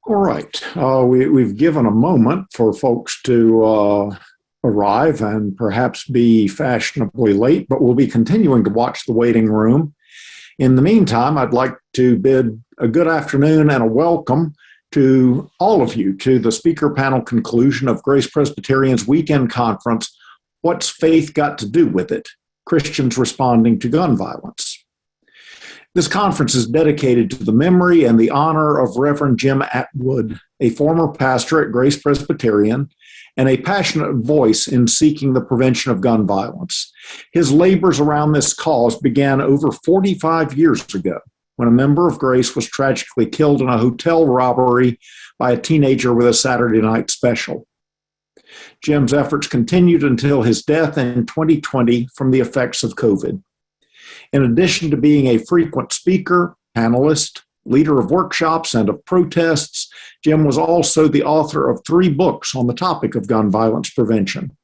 All right. We've given a moment for folks to arrive and perhaps be fashionably late, but we'll be continuing to watch the waiting room. In the meantime, I'd like to bid a good afternoon and a welcome to all of you to the speaker panel conclusion of Grace Presbyterian's weekend conference, What's Faith Got to Do with It? Christians Responding to Gun Violence. This conference is dedicated to the memory and the honor of Reverend Jim Atwood, a former pastor at Grace Presbyterian and a passionate voice in seeking the prevention of gun violence. His labors around this cause began over 45 years ago when a member of Grace was tragically killed in a hotel robbery by a teenager with a Saturday night special. Jim's efforts continued until his death in 2020 from the effects of COVID. In addition to being a frequent speaker, panelist, leader of workshops, and of protests, Jim was also the author of 3 books on the topic of gun violence prevention.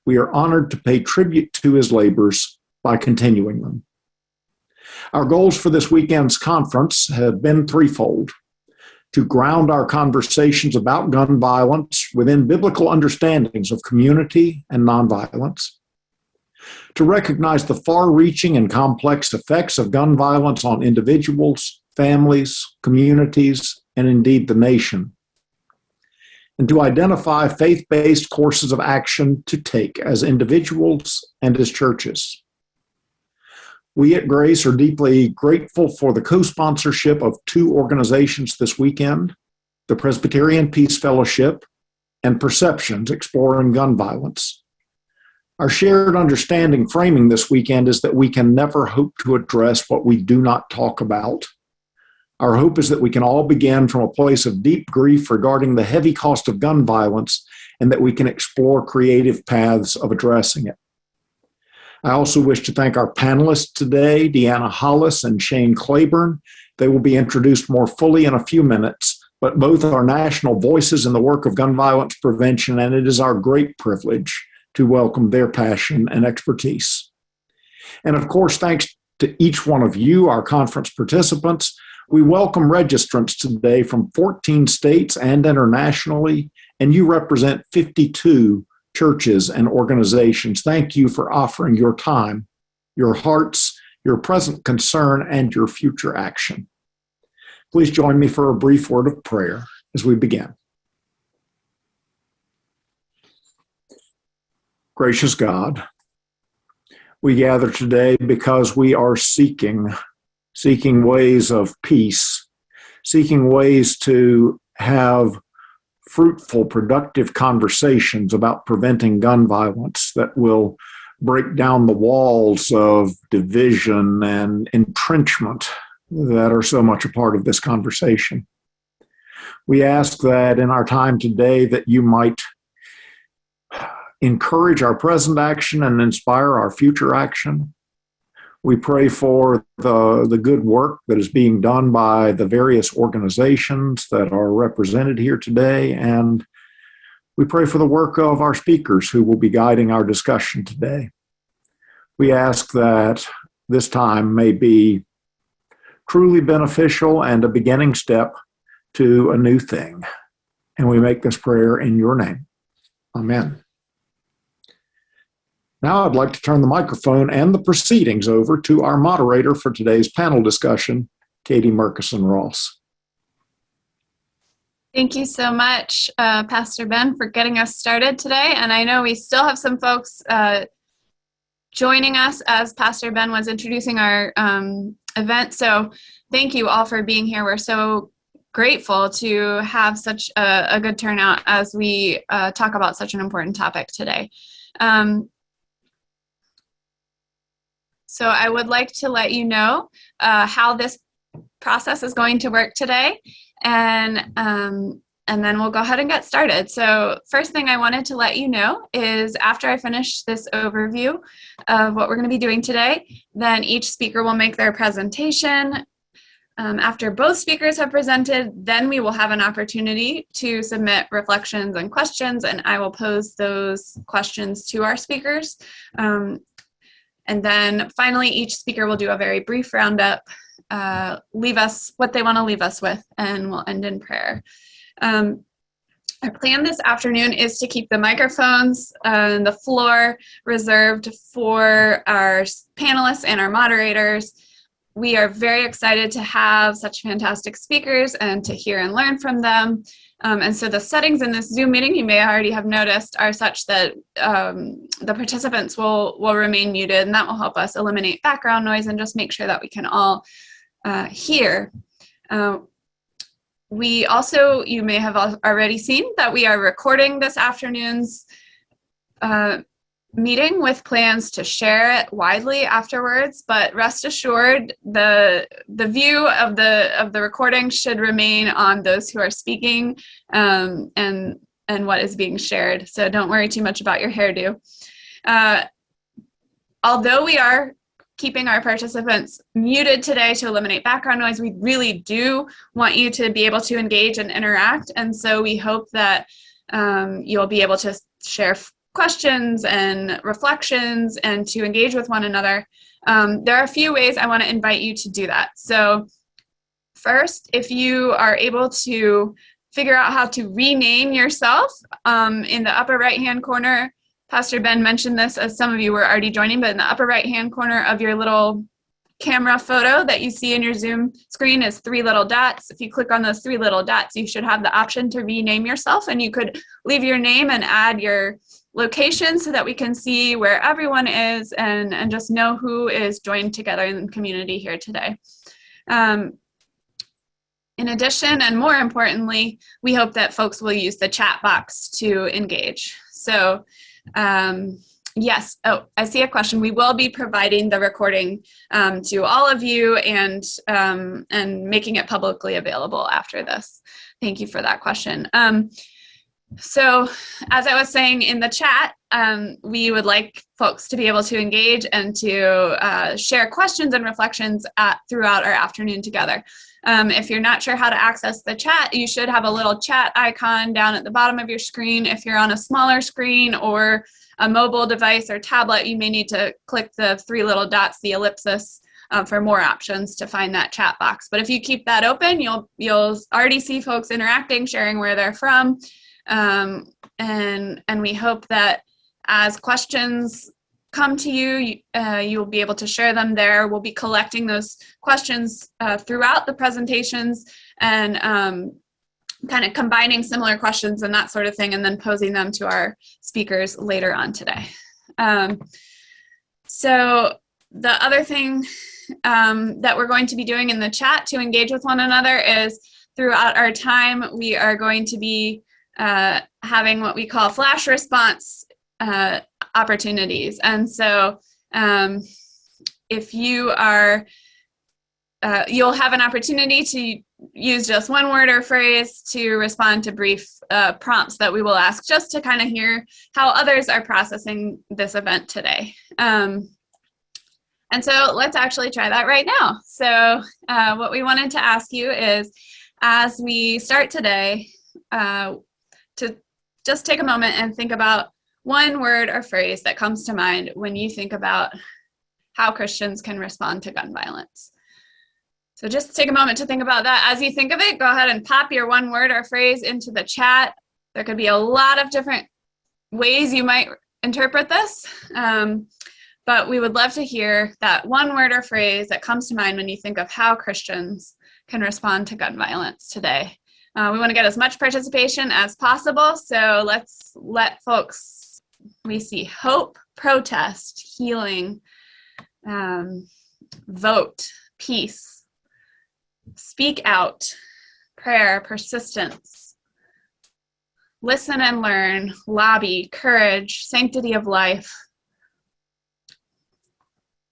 We are honored to pay tribute to his labors by continuing them. Our goals for this weekend's conference have been threefold: to ground our conversations about gun violence within biblical understandings of community and nonviolence, to recognize the far-reaching and complex effects of gun violence on individuals, families, communities, and indeed the nation, and to identify faith-based courses of action to take as individuals and as churches. We at Grace are deeply grateful for the co-sponsorship of 2 organizations this weekend, the Presbyterian Peace Fellowship and Perceptions Exploring Gun Violence. Our shared understanding framing this weekend is that we can never hope to address what we do not talk about. Our hope is that we can all begin from a place of deep grief regarding the heavy cost of gun violence and that we can explore creative paths of addressing it. I also wish to thank our panelists today, Deanna, Hollas, and Shane Claiborne. They will be introduced more fully in a few minutes, but both are national voices in the work of gun violence prevention, and it is our great privilege to welcome their passion and expertise. And of course, thanks to each one of you, our conference participants. We welcome registrants today from 14 states and internationally, and you represent 52 churches and organizations. Thank you for offering your time, your hearts, your present concern, and your future action. Please join me for a brief word of prayer as we begin. Gracious God, we gather today because we are seeking ways of peace, seeking ways to have fruitful, productive conversations about preventing gun violence that will break down the walls of division and entrenchment that are so much a part of this conversation. We ask that in our time today that you might encourage our present action and inspire our future action. We pray for the good work that is being done by the various organizations that are represented here today, and we pray for the work of our speakers who will be guiding our discussion today. We ask that this time may be truly beneficial and a beginning step to a new thing. And we make this prayer in your name. Amen. Now I'd like to turn the microphone and the proceedings over to our moderator for today's panel discussion, Katie Murchison Ross. Thank you so much, Pastor Ben, for getting us started today. And I know we still have some folks joining us as Pastor Ben was introducing our event. So thank you all for being here. We're so grateful to have such a good turnout as we talk about such an important topic today. So I would like to let you know how this process is going to work today, and then we'll go ahead and get started. So first thing I wanted to let you know is after I finish this overview of what we're going to be doing today, then each speaker will make their presentation. After both speakers have presented, then we will have an opportunity to submit reflections and questions, and I will pose those questions to our speakers. And then finally, each speaker will do a very brief roundup, leave us what they want to leave us with, and we'll end in prayer. Our plan this afternoon is to keep the microphones and the floor reserved for our panelists and our moderators. We are very excited to have such fantastic speakers and to hear and learn from them. And so the settings in this Zoom meeting, you may already have noticed, are such that the participants will remain muted, and that will help us eliminate background noise and just make sure that we can all hear. We also, you may have already seen that we are recording this afternoon's meeting with plans to share it widely afterwards, but rest assured the view of the recording should remain on those who are speaking and what is being shared. So don't worry too much about your hairdo. Although we are keeping our participants muted today to eliminate background noise, we really do want you to be able to engage and interact. And so we hope that you'll be able to share questions and reflections and to engage with one another. There are a few ways I want to invite you to do that. So first, if you are able to figure out how to rename yourself in the upper right-hand corner, Pastor Ben mentioned this as some of you were already joining, but in the upper right-hand corner of your little camera photo that you see in your Zoom screen is 3 little dots. If you click on those 3 little dots, you should have the option to rename yourself, and you could leave your name and add your location so that we can see where everyone is and just know who is joined together in the community here today. In addition, and more importantly, we hope that folks will use the chat box to engage. So yes, oh, I see a question. We will be providing the recording to all of you and making it publicly available after this. Thank you for that question. So as I was saying in the chat, we would like folks to be able to engage and to share questions and reflections throughout our afternoon together. If you're not sure how to access the chat, you should have a little chat icon down at the bottom of your screen. If you're on a smaller screen or a mobile device or tablet, you may need to click the 3 little dots, the ellipsis, for more options to find that chat box. But if you keep that open, you'll already see folks interacting, sharing where they're from. And we hope that as questions come to you, you'll be able to share them there. We'll be collecting those questions throughout the presentations and kind of combining similar questions and that sort of thing, and then posing them to our speakers later on today. So the other thing that we're going to be doing in the chat to engage with one another is throughout our time, we are going to be having what we call flash response opportunities. And so if you are, you'll have an opportunity to use just one word or phrase to respond to brief prompts that we will ask, just to kind of hear how others are processing this event today. And so let's actually try that right now. So what we wanted to ask you is, as we start today, to just take a moment and think about one word or phrase that comes to mind when you think about how Christians can respond to gun violence. So just take a moment to think about that. As you think of it, go ahead and pop your one word or phrase into the chat. There could be a lot of different ways you might interpret this, but we would love to hear that one word or phrase that comes to mind when you think of how Christians can respond to gun violence today. We want to get as much participation as possible, so let's let folks, we see hope, protest, healing, vote, peace, speak out, prayer, persistence, listen and learn, lobby, courage, sanctity of life.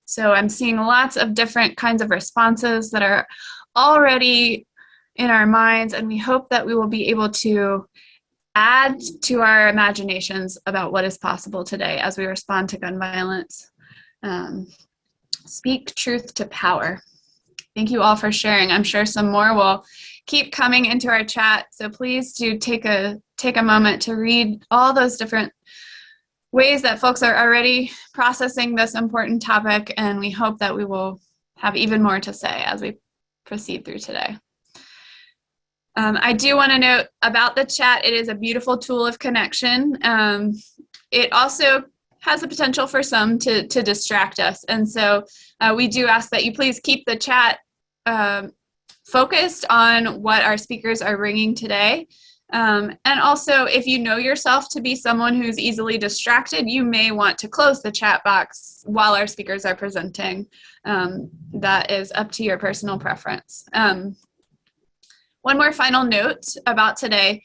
So I'm seeing lots of different kinds of responses that are already in our minds, and we hope that we will be able to add to our imaginations about what is possible today as we respond to gun violence. Speak truth to power. Thank you all for sharing. I'm sure some more will keep coming into our chat, so please do take a moment to read all those different ways that folks are already processing this important topic, and we hope that we will have even more to say as we proceed through today. I do want to note about the chat, it is a beautiful tool of connection. It also has the potential for some to distract us. And so we do ask that you please keep the chat focused on what our speakers are bringing today. And also, if you know yourself to be someone who's easily distracted, you may want to close the chat box while our speakers are presenting. That is up to your personal preference. One more final note about today.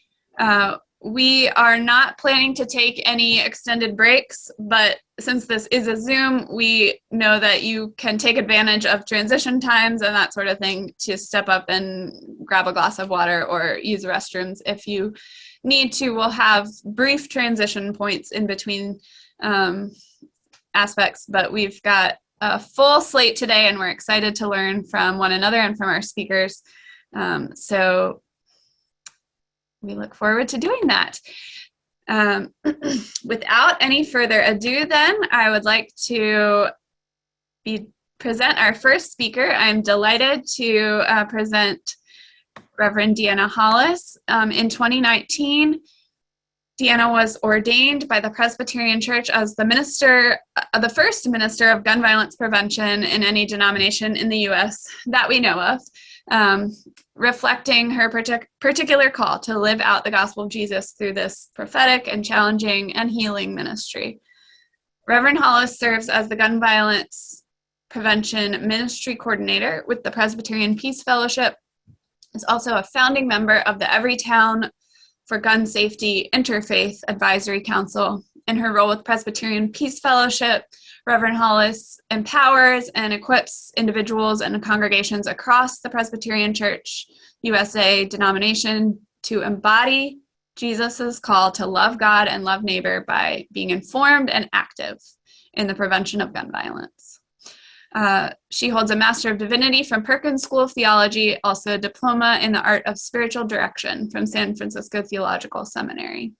We are not planning to take any extended breaks, but since this is a Zoom, we know that you can take advantage of transition times and that sort of thing to step up and grab a glass of water or use the restrooms if you need to. We'll have brief transition points in between aspects, but we've got a full slate today and we're excited to learn from one another and from our speakers. So we look forward to doing that. Without any further ado, then, I would like to present our first speaker. I'm delighted to present Reverend Deanna Hollas. In 2019, Deanna was ordained by the Presbyterian Church as the first minister of gun violence prevention in any denomination in the U.S. that we know of. Reflecting her particular call to live out the gospel of Jesus through this prophetic and challenging and healing ministry. Reverend Hollas serves as the Gun Violence Prevention Ministry Coordinator with the Presbyterian Peace Fellowship, is also a founding member of the Everytown for Gun Safety Interfaith Advisory Council. In her role with Presbyterian Peace Fellowship, Reverend Hollas empowers and equips individuals and congregations across the Presbyterian Church USA denomination to embody Jesus's call to love God and love neighbor by being informed and active in the prevention of gun violence. She holds a Master of Divinity from Perkins School of Theology, also a diploma in the art of spiritual direction from San Francisco Theological Seminary.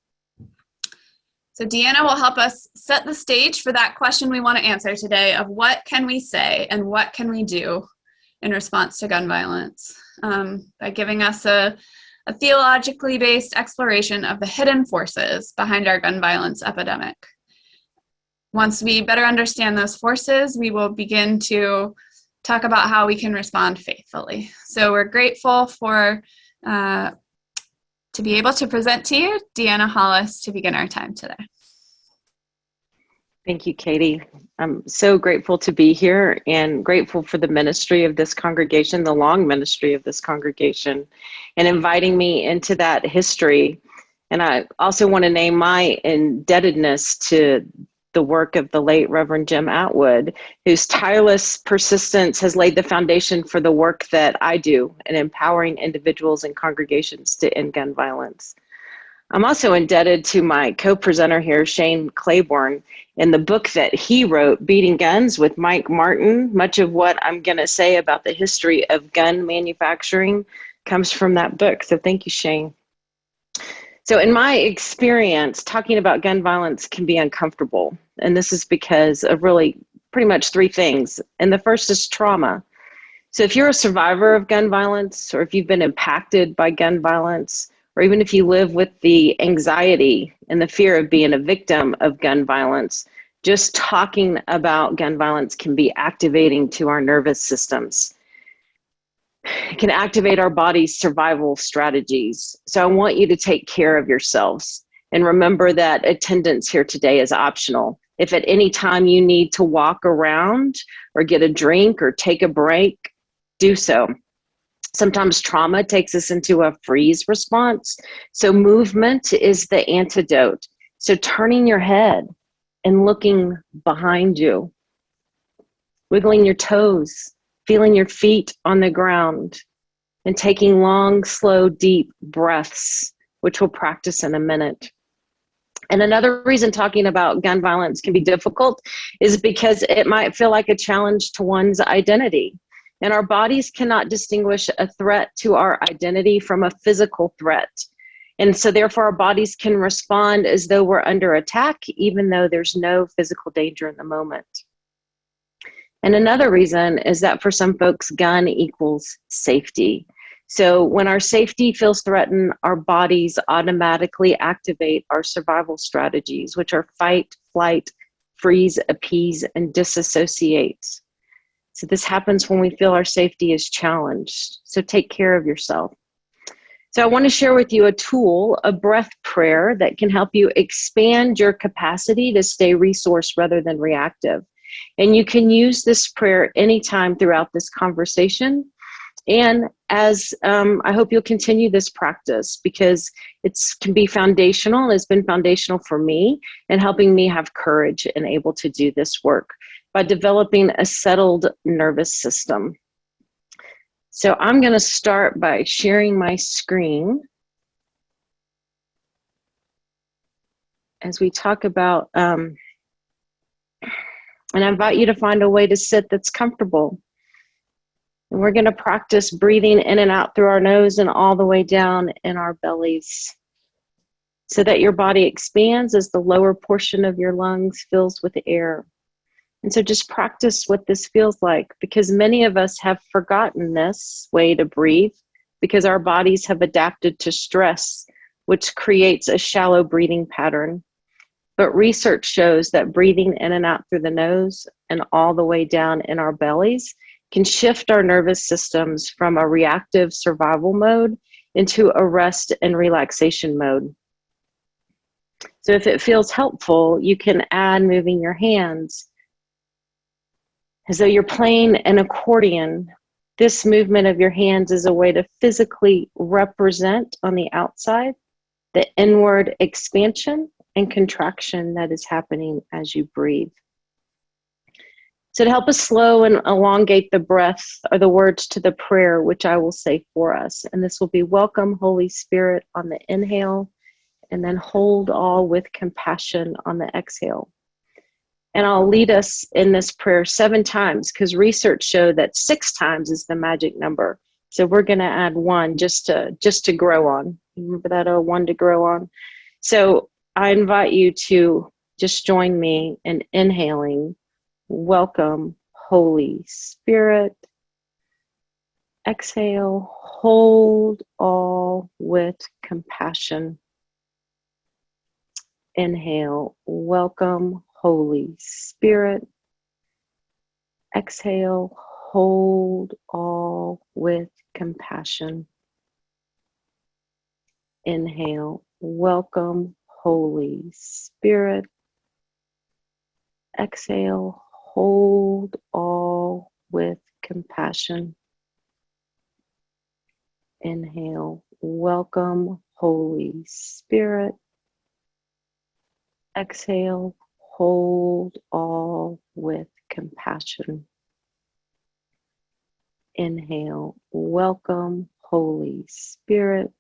So Deanna will help us set the stage for that question we want to answer today of what can we say and what can we do in response to gun violence, by giving us a theologically based exploration of the hidden forces behind our gun violence epidemic. Once we better understand those forces, we will begin to talk about how we can respond faithfully. So we're grateful to be able to present to you Deanna Hollas to begin our time today. Thank you, Katie. I'm so grateful to be here and grateful for the ministry of this congregation, the long ministry of this congregation, and inviting me into that history. And I also want to name my indebtedness to the work of the late Reverend Jim Atwood, whose tireless persistence has laid the foundation for the work that I do in empowering individuals and congregations to end gun violence. I'm also indebted to my co-presenter here, Shane Claiborne, in the book that he wrote, Beating Guns with Mike Martin. Much of what I'm going to say about the history of gun manufacturing comes from that book. So thank you, Shane. So in my experience, talking about gun violence can be uncomfortable. And this is because of really pretty much three things. And the first is trauma. So if you're a survivor of gun violence, or if you've been impacted by gun violence, or even if you live with the anxiety and the fear of being a victim of gun violence, just talking about gun violence can be activating to our nervous systems. It can activate our body's survival strategies. So I want you to take care of yourselves and remember that attendance here today is optional. If at any time you need to walk around or get a drink or take a break, do so. Sometimes trauma takes us into a freeze response. So movement is the antidote. So turning your head and looking behind you, wiggling your toes, feeling your feet on the ground, and taking long, slow, deep breaths, which we'll practice in a minute. And another reason talking about gun violence can be difficult is because it might feel like a challenge to one's identity. And our bodies cannot distinguish a threat to our identity from a physical threat. And so therefore our bodies can respond as though we're under attack, even though there's no physical danger in the moment. And another reason is that for some folks, gun equals safety. So when our safety feels threatened, our bodies automatically activate our survival strategies, which are fight, flight, freeze, appease, and disassociate. So this happens when we feel our safety is challenged. So take care of yourself. So I want to share with you a tool, a breath prayer that can help you expand your capacity to stay resourced rather than reactive. And you can use this prayer anytime throughout this conversation. And as I hope you'll continue this practice, because it can be foundational, and it's been foundational for me in helping me have courage and able to do this work by developing a settled nervous system. So I'm going to start by sharing my screen as we talk about, and I invite you to find a way to sit that's comfortable. And we're going to practice breathing in and out through our nose and all the way down in our bellies so that your body expands as the lower portion of your lungs fills with air. And so just practice what this feels like, because many of us have forgotten this way to breathe because our bodies have adapted to stress, which creates a shallow breathing pattern. But research shows that breathing in and out through the nose and all the way down in our bellies can shift our nervous systems from a reactive survival mode into a rest and relaxation mode. So if it feels helpful, you can add moving your hands as though you're playing an accordion. This movement of your hands is a way to physically represent on the outside the inward expansion and contraction that is happening as you breathe. So to help us slow and elongate the breath are the words to the prayer, which I will say for us. And this will be welcome, Holy Spirit, on the inhale, and then hold all with compassion on the exhale. And I'll lead us in this prayer 7 times because research showed that 6 times is the magic number. So we're going to add 1 just to grow on. Remember that 1 to grow on. So I invite you to just join me in inhaling. Welcome, Holy Spirit. Exhale, hold all with compassion. Inhale, welcome, Holy Spirit. Exhale, hold all with compassion. Inhale, welcome, Holy Spirit. Exhale, hold all with compassion. Inhale, welcome, Holy Spirit. Exhale, hold all with compassion. Inhale, welcome, Holy Spirit.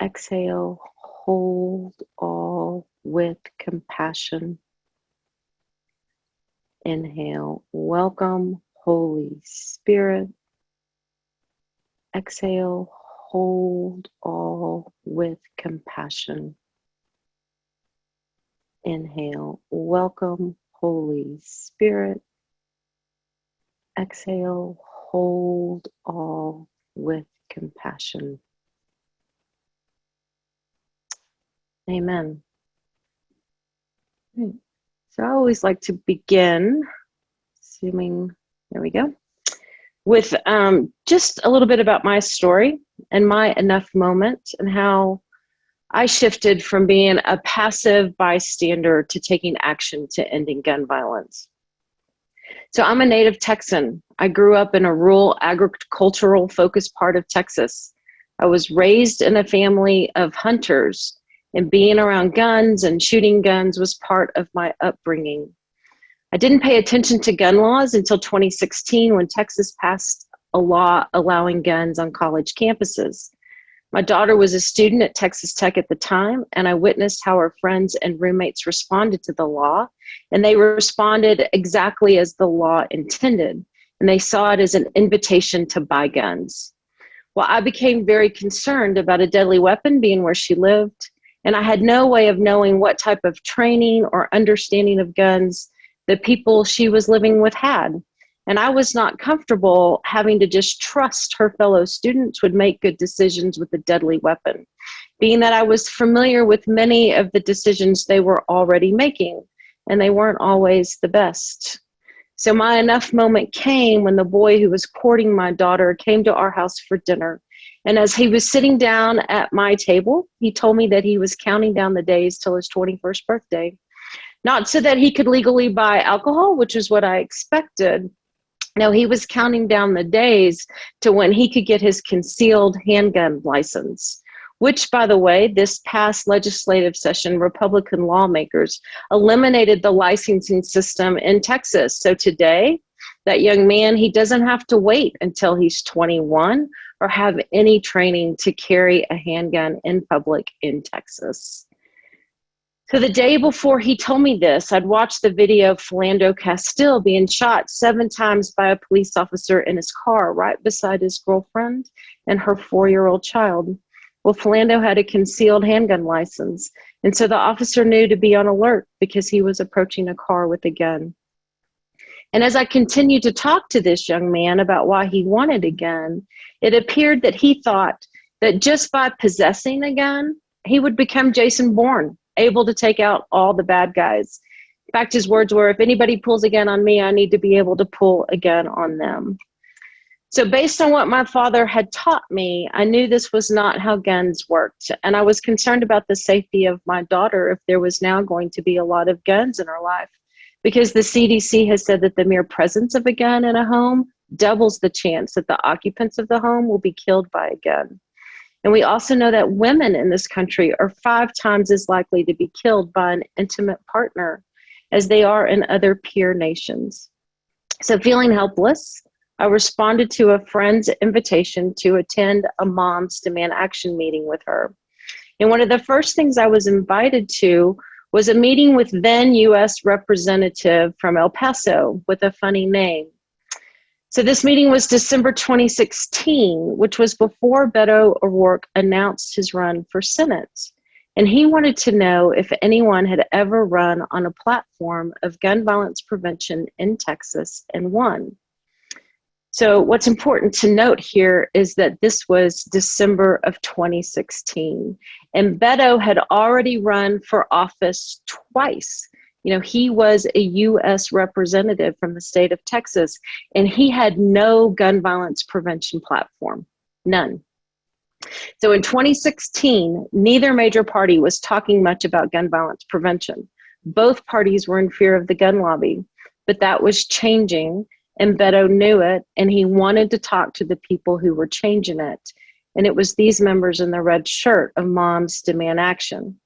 Exhale, hold all with compassion. Inhale, welcome, Holy Spirit. Exhale, hold all with compassion. Inhale, welcome, Holy Spirit. Exhale, hold all with compassion. Amen. So I always like to begin, there we go, with just a little bit about my story and my enough moment and how I shifted from being a passive bystander to taking action to ending gun violence. So I'm a native Texan. I grew up in a rural agricultural focused part of Texas. I was raised in a family of hunters, and being around guns and shooting guns was part of my upbringing. I didn't pay attention to gun laws until 2016 when Texas passed a law allowing guns on college campuses. My daughter was a student at Texas Tech at the time, and I witnessed how her friends and roommates responded to the law, and they responded exactly as the law intended, and they saw it as an invitation to buy guns. Well, I became very concerned about a deadly weapon being where she lived, and I had no way of knowing what type of training or understanding of guns the people she was living with had. And I was not comfortable having to just trust her fellow students would make good decisions with a deadly weapon, being that I was familiar with many of the decisions they were already making, and they weren't always the best. So my enough moment came when the boy who was courting my daughter came to our house for dinner. And as he was sitting down at my table, he told me that he was counting down the days till his 21st birthday. Not so that he could legally buy alcohol, which is what I expected. No, he was counting down the days to when he could get his concealed handgun license, which, by the way, this past legislative session, Republican lawmakers eliminated the licensing system in Texas. So today, that young man, he doesn't have to wait until he's 21 or have any training to carry a handgun in public in Texas. So the day before he told me this, I'd watched the video of Philando Castile being shot 7 times by a police officer in his car right beside his girlfriend and her 4-year-old child. Well, Philando had a concealed handgun license, and so the officer knew to be on alert because he was approaching a car with a gun. And as I continued to talk to this young man about why he wanted a gun, it appeared that he thought that just by possessing a gun, he would become Jason Bourne, able to take out all the bad guys. In fact, his words were, if anybody pulls a gun on me, I need to be able to pull a gun on them. So based on what my father had taught me, I knew this was not how guns worked. And I was concerned about the safety of my daughter if there was now going to be a lot of guns in her life, because the CDC has said that the mere presence of a gun in a home doubles the chance that the occupants of the home will be killed by a gun. And we also know that women in this country are 5 times as likely to be killed by an intimate partner as they are in other peer nations. So feeling helpless, I responded to a friend's invitation to attend a Moms Demand Action meeting with her. And one of the first things I was invited to was a meeting with then U.S. Representative from El Paso with a funny name. So this meeting was December 2016, which was before Beto O'Rourke announced his run for Senate. And he wanted to know if anyone had ever run on a platform of gun violence prevention in Texas and won. So what's important to note here is that this was December of 2016, and Beto had already run for office twice. You know, he was a U.S. representative from the state of Texas, and he had no gun violence prevention platform, none. So in 2016, neither major party was talking much about gun violence prevention. Both parties were in fear of the gun lobby, but that was changing, and Beto knew it, and he wanted to talk to the people who were changing it. And it was these members in the red shirt of Moms Demand Action.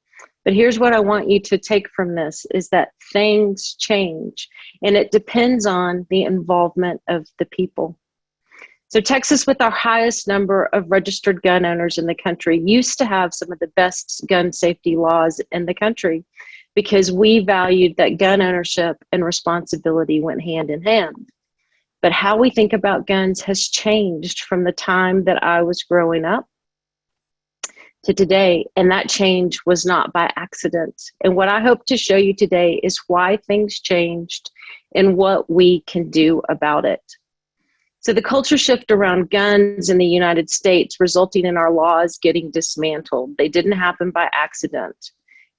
But here's what I want you to take from this is that things change, and it depends on the involvement of the people. So Texas, with our highest number of registered gun owners in the country, used to have some of the best gun safety laws in the country because we valued that gun ownership and responsibility went hand in hand. But how we think about guns has changed from the time that I was growing up to today, and that change was not by accident. And what I hope to show you today is why things changed and what we can do about it. So the culture shift around guns in the United States resulting in our laws getting dismantled, they didn't happen by accident.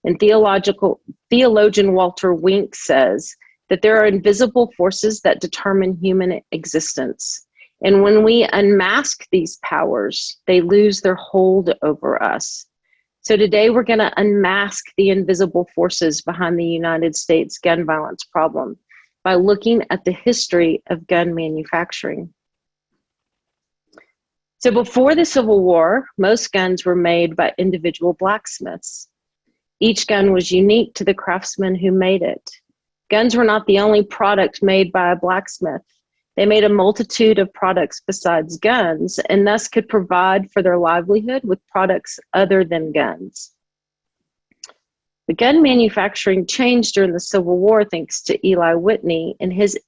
And theologian Walter Wink says that there are invisible forces that determine human existence. And when we unmask these powers, they lose their hold over us. So today we're going to unmask the invisible forces behind the United States gun violence problem by looking at the history of gun manufacturing. So before the Civil War, most guns were made by individual blacksmiths. Each gun was unique to the craftsman who made it. Guns were not the only product made by a blacksmith. They made a multitude of products besides guns, and thus could provide for their livelihood with products other than guns. The gun manufacturing changed during the Civil War thanks to Eli Whitney and his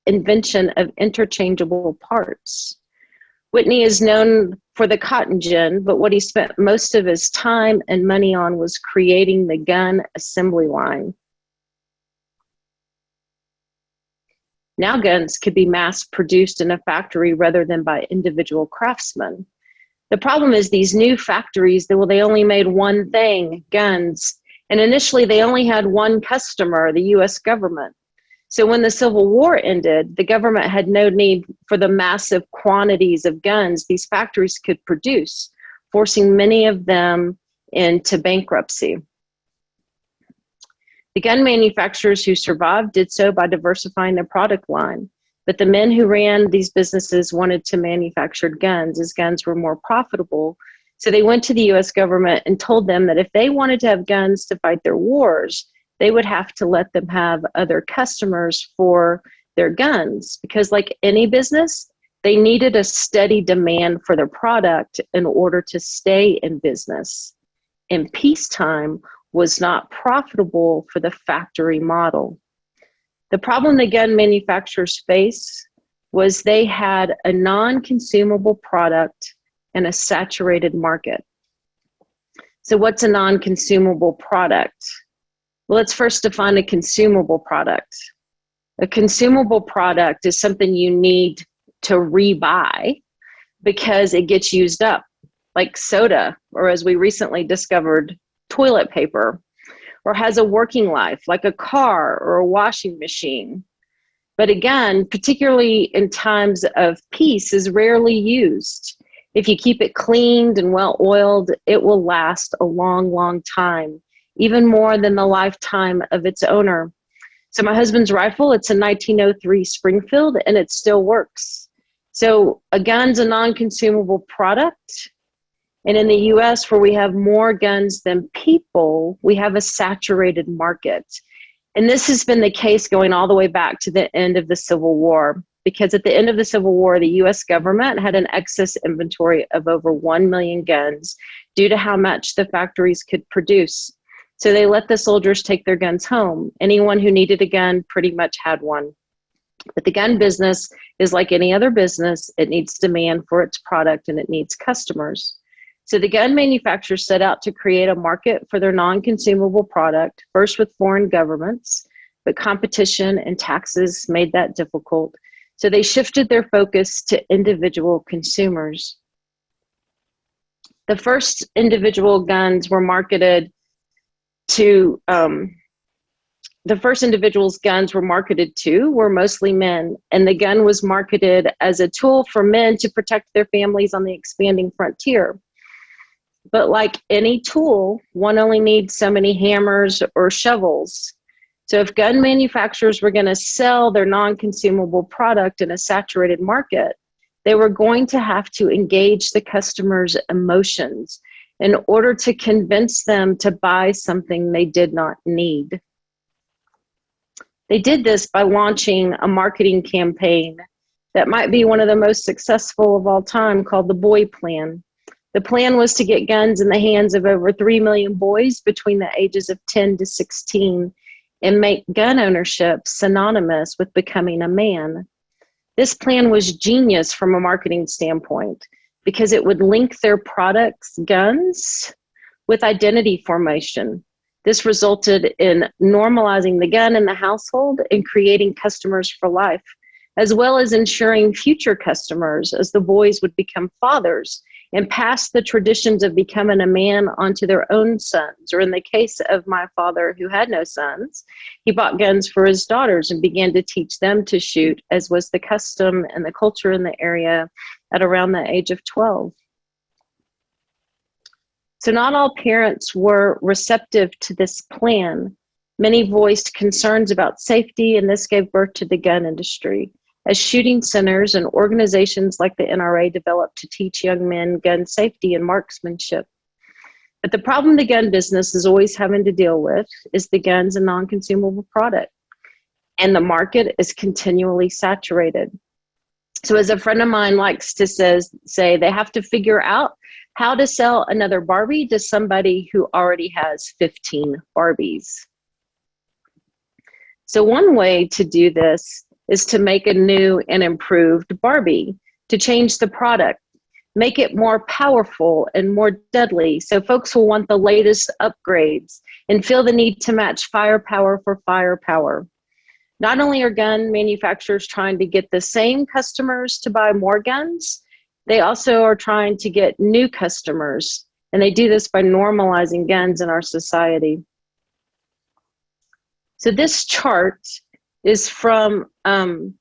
invention of interchangeable parts. Whitney is known for the cotton gin, but what he spent most of his time and money on was creating the gun assembly line. Now guns could be mass produced in a factory rather than by individual craftsmen. The problem is these new factories, they only made one thing, guns. And initially they only had one customer, the US government. So when the Civil War ended, the government had no need for the massive quantities of guns these factories could produce, forcing many of them into bankruptcy. The gun manufacturers who survived did so by diversifying their product line. But the men who ran these businesses wanted to manufacture guns as guns were more profitable. So they went to the US government and told them that if they wanted to have guns to fight their wars, they would have to let them have other customers for their guns. Because like any business, they needed a steady demand for their product in order to stay in business. In peacetime was not profitable for the factory model. The problem the gun manufacturers faced was they had a non-consumable product and a saturated market. So what's a non-consumable product? Well, let's first define a consumable product. A consumable product is something you need to rebuy because it gets used up, like soda, or as we recently discovered, toilet paper, or has a working life, like a car or a washing machine. But again, particularly in times of peace, is rarely used. If you keep it cleaned and well oiled, it will last a long, long time, even more than the lifetime of its owner. So my husband's rifle, it's a 1903 Springfield, and it still works. So a gun's a non-consumable product. And in the US, where we have more guns than people, we have a saturated market. And this has been the case going all the way back to the end of the Civil War, because at the end of the Civil War, the US government had an excess inventory of over 1 million guns due to how much the factories could produce. So they let the soldiers take their guns home. Anyone who needed a gun pretty much had one. But the gun business is like any other business. It needs demand for its product and it needs customers. So the gun manufacturers set out to create a market for their non-consumable product, first with foreign governments, but competition and taxes made that difficult. So they shifted their focus to individual consumers. The first individual guns were marketed to, the first individuals guns were marketed to were mostly men, and the gun was marketed as a tool for men to protect their families on the expanding frontier. But like any tool, one only needs so many hammers or shovels. So if gun manufacturers were going to sell their non-consumable product in a saturated market, they were going to have to engage the customer's emotions in order to convince them to buy something they did not need. They did this by launching a marketing campaign that might be one of the most successful of all time, called the Boy Plan. The plan was to get guns in the hands of over 3 million boys between the ages of 10 to 16 and make gun ownership synonymous with becoming a man. This plan was genius from a marketing standpoint because it would link their products, guns, with identity formation. This resulted in normalizing the gun in the household and creating customers for life, as well as ensuring future customers as the boys would become fathers and pass the traditions of becoming a man onto their own sons. Or in the case of my father, who had no sons, he bought guns for his daughters and began to teach them to shoot, as was the custom and the culture in the area at around the age of 12. So not all parents were receptive to this plan. Many voiced concerns about safety, and this gave birth to the gun industry, as shooting centers and organizations like the NRA developed to teach young men gun safety and marksmanship. But the problem the gun business is always having to deal with is the gun's a non-consumable product, and the market is continually saturated. So as a friend of mine likes to say, they have to figure out how to sell another Barbie to somebody who already has 15 Barbies. So one way to do this is to make a new and improved Barbie, to change the product, make it more powerful and more deadly, so folks will want the latest upgrades and feel the need to match firepower for firepower. Not only are gun manufacturers trying to get the same customers to buy more guns, they also are trying to get new customers, and they do this by normalizing guns in our society. So this chart is from the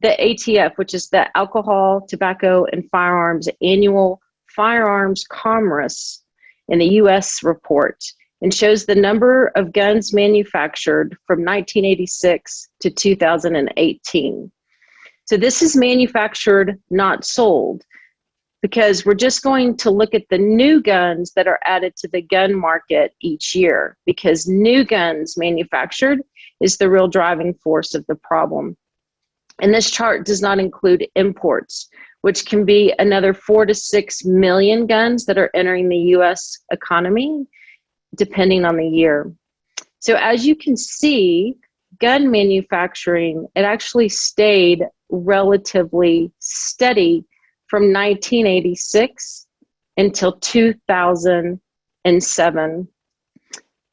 ATF, which is the Alcohol, Tobacco, and Firearms Annual Firearms Commerce in the U.S. report, and shows the number of guns manufactured from 1986 to 2018. So this is manufactured, not sold, because we're just going to look at the new guns that are added to the gun market each year, because new guns manufactured is the real driving force of the problem. And this chart does not include imports, which can be another 4 to 6 million guns that are entering the US economy, depending on the year. So as you can see, gun manufacturing, it actually stayed relatively steady from 1986 until 2007.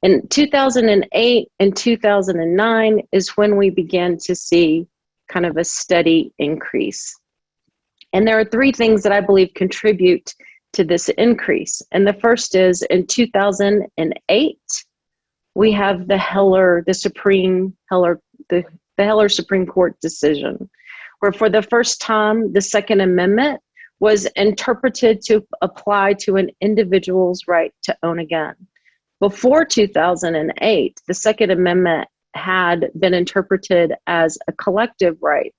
In 2008 and 2009 is when we began to see kind of a steady increase. And there are 3 things that I believe contribute to this increase. And the first is in 2008, we have the Heller Supreme Court decision, where for the first time, the Second Amendment was interpreted to apply to an individual's right to own a gun. Before 2008, the Second Amendment had been interpreted as a collective right.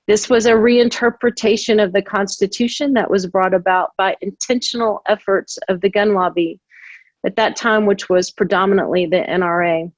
This was a reinterpretation of the Constitution that was brought about by intentional efforts of the gun lobby at that time, which was predominantly the NRA.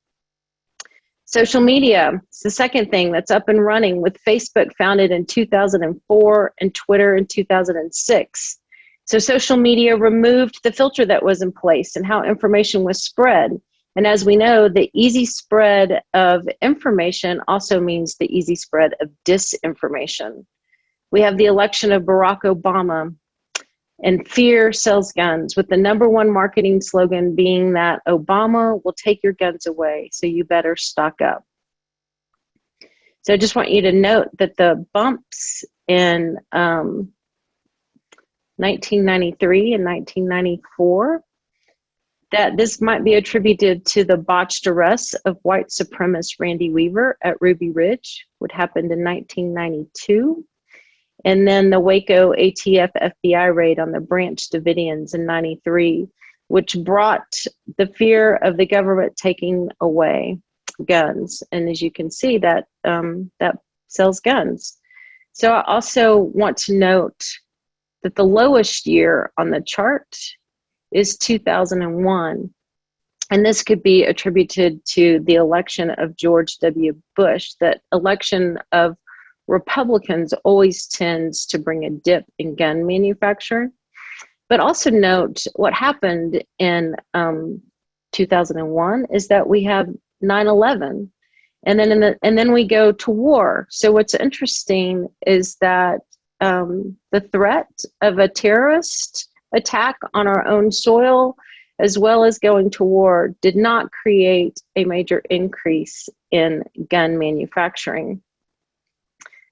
Social media is the second thing that's up and running, with Facebook founded in 2004 and Twitter in 2006. So social media removed the filter that was in place and how information was spread. And as we know, the easy spread of information also means the easy spread of disinformation. We have the election of Barack Obama, and fear sells guns, with the #1 marketing slogan being that Obama will take your guns away, so you better stock up. So I just want you to note that the bumps in 1993 and 1994, that this might be attributed to the botched arrest of white supremacist Randy Weaver at Ruby Ridge, what happened in 1992. And then the Waco ATF FBI raid on the Branch Davidians in 93, which brought the fear of the government taking away guns. And as you can see, that sells guns. So I also want to note that the lowest year on the chart is 2001. And this could be attributed to the election of George W. Bush. That election of Republicans always tends to bring a dip in gun manufacturing. But also note what happened in 2001 is that we have 9/11, and then we go to war. So what's interesting is that the threat of a terrorist attack on our own soil, as well as going to war, did not create a major increase in gun manufacturing.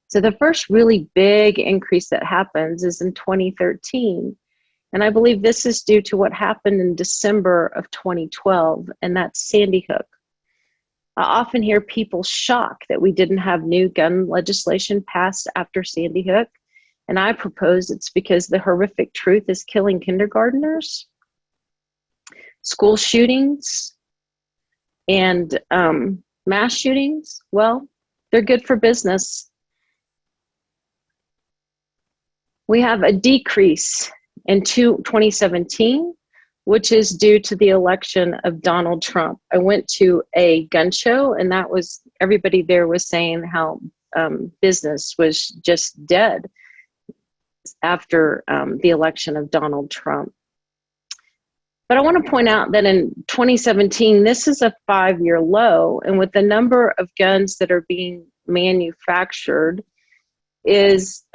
So the first really big increase that happens is in 2013. And I believe this is due to what happened in December of 2012, and that's Sandy Hook. I often hear people shocked that we didn't have new gun legislation passed after Sandy Hook. And I propose it's because the horrific truth is killing kindergartners, school shootings, and mass shootings. Well, they're good for business. We have a decrease in 2017, which is due to the election of Donald Trump. I went to a gun show, and that was, everybody there was saying how business was just dead after the election of Donald Trump. But I want to point out that in 2017, this is a 5-year low, and with the number of guns that are being manufactured is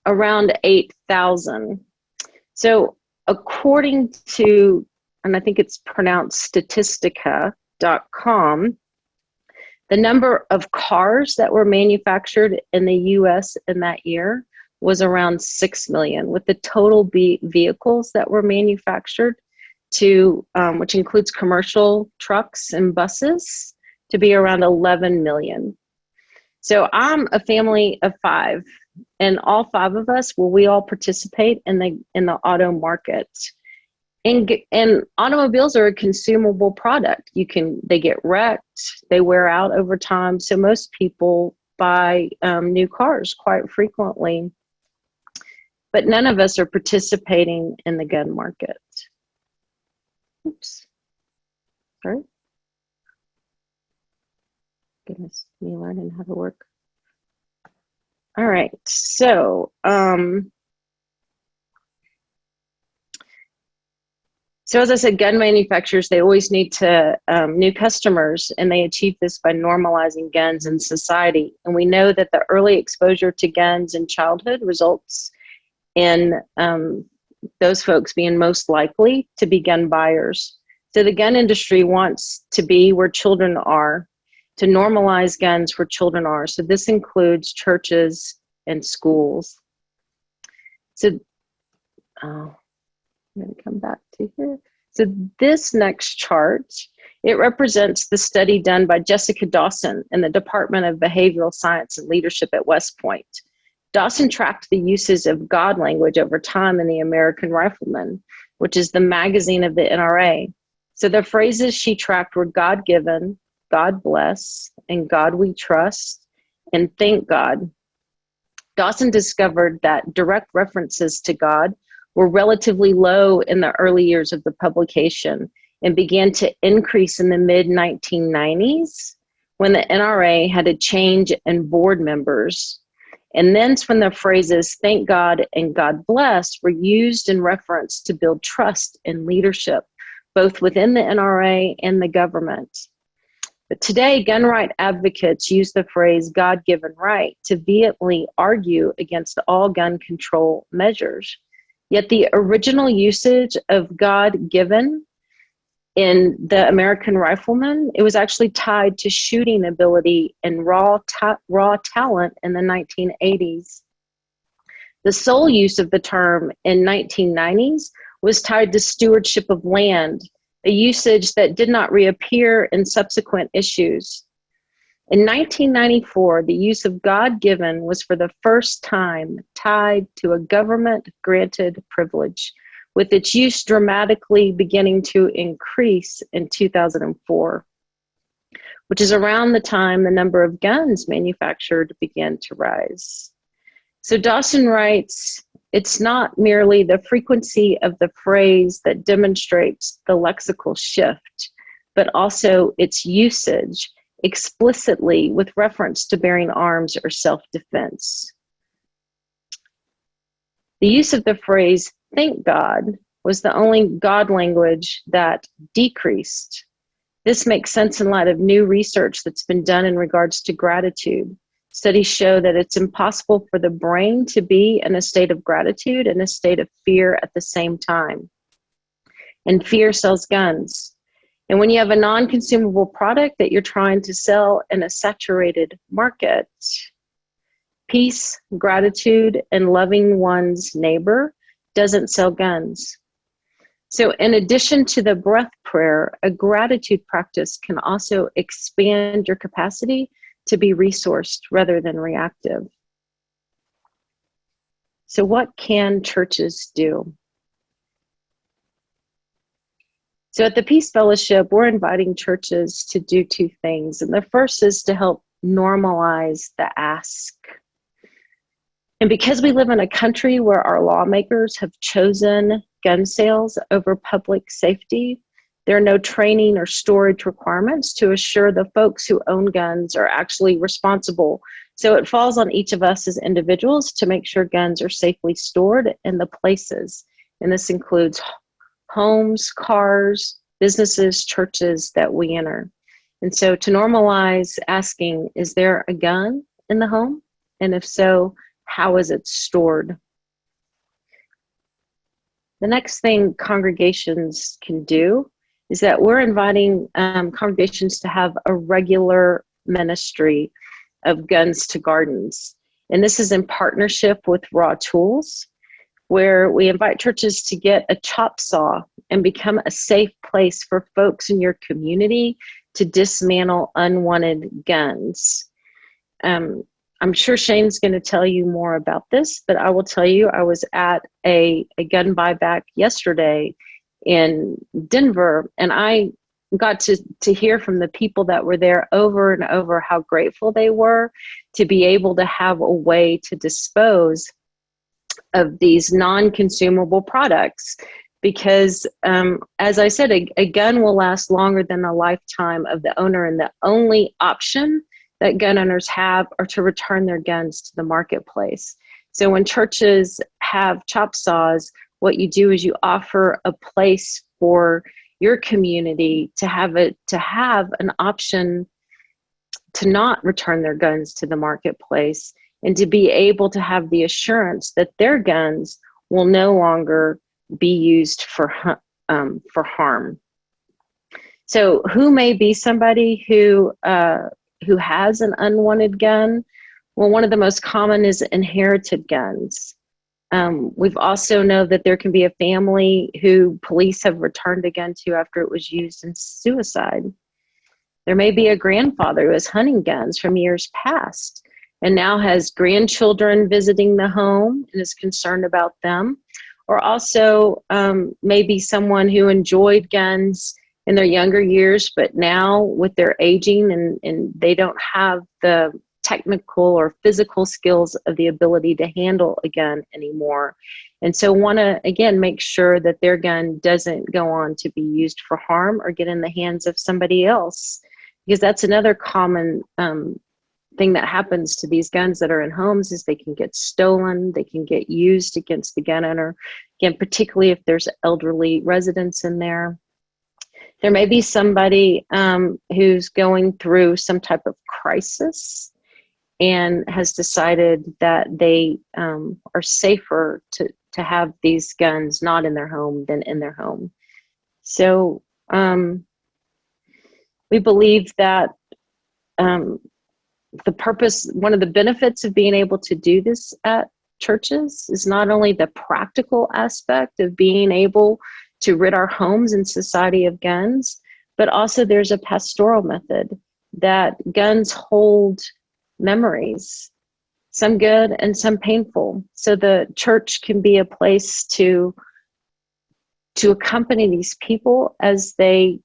around 8,000. So according to, and I think it's pronounced Statistica, the number of cars that were manufactured in the US in that year was around 6 million, with the total vehicles that were manufactured to, which includes commercial trucks and buses, to be around 11 million. So I'm a family of 5, and all 5 of us, we all participate in the auto market. And automobiles are a consumable product. They get wrecked, they wear out over time. So most people buy new cars quite frequently, but none of us are participating in the gun market. Oops, sorry. Goodness, me learning how to work. All right, so as I said, gun manufacturers, they always need to new customers, and they achieve this by normalizing guns in society. And we know that the early exposure to guns in childhood results in those folks being most likely to be gun buyers. So the gun industry wants to be where children are, to normalize guns where children are. So this includes churches and schools. So, I'm going to come back to here. So this next chart, it represents the study done by Jessica Dawson in the Department of Behavioral Science and Leadership at West Point. Dawson tracked the uses of God language over time in the American Rifleman, which is the magazine of the NRA. So the phrases she tracked were God-given, God bless, and God we trust, and thank God. Dawson discovered that direct references to God were relatively low in the early years of the publication and began to increase in the mid-1990s when the NRA had a change in board members. And then when the phrases thank God and God bless were used in reference to build trust in leadership, both within the NRA and the government. But today, gun right advocates use the phrase God-given right to vehemently argue against all gun control measures. Yet the original usage of God-given in the American Rifleman, it was actually tied to shooting ability and raw talent in the 1980s. The sole use of the term in 1990s was tied to stewardship of land, a usage that did not reappear in subsequent issues. In 1994, the use of God-given was for the first time tied to a government-granted privilege, with its use dramatically beginning to increase in 2004, which is around the time the number of guns manufactured began to rise. So Dawson writes, it's not merely the frequency of the phrase that demonstrates the lexical shift, but also its usage explicitly with reference to bearing arms or self-defense. The use of the phrase thank God was the only God language that decreased. This makes sense in light of new research that's been done in regards to gratitude. Studies show that it's impossible for the brain to be in a state of gratitude and a state of fear at the same time. And fear sells guns. And when you have a non-consumable product that you're trying to sell in a saturated market, peace, gratitude, and loving one's neighbor doesn't sell guns. So in addition to the breath prayer, a gratitude practice can also expand your capacity to be resourced rather than reactive. So what can churches do? So at the Peace Fellowship, we're inviting churches to do 2 things. And the first is to help normalize the ask. And because we live in a country where our lawmakers have chosen gun sales over public safety, there are no training or storage requirements to assure the folks who own guns are actually responsible. So it falls on each of us as individuals to make sure guns are safely stored in the places. And this includes homes, cars, businesses, churches that we enter. And so to normalize asking, is there a gun in the home? And if so, how is it stored? The next thing congregations can do is that we're inviting congregations to have a regular ministry of Guns to Gardens. And this is in partnership with Raw Tools, where we invite churches to get a chop saw and become a safe place for folks in your community to dismantle unwanted guns. I'm sure Shane's going to tell you more about this, but I will tell you, I was at a gun buyback yesterday in Denver, and I got to hear from the people that were there over and over how grateful they were to be able to have a way to dispose of these non-consumable products. Because as I said, a gun will last longer than the lifetime of the owner, and the only option that gun owners have are to return their guns to the marketplace. So when churches have chop saws, what you do is you offer a place for your community to have an option to not return their guns to the marketplace, and to be able to have the assurance that their guns will no longer be used for harm. So who may be somebody who has an unwanted gun? Well, one of the most common is inherited guns. We've also know that there can be a family who police have returned a gun to after it was used in suicide. There may be a grandfather who has hunting guns from years past and now has grandchildren visiting the home and is concerned about them. Or also maybe someone who enjoyed guns in their younger years, but now with their aging and they don't have the technical or physical skills of the ability to handle a gun anymore. And so want to, again, make sure that their gun doesn't go on to be used for harm or get in the hands of somebody else. Because that's another common thing that happens to these guns that are in homes, is they can get stolen, they can get used against the gun owner. Again, particularly if there's elderly residents in there. There may be somebody who's going through some type of crisis and has decided that they are safer to have these guns not in their home than in their home. So we believe that the purpose, one of the benefits of being able to do this at churches is not only the practical aspect of being able to rid our homes and society of guns, but also there's a pastoral method that guns hold memories, some good and some painful. So the church can be a place to accompany these people as they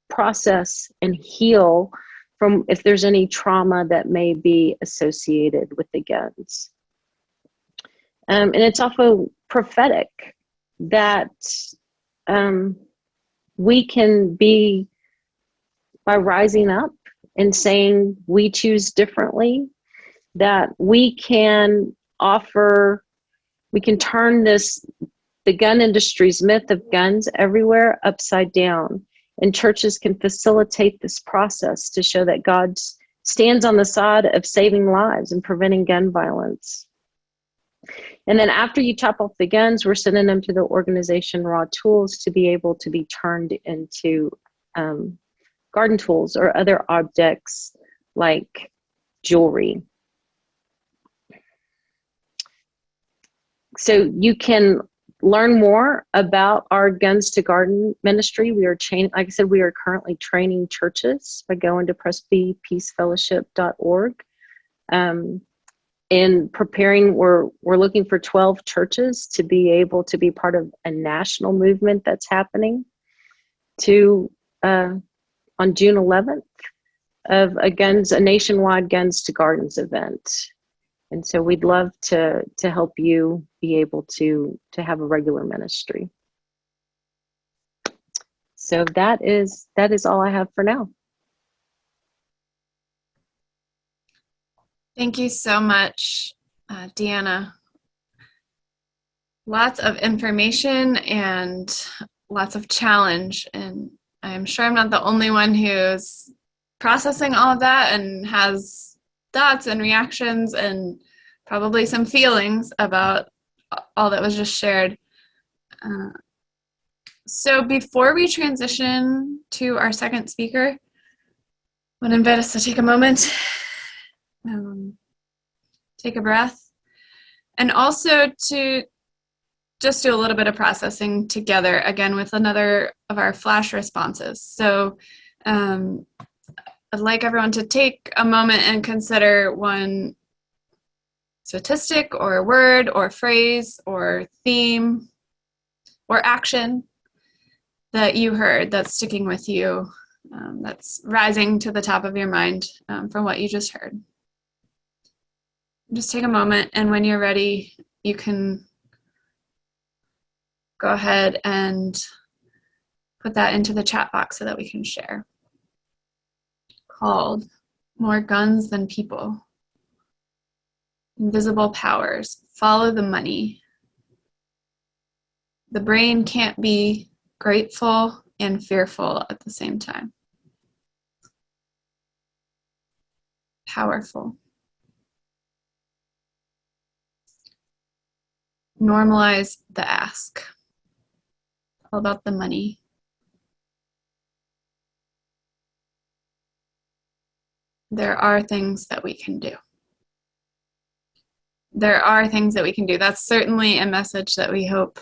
process and heal from if there's any trauma that may be associated with the guns. And it's also prophetic that we can be, by rising up and saying we choose differently, that we can turn the gun industry's myth of guns everywhere upside down. And churches can facilitate this process to show that God stands on the side of saving lives and preventing gun violence. And then after you chop off the guns, we're sending them to the organization Raw Tools to be able to be turned into garden tools or other objects like jewelry. So you can learn more about our Guns to Garden ministry. We are like I said, we are currently training churches by going to presbypeacefellowship.org. In preparing, we're looking for 12 churches to be able to be part of a national movement that's happening on June 11th of a nationwide Guns to Gardens event. And so we'd love to help you be able to have a regular ministry. So that is all I have for now. Thank you so much, Deanna. Lots of information and lots of challenge. And I'm sure I'm not the only one who's processing all of that and has thoughts and reactions and probably some feelings about all that was just shared. So before we transition to our second speaker, I want to invite us to take a moment, take a breath, and also to just do a little bit of processing together, again, with another of our flash responses. So I'd like everyone to take a moment and consider one statistic or word or phrase or theme or action that you heard that's sticking with you, that's rising to the top of your mind from what you just heard. Just take a moment, and when you're ready, you can go ahead and put that into the chat box so that we can share. Called More Guns Than People. Invisible Powers. Follow the Money. The brain can't be grateful and fearful at the same time. Powerful. Normalize the ask. All about the money. There are things that we can do. There are things that we can do. That's certainly a message that we hope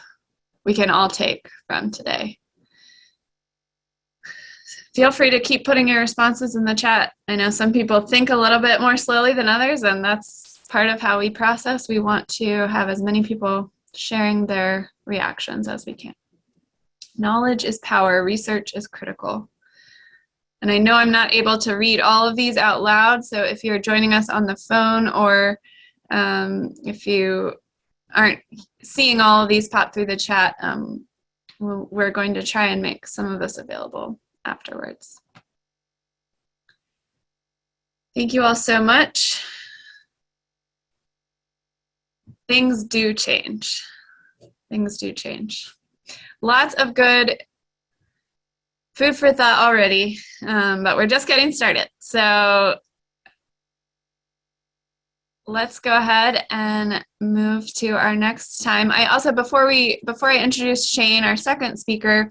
we can all take from today. Feel free to keep putting your responses in the chat. I know some people think a little bit more slowly than others, and that's part of how we process. We want to have as many people sharing their reactions as we can. Knowledge is power. Research is critical. And I know I'm not able to read all of these out loud, so if you're joining us on the phone or if you aren't seeing all of these pop through the chat, we're going to try and make some of this available afterwards. Thank you all so much. Things do change. Things do change. Lots of good food for thought already, but we're just getting started. So let's go ahead and move to our next time. I also, before I introduce Shane, our second speaker,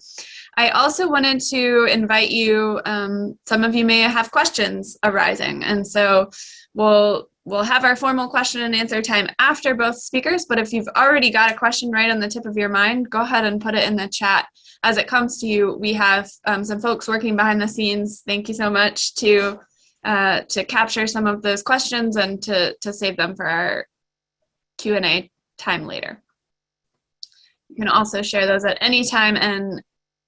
I also wanted to invite you, some of you may have questions arising, and so we'll have our formal question and answer time after both speakers, but if you've already got a question right on the tip of your mind, go ahead and put it in the chat as it comes to you. We have some folks working behind the scenes. Thank you so much to capture some of those questions and to save them for our Q&A time later. You can also share those at any time, and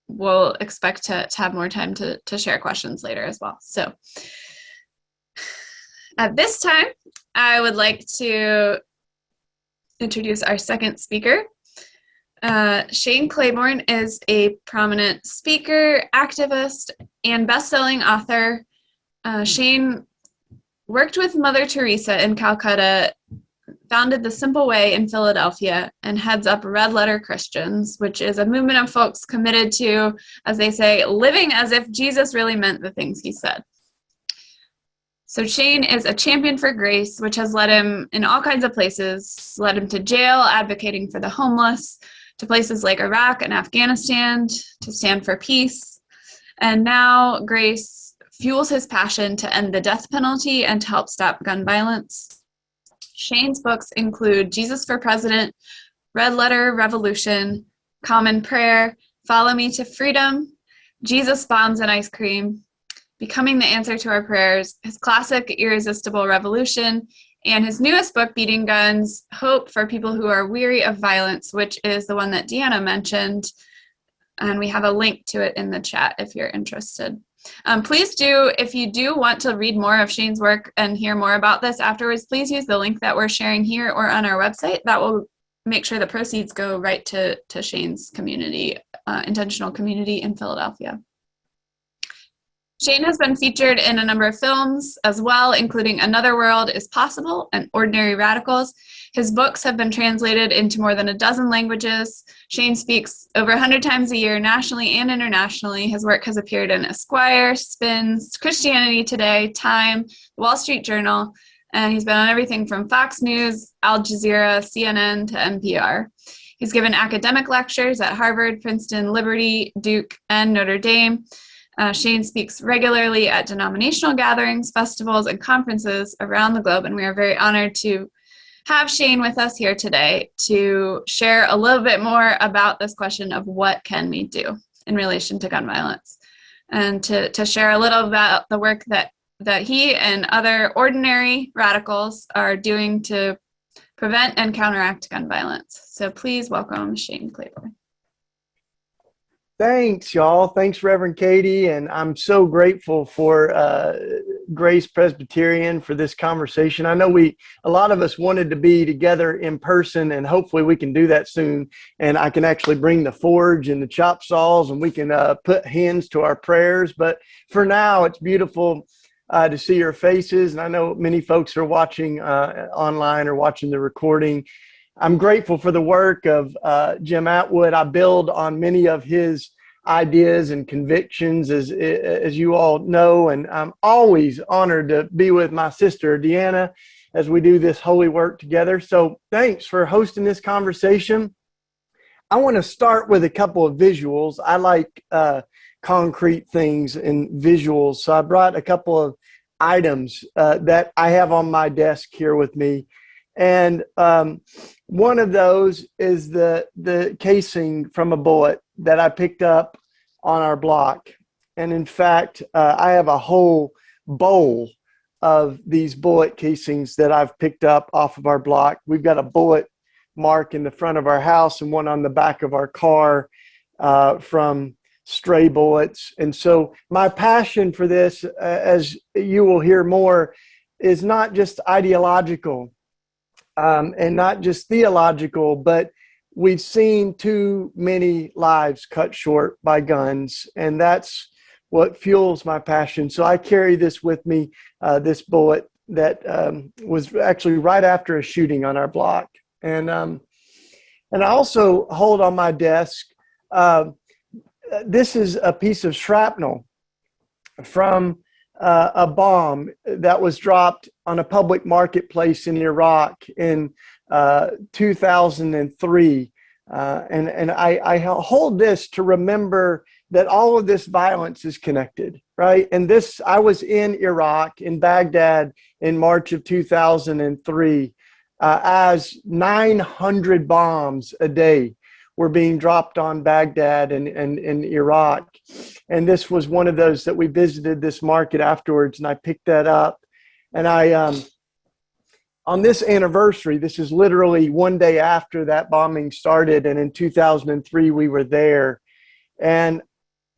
we'll expect to have more time to share questions later as well. So at this time, I would like to introduce our second speaker. Shane Claiborne is a prominent speaker, activist, and best-selling author. Shane worked with Mother Teresa in Calcutta, founded The Simple Way in Philadelphia, and heads up Red Letter Christians, which is a movement of folks committed to, as they say, living as if Jesus really meant the things he said. So Shane is a champion for grace, which has led him in all kinds of places, led him to jail, advocating for the homeless, to places like Iraq and Afghanistan, to stand for peace. And now grace fuels his passion to end the death penalty and to help stop gun violence. Shane's books include Jesus for President, Red Letter Revolution, Common Prayer, Follow Me to Freedom, Jesus Bombs and Ice Cream, Becoming the Answer to Our Prayers, his classic Irresistible Revolution, and his newest book, Beating Guns, Hope for People Who Are Weary of Violence, which is the one that Deanna mentioned. And we have a link to it in the chat if you're interested. Please do, if you do want to read more of Shane's work and hear more about this afterwards, please use the link that we're sharing here or on our website. That will make sure the proceeds go right to Shane's community, intentional community in Philadelphia. Shane has been featured in a number of films as well, including Another World is Possible and Ordinary Radicals. His books have been translated into more than a dozen languages. Shane speaks over 100 times a year, nationally and internationally. His work has appeared in Esquire, Spins, Christianity Today, Time, The Wall Street Journal, and he's been on everything from Fox News, Al Jazeera, CNN to NPR. He's given academic lectures at Harvard, Princeton, Liberty, Duke, and Notre Dame. Shane speaks regularly at denominational gatherings, festivals, and conferences around the globe, and we are very honored to have Shane with us here today to share a little bit more about this question of what can we do in relation to gun violence, and to share a little about the work that he and other ordinary radicals are doing to prevent and counteract gun violence. So please welcome Shane Claiborne. Thanks, y'all. Thanks, Reverend Katie. And I'm so grateful for Grace Presbyterian for this conversation. I know a lot of us wanted to be together in person, and hopefully we can do that soon. And I can actually bring the forge and the chop saws, and we can put hands to our prayers. But for now, it's beautiful to see your faces. And I know many folks are watching online or watching the recording. I'm grateful for the work of Jim Atwood. I build on many of his ideas and convictions, as you all know, and I'm always honored to be with my sister, Deanna, as we do this holy work together. So thanks for hosting this conversation. I want to start with a couple of visuals. I like concrete things and visuals, so I brought a couple of items that I have on my desk here with me. And one of those is the casing from a bullet that I picked up on our block. And in fact, I have a whole bowl of these bullet casings that I've picked up off of our block. We've got a bullet mark in the front of our house and one on the back of our car from stray bullets. And so my passion for this, as you will hear more, is not just ideological. And not just theological, but we've seen too many lives cut short by guns, and that's what fuels my passion. So I carry this with me, this bullet that was actually right after a shooting on our block. And I also hold on my desk, this is a piece of shrapnel from a bomb that was dropped on a public marketplace in Iraq in 2003. And I hold this to remember that all of this violence is connected, right? And I was in Iraq, in Baghdad, in March of 2003, as 900 bombs a day were being dropped on Baghdad and Iraq. And this was one of those that we visited this market afterwards, and I picked that up. And on this anniversary, this is literally one day after that bombing started, and in 2003 we were there. And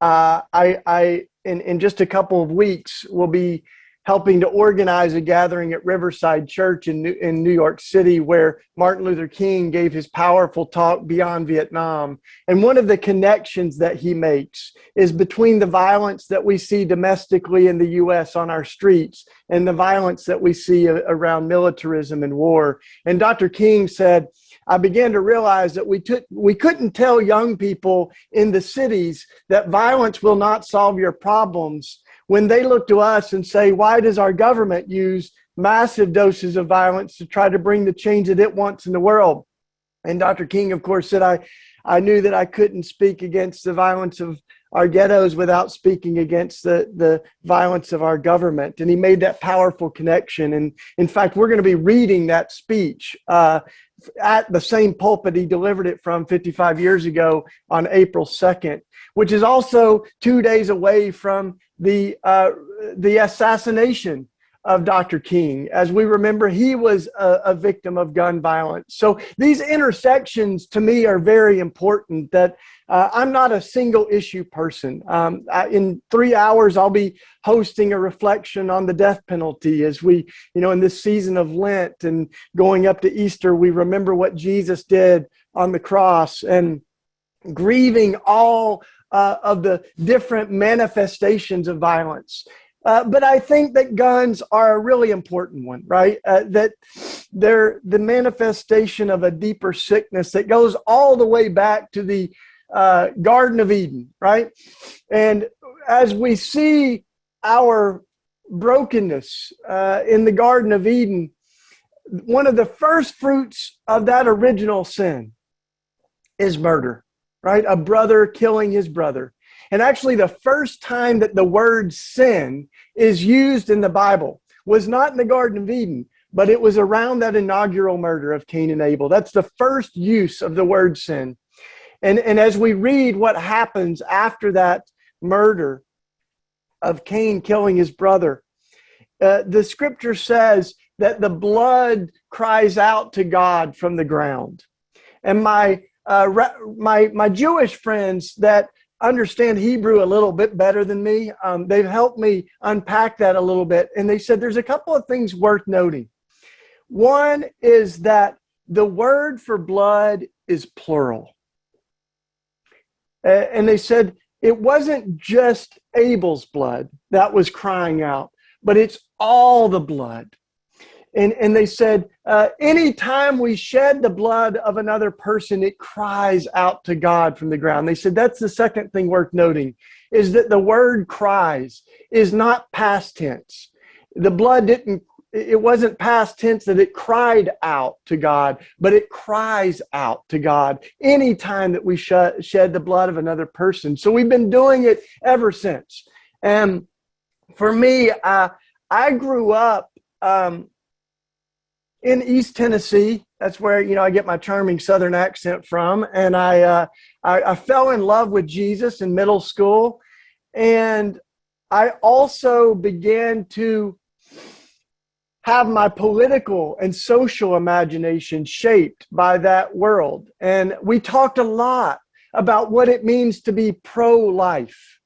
in just a couple of weeks, we'll be helping to organize a gathering at Riverside Church in New York City, where Martin Luther King gave his powerful talk Beyond Vietnam. And one of the connections that he makes is between the violence that we see domestically in the U.S. on our streets and the violence that we see around militarism and war. And Dr. King said, I began to realize that we couldn't tell young people in the cities that violence will not solve your problems when they look to us and say, why does our government use massive doses of violence to try to bring the change that it wants in the world? And Dr. King, of course, said, I knew that I couldn't speak against the violence of our ghettos without speaking against the violence of our government. And he made that powerful connection. And in fact, we're going to be reading that speech at the same pulpit he delivered it from 55 years ago on April 2nd, which is also 2 days away from the assassination of Dr. King. As we remember, he was a victim of gun violence. So these intersections to me are very important, that I'm not a single issue person. In 3 hours, I'll be hosting a reflection on the death penalty as we, in this season of Lent and going up to Easter, we remember what Jesus did on the cross and grieving all of the different manifestations of violence. But I think that guns are a really important one, right? That they're the manifestation of a deeper sickness that goes all the way back to the Garden of Eden, right? And as we see our brokenness in the Garden of Eden, one of the first fruits of that original sin is murder, right? A brother killing his brother. And actually, the first time that the word sin is used in the Bible was not in the Garden of Eden, but it was around that inaugural murder of Cain and Abel. That's the first use of the word sin. And as we read what happens after that murder of Cain killing his brother, the scripture says that the blood cries out to God from the ground. And my Jewish friends that understand Hebrew a little bit better than me, they've helped me unpack that a little bit. And they said there's a couple of things worth noting. One is that the word for blood is plural. And they said it wasn't just Abel's blood that was crying out, but it's all the blood. And they said, anytime we shed the blood of another person, it cries out to God from the ground. They said that's the second thing worth noting, is that the word cries is not past tense. The blood it wasn't past tense that it cried out to God, but it cries out to God anytime that we shed the blood of another person. So we've been doing it ever since. And for me, I grew up in East Tennessee. That's where, I get my charming Southern accent from. And I fell in love with Jesus in middle school. And I also began to have my political and social imagination shaped by that world. And we talked a lot about what it means to be pro-life.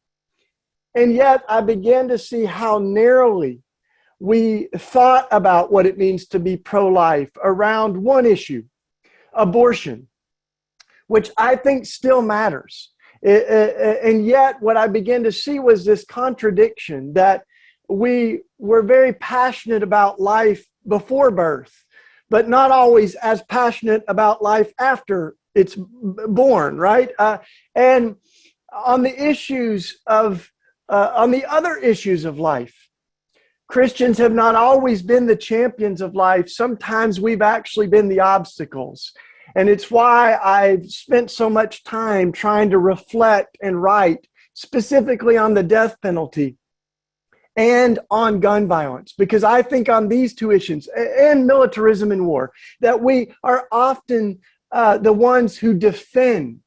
And yet I began to see how narrowly we thought about what it means to be pro-life around one issue, abortion, which I think still matters. And yet what I began to see was this contradiction that we were very passionate about life before birth, but not always as passionate about life after it's born, right? And on the other issues of life, Christians have not always been the champions of life. Sometimes we've actually been the obstacles. And it's why I've spent so much time trying to reflect and write specifically on the death penalty and on gun violence, because I think on these two issues, and militarism and war, that we are often the ones who defend.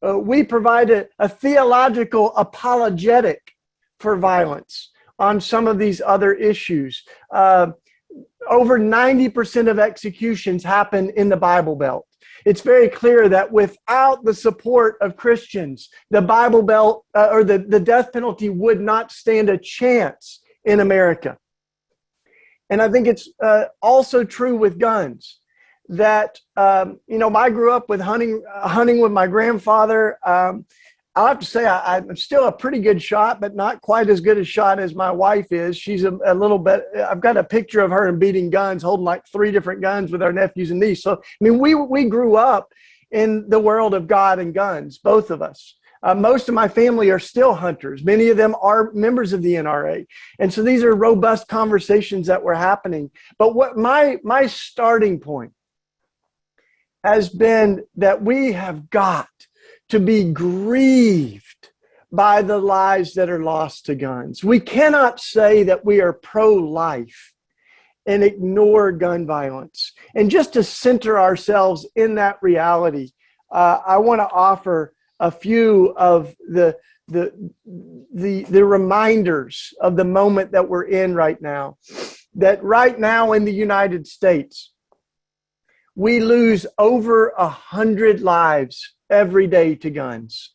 We provide a theological apologetic for violence on some of these other issues. Over 90% of executions happen in the Bible Belt. It's very clear that without the support of Christians, the Bible Belt or the death penalty would not stand a chance in America. And I think it's also true with guns that, I grew up with hunting with my grandfather. I'll have to say I'm still a pretty good shot, but not quite as good a shot as my wife is. She's a little bit, I've got a picture of her beating guns, holding like 3 different guns with our nephews and nieces. So, we grew up in the world of God and guns, both of us. Most of my family are still hunters. Many of them are members of the NRA. And so these are robust conversations that were happening. But what my starting point has been that we have got to be grieved by the lives that are lost to guns. We cannot say that we are pro-life and ignore gun violence. And just to center ourselves in that reality, I want to offer a few of the reminders of the moment that we're in right now. That right now in the United States, we lose over 100 lives every day to guns.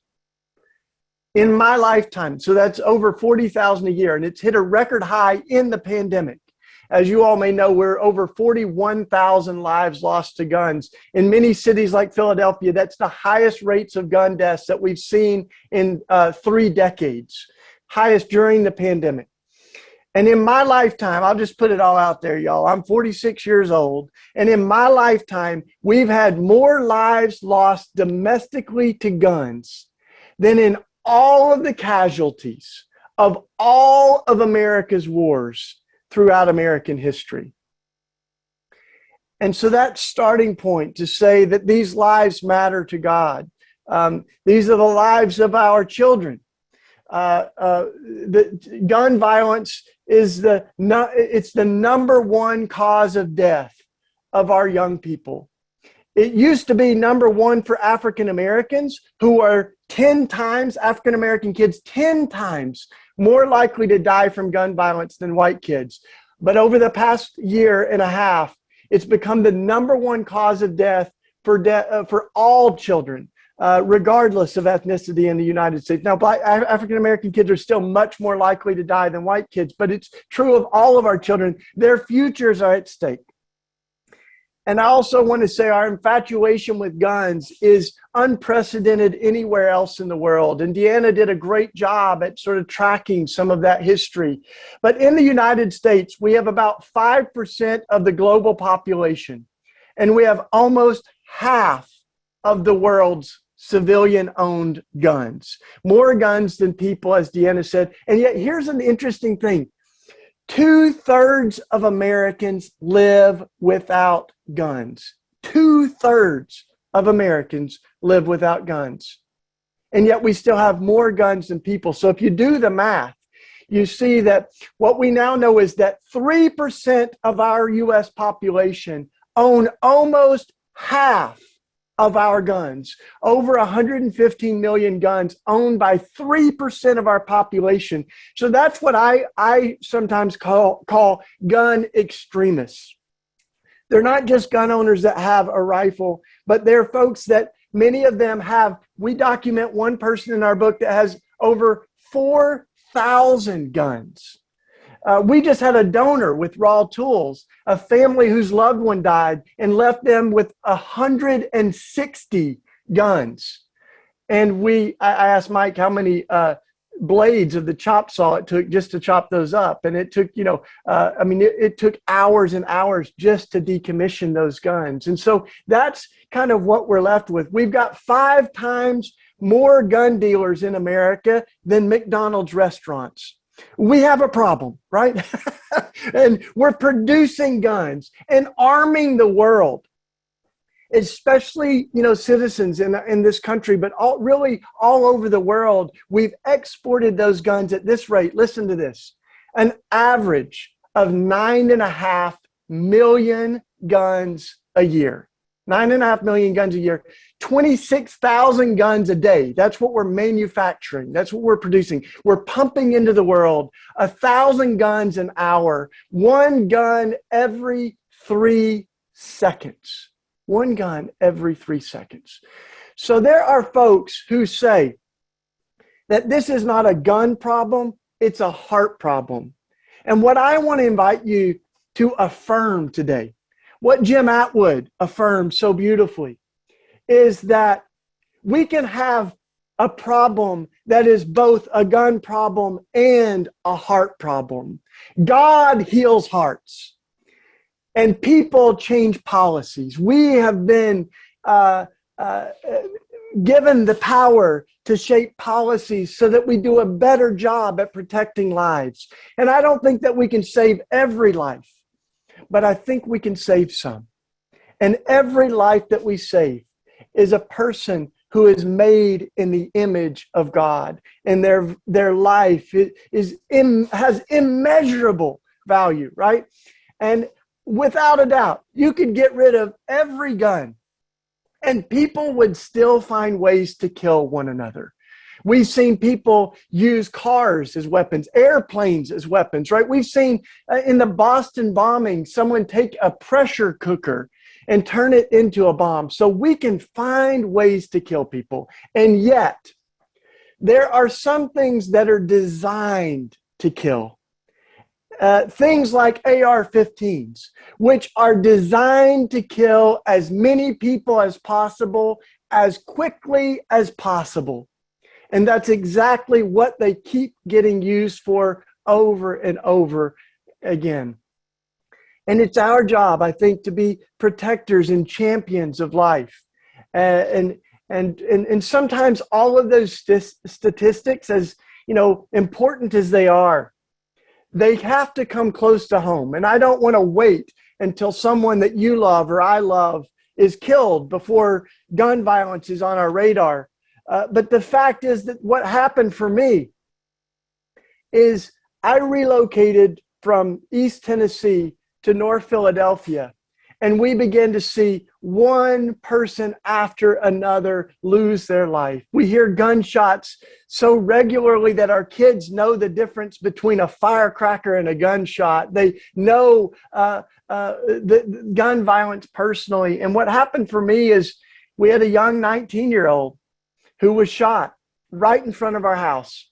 In my lifetime, so that's over 40,000 a year, and it's hit a record high in the pandemic. As you all may know, we're over 41,000 lives lost to guns. In many cities like Philadelphia, that's the highest rates of gun deaths that we've seen in 3 decades, highest during the pandemic. And in my lifetime, I'll just put it all out there, y'all. I'm 46 years old. And in my lifetime, we've had more lives lost domestically to guns than in all of the casualties of all of America's wars throughout American history. And so that starting point to say that these lives matter to God. These are the lives of our children. The gun violence is it's the number one cause of death of our young people. It used to be number one for African Americans, who are 10 times, African American kids, 10 times more likely to die from gun violence than white kids. But over the past year and a half, it's become the number one cause of death for all children, regardless of ethnicity in the United States. Now, African American kids are still much more likely to die than white kids, but it's true of all of our children. Their futures are at stake. And I also want to say our infatuation with guns is unprecedented anywhere else in the world. And Deanna did a great job at sort of tracking some of that history. But in the United States, we have about 5% of the global population. And we have almost half of the world's civilian-owned guns. More guns than people, as Deanna said. And yet here's an interesting thing. 2/3 of Americans live without guns. 2/3 of Americans live without guns. And yet we still have more guns than people. So if you do the math, you see that what we now know is that 3% of our U.S. population own almost half of our guns. Over 115 million guns owned by 3% of our population. So that's what I sometimes call gun extremists. They're not just gun owners that have a rifle, but they're folks that many of them have. We document one person in our book that has over 4,000 guns. We just had a donor with Raw Tools, a family whose loved one died and left them with 160 guns. And I asked Mike how many blades of the chop saw it took just to chop those up. And it took, it took hours and hours just to decommission those guns. And so that's kind of what we're left with. We've got 5 times more gun dealers in America than McDonald's restaurants. We have a problem, right? And we're producing guns and arming the world, especially, citizens in this country, but really all over the world. We've exported those guns at this rate. Listen to this, an average of 9.5 million guns a year. 9.5 million guns a year, 26,000 guns a day. That's what we're manufacturing. That's what we're producing. We're pumping into the world 1,000 guns an hour, 1 gun every 3 seconds. 1 gun every 3 seconds. So there are folks who say that this is not a gun problem, it's a heart problem. And what I want to invite you to affirm today, what Jim Atwood affirmed so beautifully, is that we can have a problem that is both a gun problem and a heart problem. God heals hearts, and people change policies. We have been given the power to shape policies so that we do a better job at protecting lives. And I don't think that we can save every life, but I think we can save some. And every life that we save is a person who is made in the image of God, and their life has immeasurable value, right? And without a doubt, you could get rid of every gun, and people would still find ways to kill one another. We've seen people use cars as weapons, airplanes as weapons, right? We've seen in the Boston bombing, someone take a pressure cooker and turn it into a bomb. So we can find ways to kill people. And yet, there are some things that are designed to kill. Things like AR-15s, which are designed to kill as many people as possible, as quickly as possible. And that's exactly what they keep getting used for over and over again. And it's our job, I think, to be protectors and champions of life. And sometimes all of those statistics, as important as they are, they have to come close to home. And I don't want to wait until someone that you love or I love is killed, before gun violence is on our radar. But the fact is that what happened for me is I relocated from East Tennessee to North Philadelphia, and we began to see one person after another lose their life. We hear gunshots so regularly that our kids know the difference between a firecracker and a gunshot. They know the gun violence personally. And what happened for me is we had a young 19-year-old who was shot right in front of our house.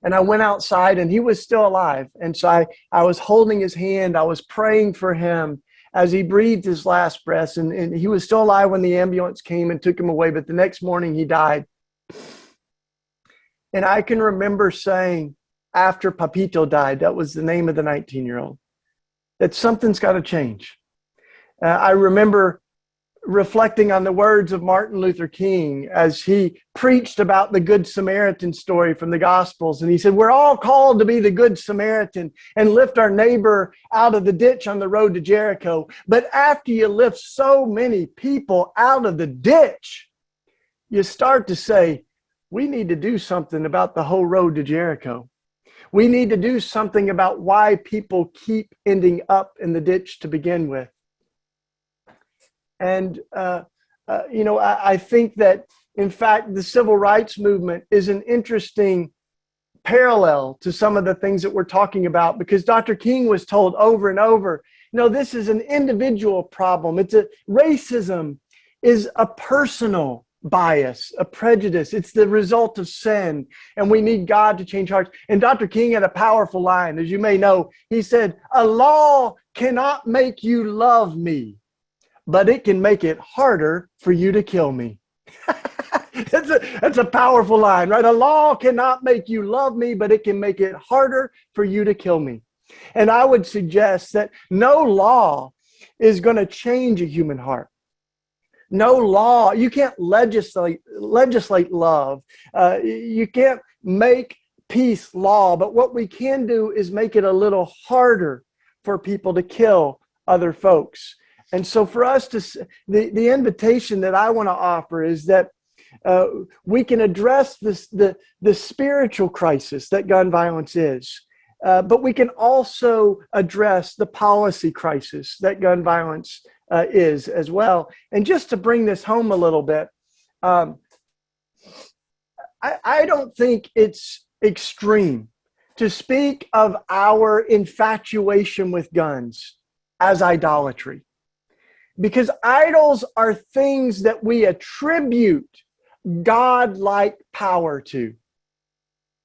And I went outside and he was still alive. And so I was holding his hand. I was praying for him as he breathed his last breaths. And he was still alive when the ambulance came and took him away. But the next morning he died. And I can remember saying, after Papito died, that was the name of the 19-year-old, that something's got to change. I remember reflecting on the words of Martin Luther King as he preached about the Good Samaritan story from the Gospels. And he said, we're all called to be the Good Samaritan and lift our neighbor out of the ditch on the road to Jericho. But after you lift so many people out of the ditch, you start to say, we need to do something about the whole road to Jericho. We need to do something about why people keep ending up in the ditch to begin with. And, I think that, in fact, the civil rights movement is an interesting parallel to some of the things that we're talking about, because Dr. King was told over and over, this is an individual problem. Racism is a personal bias, a prejudice. It's the result of sin, and we need God to change hearts. And Dr. King had a powerful line, as you may know. He said, a law cannot make you love me, but it can make it harder for you to kill me. That's a powerful line, right? A law cannot make you love me, but it can make it harder for you to kill me. And I would suggest that no law is going to change a human heart. No law, you can't legislate love. You can't make peace law, but what we can do is make it a little harder for people to kill other folks. And so for us the invitation that I want to offer is that we can address the spiritual crisis that gun violence is, but we can also address the policy crisis that gun violence is as well. And just to bring this home a little bit, I don't think it's extreme to speak of our infatuation with guns as idolatry. Because idols are things that we attribute God-like power to,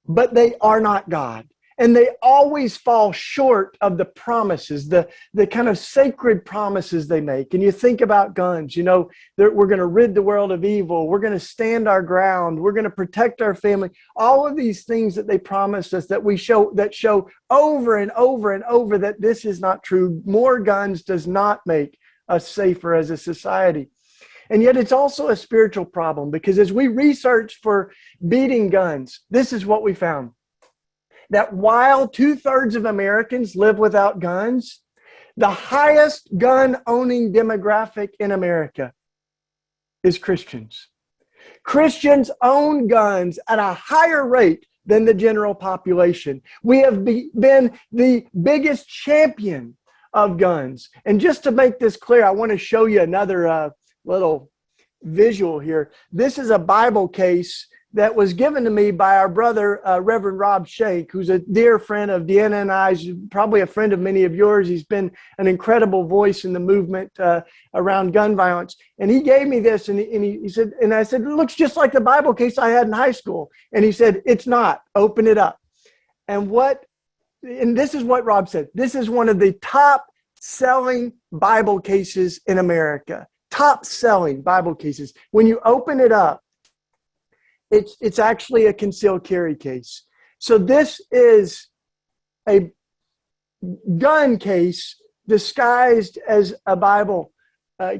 but they are not God. And they always fall short of the promises, the kind of sacred promises they make. And you think about guns, we're going to rid the world of evil. We're going to stand our ground. We're going to protect our family. All of these things that they promised us that show over and over and over that this is not true. More guns does not make us safer as a society. And yet it's also a spiritual problem, because as we research for beating guns, this is what we found. That while 2/3 of Americans live without guns, the highest gun-owning demographic in America is Christians. Christians own guns at a higher rate than the general population. We have been the biggest champion of guns. And just to make this clear, I want to show you another little visual here. This is a Bible case that was given to me by our brother, Reverend Rob Shank, who's a dear friend of Deanna and I's, probably a friend of many of yours. He's been an incredible voice in the movement around gun violence. And he gave me this, and he said, and I said, it looks just like the Bible case I had in high school. And he said, it's not. Open it up. And this is what Rob said. This is one of the top selling Bible cases in America. Top selling Bible cases. When you open it up, it's actually a concealed carry case. So this is a gun case disguised as a Bible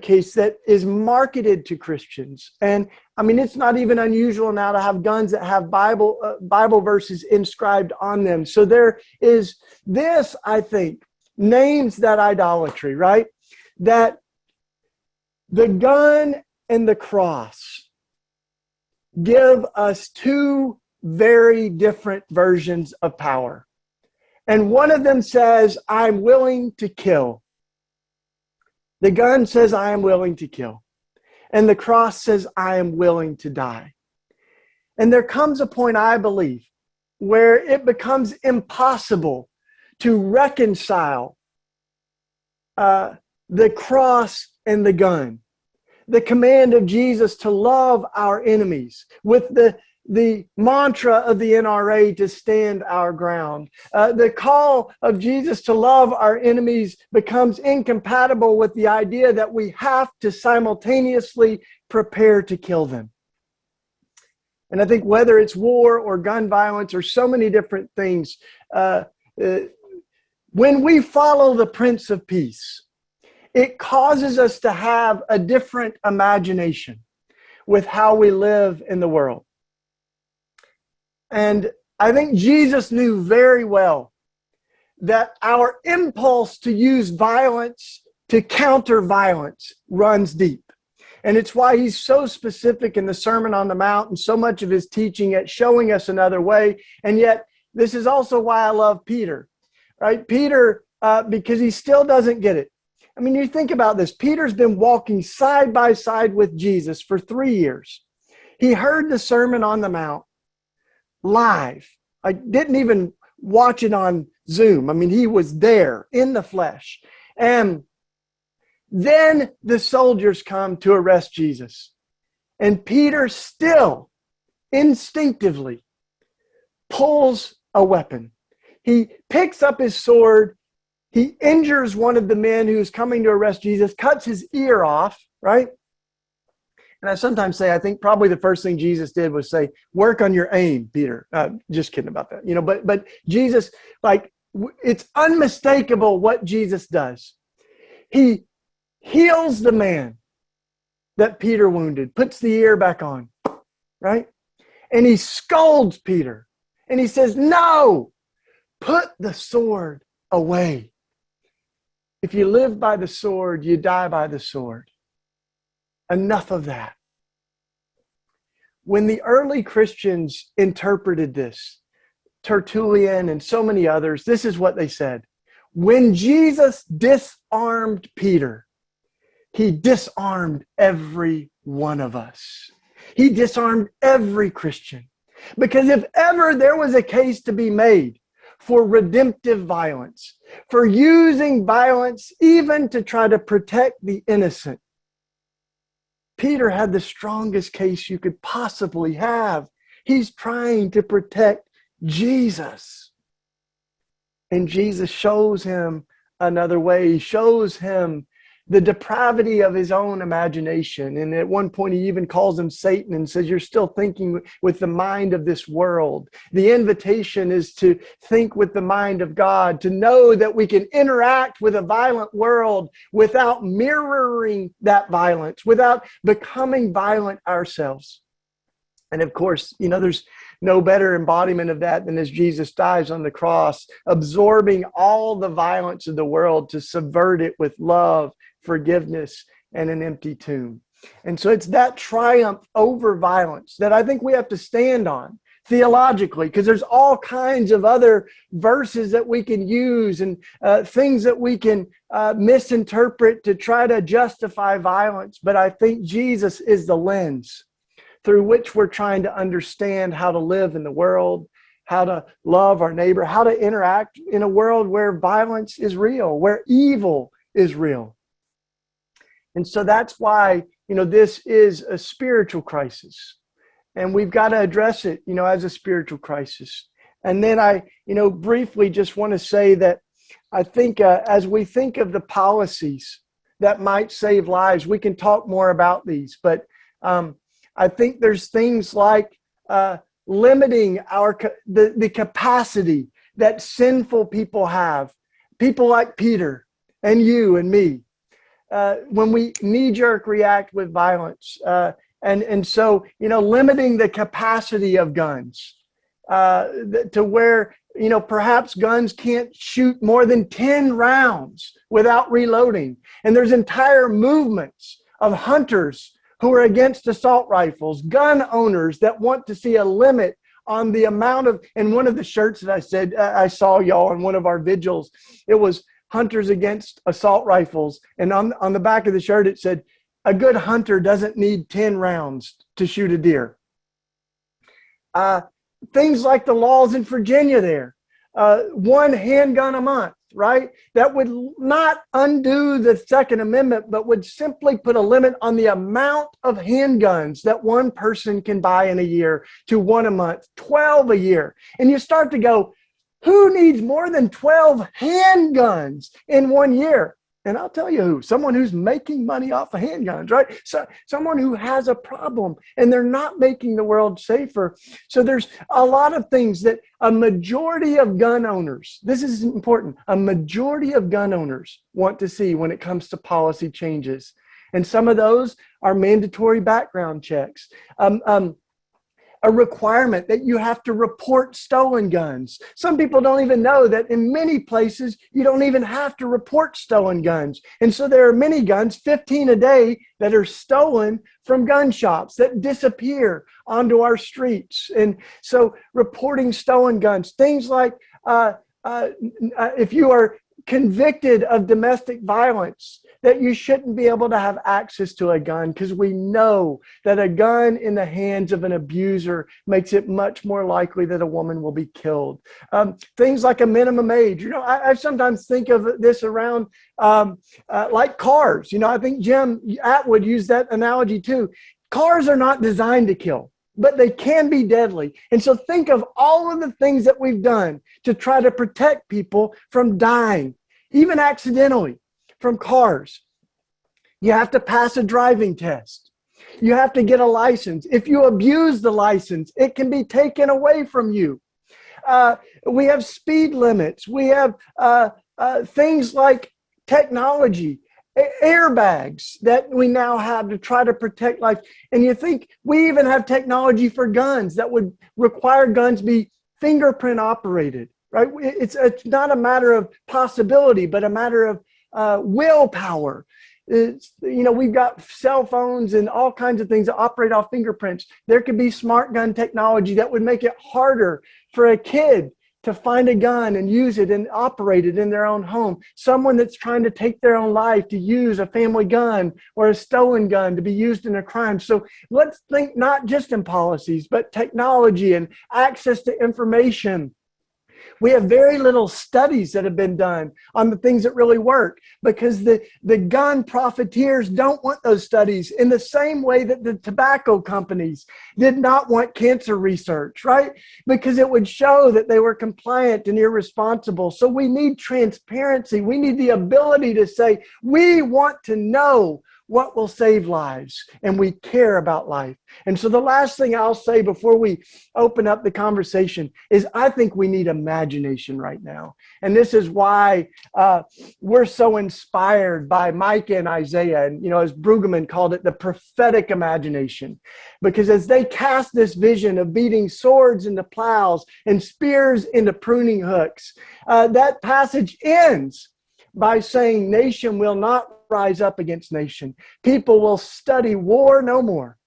case that is marketed to Christians. And I mean, it's not even unusual now to have guns that have Bible verses inscribed on them. So there is this, I think, names that idolatry, right? That the gun and the cross give us two very different versions of power. And one of them says, I'm willing to kill. The gun says, I am willing to kill. And the cross says, I am willing to die. And there comes a point, I believe, where it becomes impossible to reconcile the cross and the gun. The command of Jesus to love our enemies with the mantra of the NRA to stand our ground. The call of Jesus to love our enemies becomes incompatible with the idea that we have to simultaneously prepare to kill them. And I think whether it's war or gun violence or so many different things, when we follow the Prince of Peace, it causes us to have a different imagination with how we live in the world. And I think Jesus knew very well that our impulse to use violence to counter violence runs deep. And it's why he's so specific in the Sermon on the Mount and so much of his teaching at showing us another way. And yet, this is also why I love Peter, right? Peter, because he still doesn't get it. I mean, you think about this. Peter's been walking side by side with Jesus for 3 years. He heard the Sermon on the Mount live. I didn't even watch it on Zoom. I mean, he was there in the flesh. And then the soldiers come to arrest Jesus. And Peter still instinctively pulls a weapon. He picks up his sword. He injures one of the men who's coming to arrest Jesus, cuts his ear off, right? And I sometimes say, I think probably the first thing Jesus did was say, work on your aim, Peter. Just kidding about that. But Jesus, it's unmistakable what Jesus does. He heals the man that Peter wounded, puts the ear back on, right? And he scolds Peter. And he says, no, put the sword away. If you live by the sword, you die by the sword. Enough of that. When the early Christians interpreted this, Tertullian and so many others, this is what they said. When Jesus disarmed Peter, he disarmed every one of us. He disarmed every Christian. Because if ever there was a case to be made for redemptive violence, for using violence even to try to protect the innocent, Peter had the strongest case you could possibly have. He's trying to protect Jesus. And Jesus shows him another way. He shows him the depravity of his own imagination. And at one point, he even calls him Satan and says, you're still thinking with the mind of this world. The invitation is to think with the mind of God, to know that we can interact with a violent world without mirroring that violence, without becoming violent ourselves. And of course, there's no better embodiment of that than as Jesus dies on the cross, absorbing all the violence of the world to subvert it with love, forgiveness, and an empty tomb. And so it's that triumph over violence that I think we have to stand on theologically, because there's all kinds of other verses that we can use and things that we can misinterpret to try to justify violence. But I think Jesus is the lens through which we're trying to understand how to live in the world, how to love our neighbor, how to interact in a world where violence is real, where evil is real. And so that's why, this is a spiritual crisis. And we've got to address it, as a spiritual crisis. And then I, briefly just want to say that I think as we think of the policies that might save lives, we can talk more about these. But I think there's things like limiting the capacity that sinful people have. People like Peter and you and me. When we knee-jerk react with violence. And so, limiting the capacity of guns to where perhaps guns can't shoot more than 10 rounds without reloading. And there's entire movements of hunters who are against assault rifles, gun owners that want to see a limit on the amount of, and one of the shirts that I said, I saw y'all in one of our vigils, it was Hunters Against Assault Rifles. And on the back of the shirt, it said, a good hunter doesn't need 10 rounds to shoot a deer. Things like the laws in Virginia there, one handgun a month, right? That would not undo the Second Amendment, but would simply put a limit on the amount of handguns that one person can buy in a year to 1 a month, 12 a year. And you start to go, who needs more than 12 handguns in 1 year? And I'll tell you who, someone who's making money off of handguns, right? So someone who has a problem and they're not making the world safer. So there's a lot of things that a majority of gun owners, this is important, a majority of gun owners want to see when it comes to policy changes. And some of those are mandatory background checks. A requirement that you have to report stolen guns. Some people don't even know that in many places, you don't even have to report stolen guns. And so there are many guns, 15 a day, that are stolen from gun shops that disappear onto our streets. And so reporting stolen guns, things like if you are convicted of domestic violence, that you shouldn't be able to have access to a gun, because we know that a gun in the hands of an abuser makes it much more likely that a woman will be killed. Things like a minimum age. I sometimes think of this around like cars. I think Jim Atwood used that analogy too. Cars are not designed to kill, but they can be deadly. And so think of all of the things that we've done to try to protect people from dying, even accidentally, from cars. You have to pass a driving test. You have to get a license. If you abuse the license, it can be taken away from you. We have speed limits. We have things like technology, airbags that we now have to try to protect life. And you think we even have technology for guns that would require guns be fingerprint operated, right? It's not a matter of possibility, but a matter of willpower. We've got cell phones and all kinds of things that operate off fingerprints. There could be smart gun technology that would make it harder for a kid to find a gun and use it and operate it in their own home. Someone that's trying to take their own life to use a family gun or a stolen gun to be used in a crime. So let's think not just in policies, but technology and access to information. We have very little studies that have been done on the things that really work, because the gun profiteers don't want those studies in the same way that the tobacco companies did not want cancer research, right? Because it would show that they were compliant and irresponsible. So we need transparency. We need the ability to say, we want to know what will save lives, and we care about life. And so the last thing I'll say before we open up the conversation is I think we need imagination right now. And this is why we're so inspired by Micah and Isaiah. And, as Brueggemann called it, the prophetic imagination. Because as they cast this vision of beating swords into plows and spears into pruning hooks, that passage ends by saying nation will not rise up against nation. People will study war no more.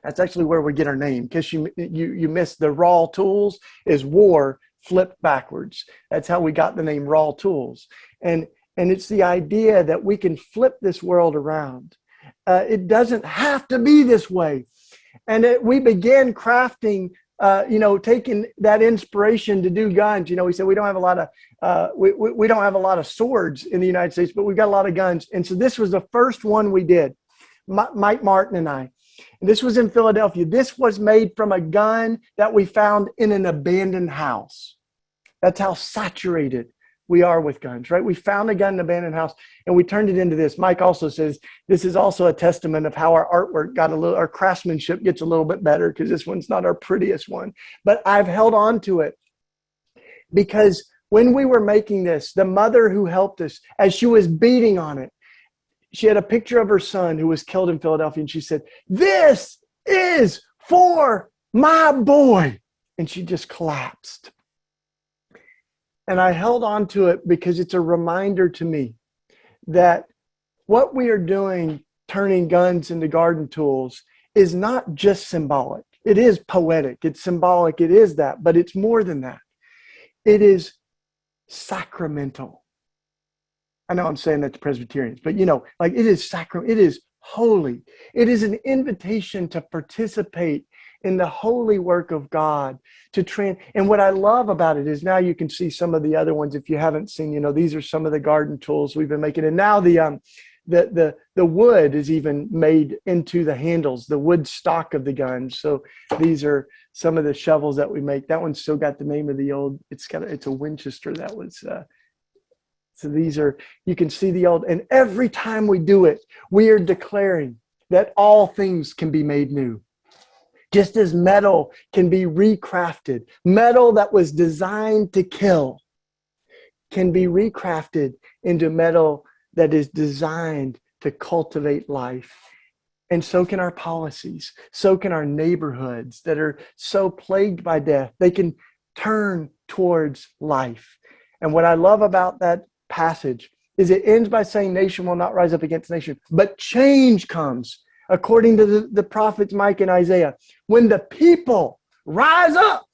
That's actually where we get our name, because you missed the raw tools is war flipped backwards. That's how we got the name raw tools. And it's the idea that we can flip this world around. It doesn't have to be this way. And we began crafting taking that inspiration to do guns. We said we don't have a lot of we don't have a lot of swords in the United States, but we've got a lot of guns. And so this was the first one we did, Mike Martin and I. And this was in Philadelphia. This was made from a gun that we found in an abandoned house. That's how saturated we are with guns, right? We found a gun in an abandoned house and we turned it into this. Mike also says this is also a testament of how our artwork our craftsmanship gets a little bit better, because this one's not our prettiest one. But I've held on to it because when we were making this, the mother who helped us, as she was beating on it, she had a picture of her son who was killed in Philadelphia, and she said, "This is for my boy." And she just collapsed. And I held on to it because it's a reminder to me that what we are doing, turning guns into garden tools, is not just symbolic. It is poetic, it's symbolic, it is that, but it's more than that. It is sacramental. I know I'm saying that to Presbyterians, but like it is sacrament, it is holy. It is an invitation to participate in the holy work of God and what I love about it is now you can see some of the other ones. If you haven't seen, these are some of the garden tools we've been making. And now the wood is even made into the handles, the wood stock of the guns. So these are some of the shovels that we make. That one's still got the name of the old, it's a Winchester. That was, so these are, you can see the old, and every time we do it, we are declaring that all things can be made new. Just as metal can be recrafted, metal that was designed to kill can be recrafted into metal that is designed to cultivate life. And so can our policies. So can our neighborhoods that are so plagued by death. They can turn towards life. And what I love about that passage is it ends by saying nation will not rise up against nation, but change comes. According to the prophets Micah and Isaiah, when the people rise up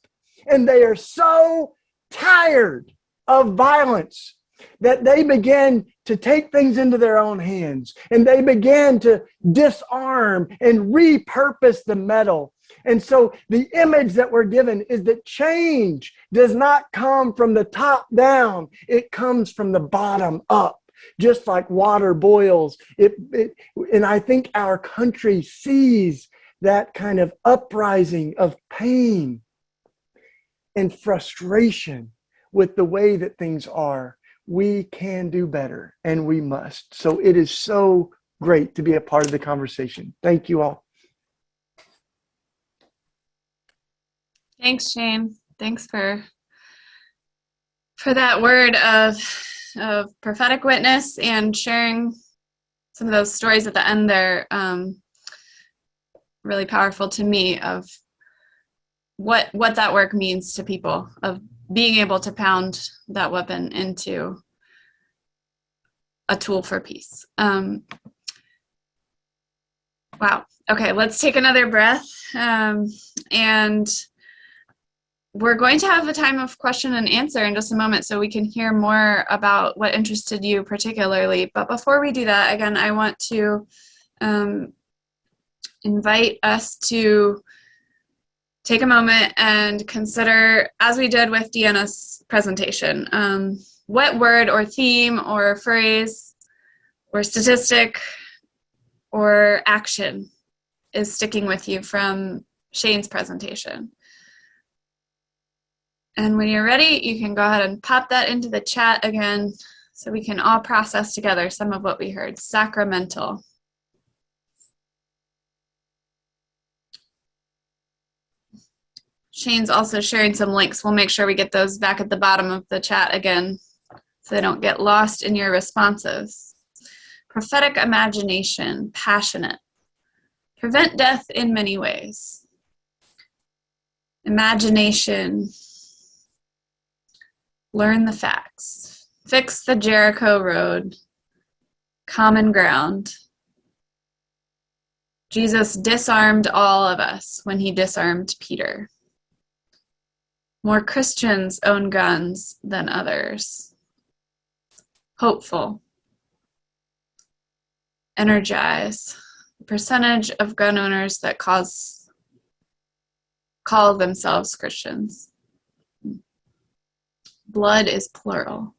and they are so tired of violence that they begin to take things into their own hands and they begin to disarm and repurpose the metal. And so the image that we're given is that change does not come from the top down, it comes from the bottom up. Just like water boils, and I think our country sees that kind of uprising of pain and frustration with the way that things are. We can do better, and we must. So it is so great to be a part of the conversation. Thank you all. Thanks, Shane. Thanks for that word of prophetic witness and sharing some of those stories at the end there. Really powerful to me of what that work means to people, of being able to pound that weapon into a tool for peace. Wow. Okay, let's take another breath. And we're going to have a time of question and answer in just a moment so we can hear more about what interested you particularly. But before we do that, again, I want to invite us to take a moment and consider, as we did with Deanna's presentation, what word or theme or phrase or statistic or action is sticking with you from Shane's presentation. And when you're ready, you can go ahead and pop that into the chat again so we can all process together some of what we heard. Sacramental. Shane's also sharing some links. We'll make sure we get those back at the bottom of the chat again so they don't get lost in your responses. Prophetic imagination, passionate. Prevent death in many ways. Imagination. Learn the facts. Fix the Jericho road. Common ground. Jesus disarmed all of us when he disarmed Peter. More Christians own guns than others. Hopeful. Energize. The percentage of gun owners that call themselves Christians. Blood is plural.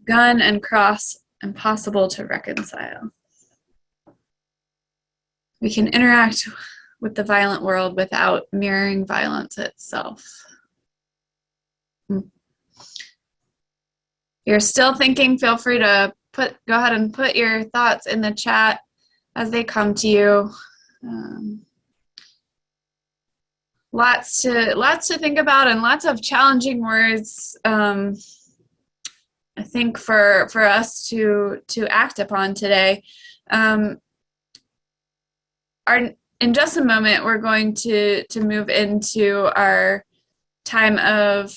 Gun and cross, impossible to reconcile. We can interact with the violent world without mirroring violence itself. If you're still thinking, feel free to go ahead and put your thoughts in the chat as they come to you. Lots to think about and lots of challenging words, I think, for us to act upon today. In just a moment, we're going to move into our time of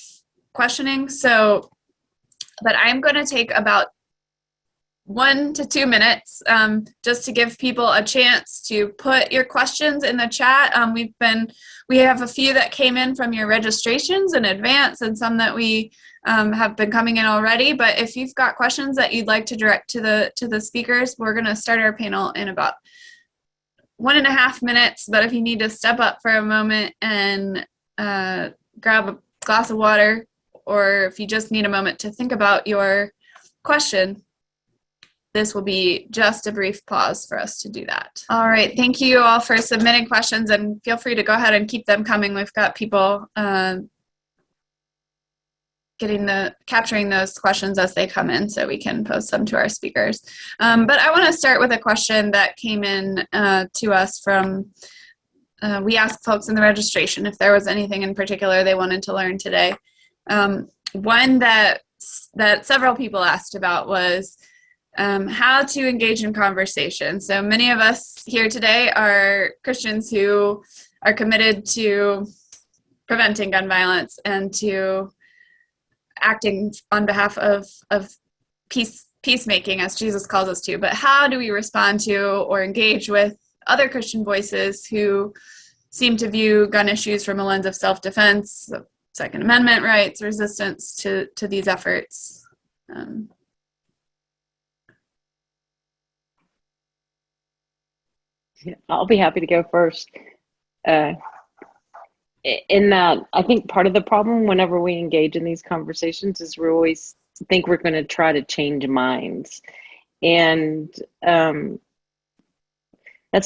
questioning. So, but I'm going to take about 1 to 2 minutes just to give people a chance to put your questions in the chat. We have a few that came in from your registrations in advance, and some that we have been coming in already. But if you've got questions that you'd like to direct to the speakers, we're going to start our panel in about 1.5 minutes. But if you need to step up for a moment and grab a glass of water, or if you just need a moment to think about your question, this will be just a brief pause for us to do that. All right, thank you all for submitting questions, and feel free to go ahead and keep them coming. We've got people capturing those questions as they come in, so we can post them to our speakers. But I want to start with a question that came in to us from, we asked folks in the registration if there was anything in particular they wanted to learn today. One that several people asked about was how to engage in conversation. So many of us here today are Christians who are committed to preventing gun violence and to acting on behalf of peacemaking, as Jesus calls us to. But how do we respond to or engage with other Christian voices who seem to view gun issues from a lens of self-defense, Second Amendment rights, resistance to these efforts? I'll be happy to go first. In that, I think part of the problem whenever we engage in these conversations is we always think we're going to try to change minds. And that's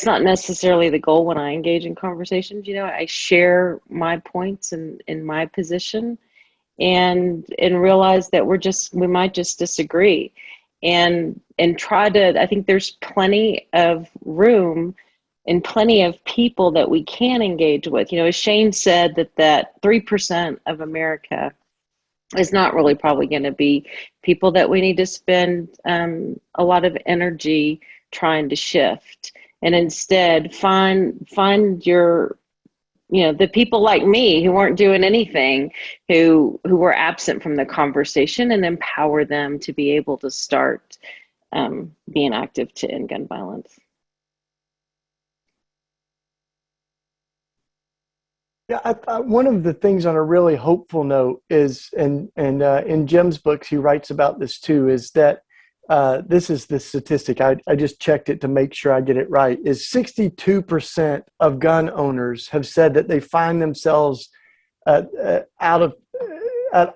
not necessarily the goal when I engage in conversations. I share my points and in my position and realize that we might just disagree and try to, I think there's plenty of room and plenty of people that we can engage with. As Shane said, that 3% of America is not really probably going to be people that we need to spend a lot of energy trying to shift, and instead find your, the people like me who weren't doing anything, who were absent from the conversation, and empower them to be able to start being active to end gun violence. Yeah, one of the things on a really hopeful note is, and in Jim's books, he writes about this too, is that this is the statistic. I just checked it to make sure I get it right. Is 62% of gun owners have said that they find themselves at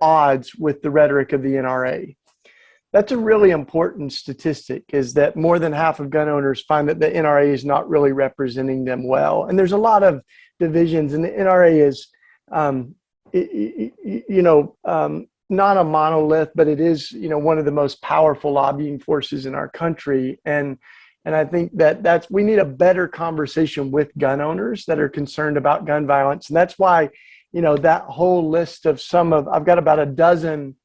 odds with the rhetoric of the NRA. That's a really important statistic, is that more than half of gun owners find that the NRA is not really representing them well. And there's a lot of divisions, and the NRA is, not a monolith, but it is, one of the most powerful lobbying forces in our country. And I think that we need a better conversation with gun owners that are concerned about gun violence. And that's why, that whole list of I've got about a dozen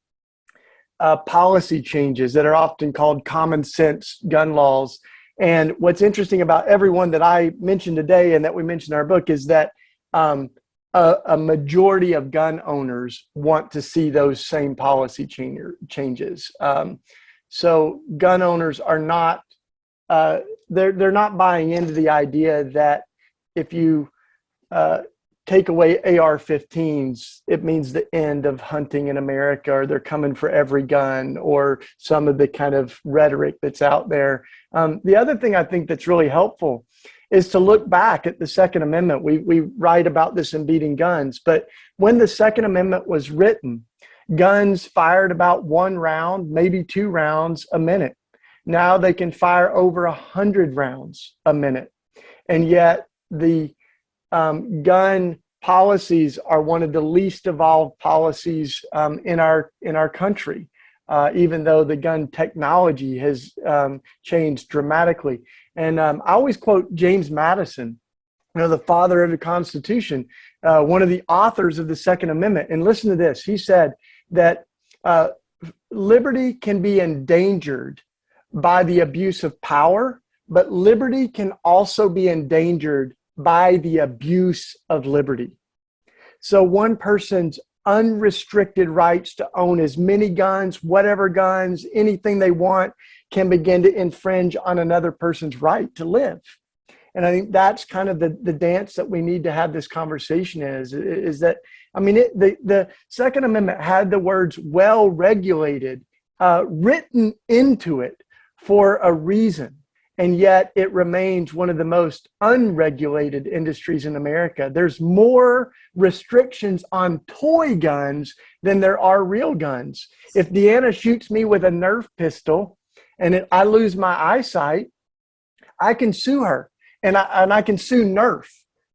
policy changes that are often called common sense gun laws. And what's interesting about everyone that I mentioned today and that we mentioned in our book is that a majority of gun owners want to see those same policy changes. So gun owners are not, they're not buying into the idea that if you take away AR-15s, it means the end of hunting in America, or they're coming for every gun, or some of the kind of rhetoric that's out there. The other thing I think that's really helpful is to look back at the Second Amendment. We write about this in Beating Guns, but when the Second Amendment was written, guns fired about 1 round, maybe 2 rounds a minute. Now they can fire over 100 rounds a minute. And yet the gun policies are one of the least evolved policies in our country, even though the gun technology has changed dramatically. And I always quote James Madison, the father of the Constitution, one of the authors of the Second Amendment. And listen to this. He said that liberty can be endangered by the abuse of power, but liberty can also be endangered by the abuse of liberty. So one person's unrestricted rights to own as many guns, whatever guns, anything they want, can begin to infringe on another person's right to live. And I think that's kind of the dance that we need to have this conversation is that, I mean, the Second Amendment had the words well regulated written into it for a reason. And yet it remains one of the most unregulated industries in America. There's more restrictions on toy guns than there are real guns. If Deanna shoots me with a Nerf pistol and I lose my eyesight, I can sue her. And I can sue Nerf,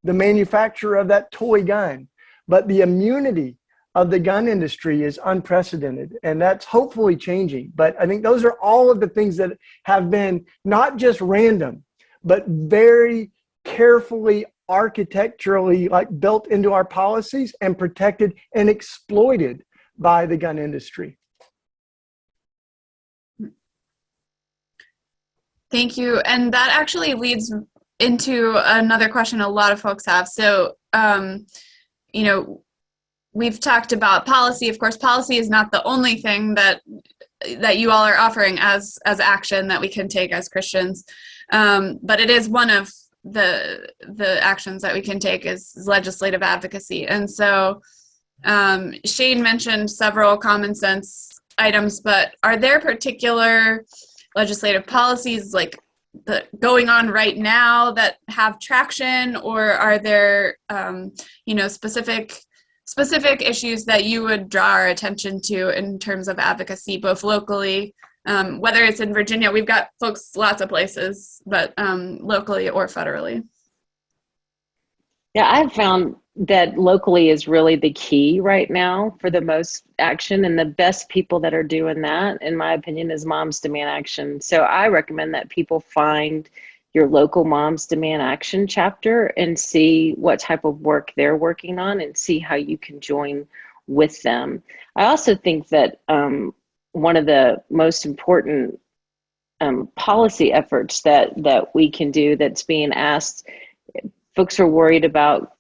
the manufacturer of that toy gun. But the immunity of the gun industry is unprecedented, and that's hopefully changing. But I think those are all of the things that have been not just random, but very carefully, architecturally built into our policies and protected and exploited by the gun industry. Thank you. And that actually leads into another question a lot of folks have. So, we've talked about policy. Of course, policy is not the only thing that you all are offering as action that we can take as Christians, but it is one of the actions that we can take is legislative advocacy. And so Shane mentioned several common sense items, but are there particular legislative policies going on right now that have traction, or are there specific issues that you would draw our attention to in terms of advocacy, both locally, whether it's in Virginia? We've got folks lots of places, but locally or federally. Yeah, I've found that locally is really the key right now for the most action, and the best people that are doing that, in my opinion, is Moms Demand Action. So I recommend that people find your local Moms Demand Action chapter and see what type of work they're working on and see how you can join with them. I also think that one of the most important policy efforts that we can do that's being asked, folks are worried about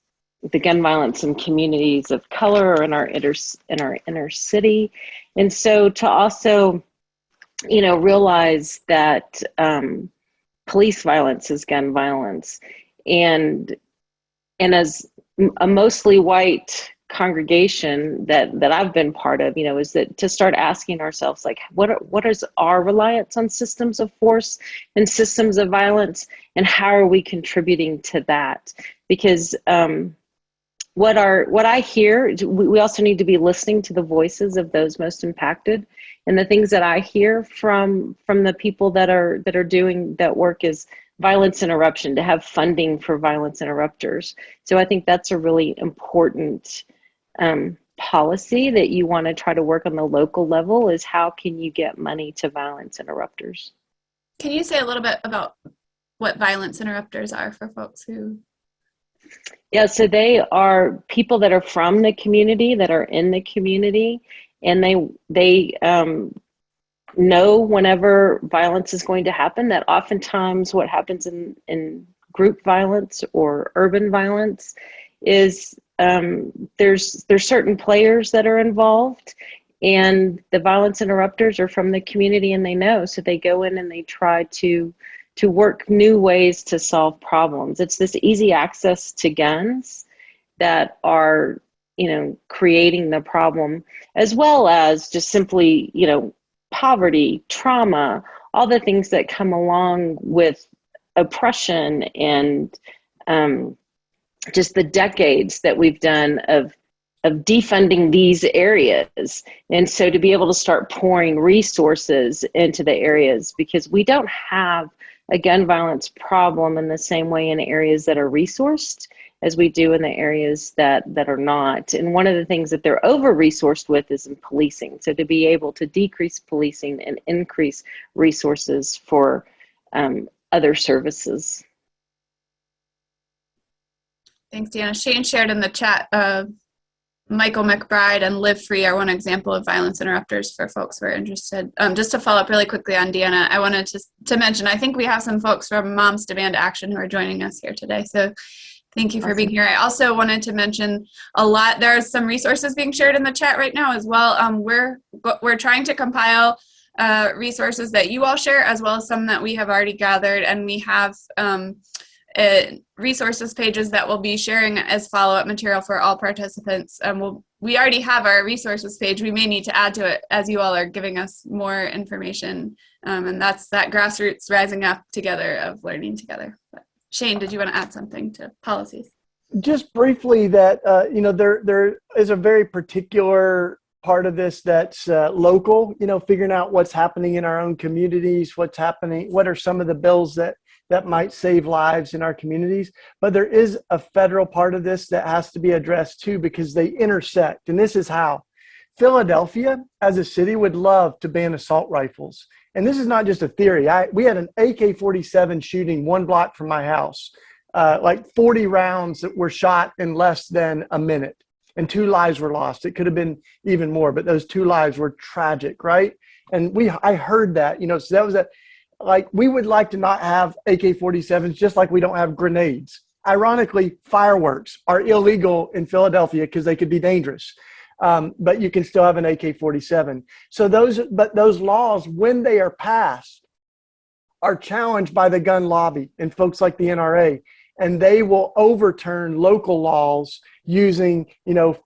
the gun violence in communities of color or in our inner city. And so to also, realize that police violence is gun violence. And as a mostly white congregation that I've been part of, is that to start asking ourselves, what is our reliance on systems of force and systems of violence, and how are we contributing to that? Because what I hear, we also need to be listening to the voices of those most impacted. And the things that I hear from the people that are doing that work is violence interruption, to have funding for violence interrupters. So I think that's a really important policy that you want to try to work on the local level, is how can you get money to violence interrupters? Can you say a little bit about what violence interrupters are for folks who... Yeah, so they are people that are from the community, that are in the community, and they know whenever violence is going to happen, that oftentimes what happens in group violence or urban violence is there's certain players that are involved, and the violence interrupters are from the community and they know, so they go in and they try to work new ways to solve problems. It's this easy access to guns that are, creating the problem, as well as just simply, poverty, trauma, all the things that come along with oppression and just the decades that we've done of defunding these areas. And so to be able to start pouring resources into the areas, because we don't have a gun violence problem in the same way in areas that are resourced as we do in the areas that are not. And one of the things that they're over-resourced with is in policing. So to be able to decrease policing and increase resources for other services. Thanks, Deanna. Shane shared in the chat, Michael McBride and Live Free are one example of violence interrupters for folks who are interested. Just to follow up really quickly on Deanna, I wanted to mention, I think we have some folks from Moms Demand Action who are joining us here today. So Thank you for being here. I also wanted to mention there are some resources being shared in the chat right now as well. We're trying to compile resources that you all share, as well as some that we have already gathered, and we have resources pages that we'll be sharing as follow-up material for all participants. We already have our resources page. We may need to add to it as you all are giving us more information, and that's that grassroots rising up together of learning together. But Shane, did you want to add something to policies? Just briefly, that there is a very particular part of this that's local. Figuring out what's happening in our own communities, what's happening, what are some of the bills that might save lives in our communities. But there is a federal part of this that has to be addressed too, because they intersect. And this is how. Philadelphia, as a city, would love to ban assault rifles. And this is not just a theory. We had an AK-47 shooting 1 block from my house, like 40 rounds that were shot in less than a minute, and 2 lives were lost. It could have been even more, but those 2 lives were tragic, right? And I heard that, so that was we would like to not have AK-47s, just like we don't have grenades. Ironically, fireworks are illegal in Philadelphia because they could be dangerous. But you can still have an AK-47. So those laws, when they are passed, are challenged by the gun lobby and folks like the NRA, and they will overturn local laws using,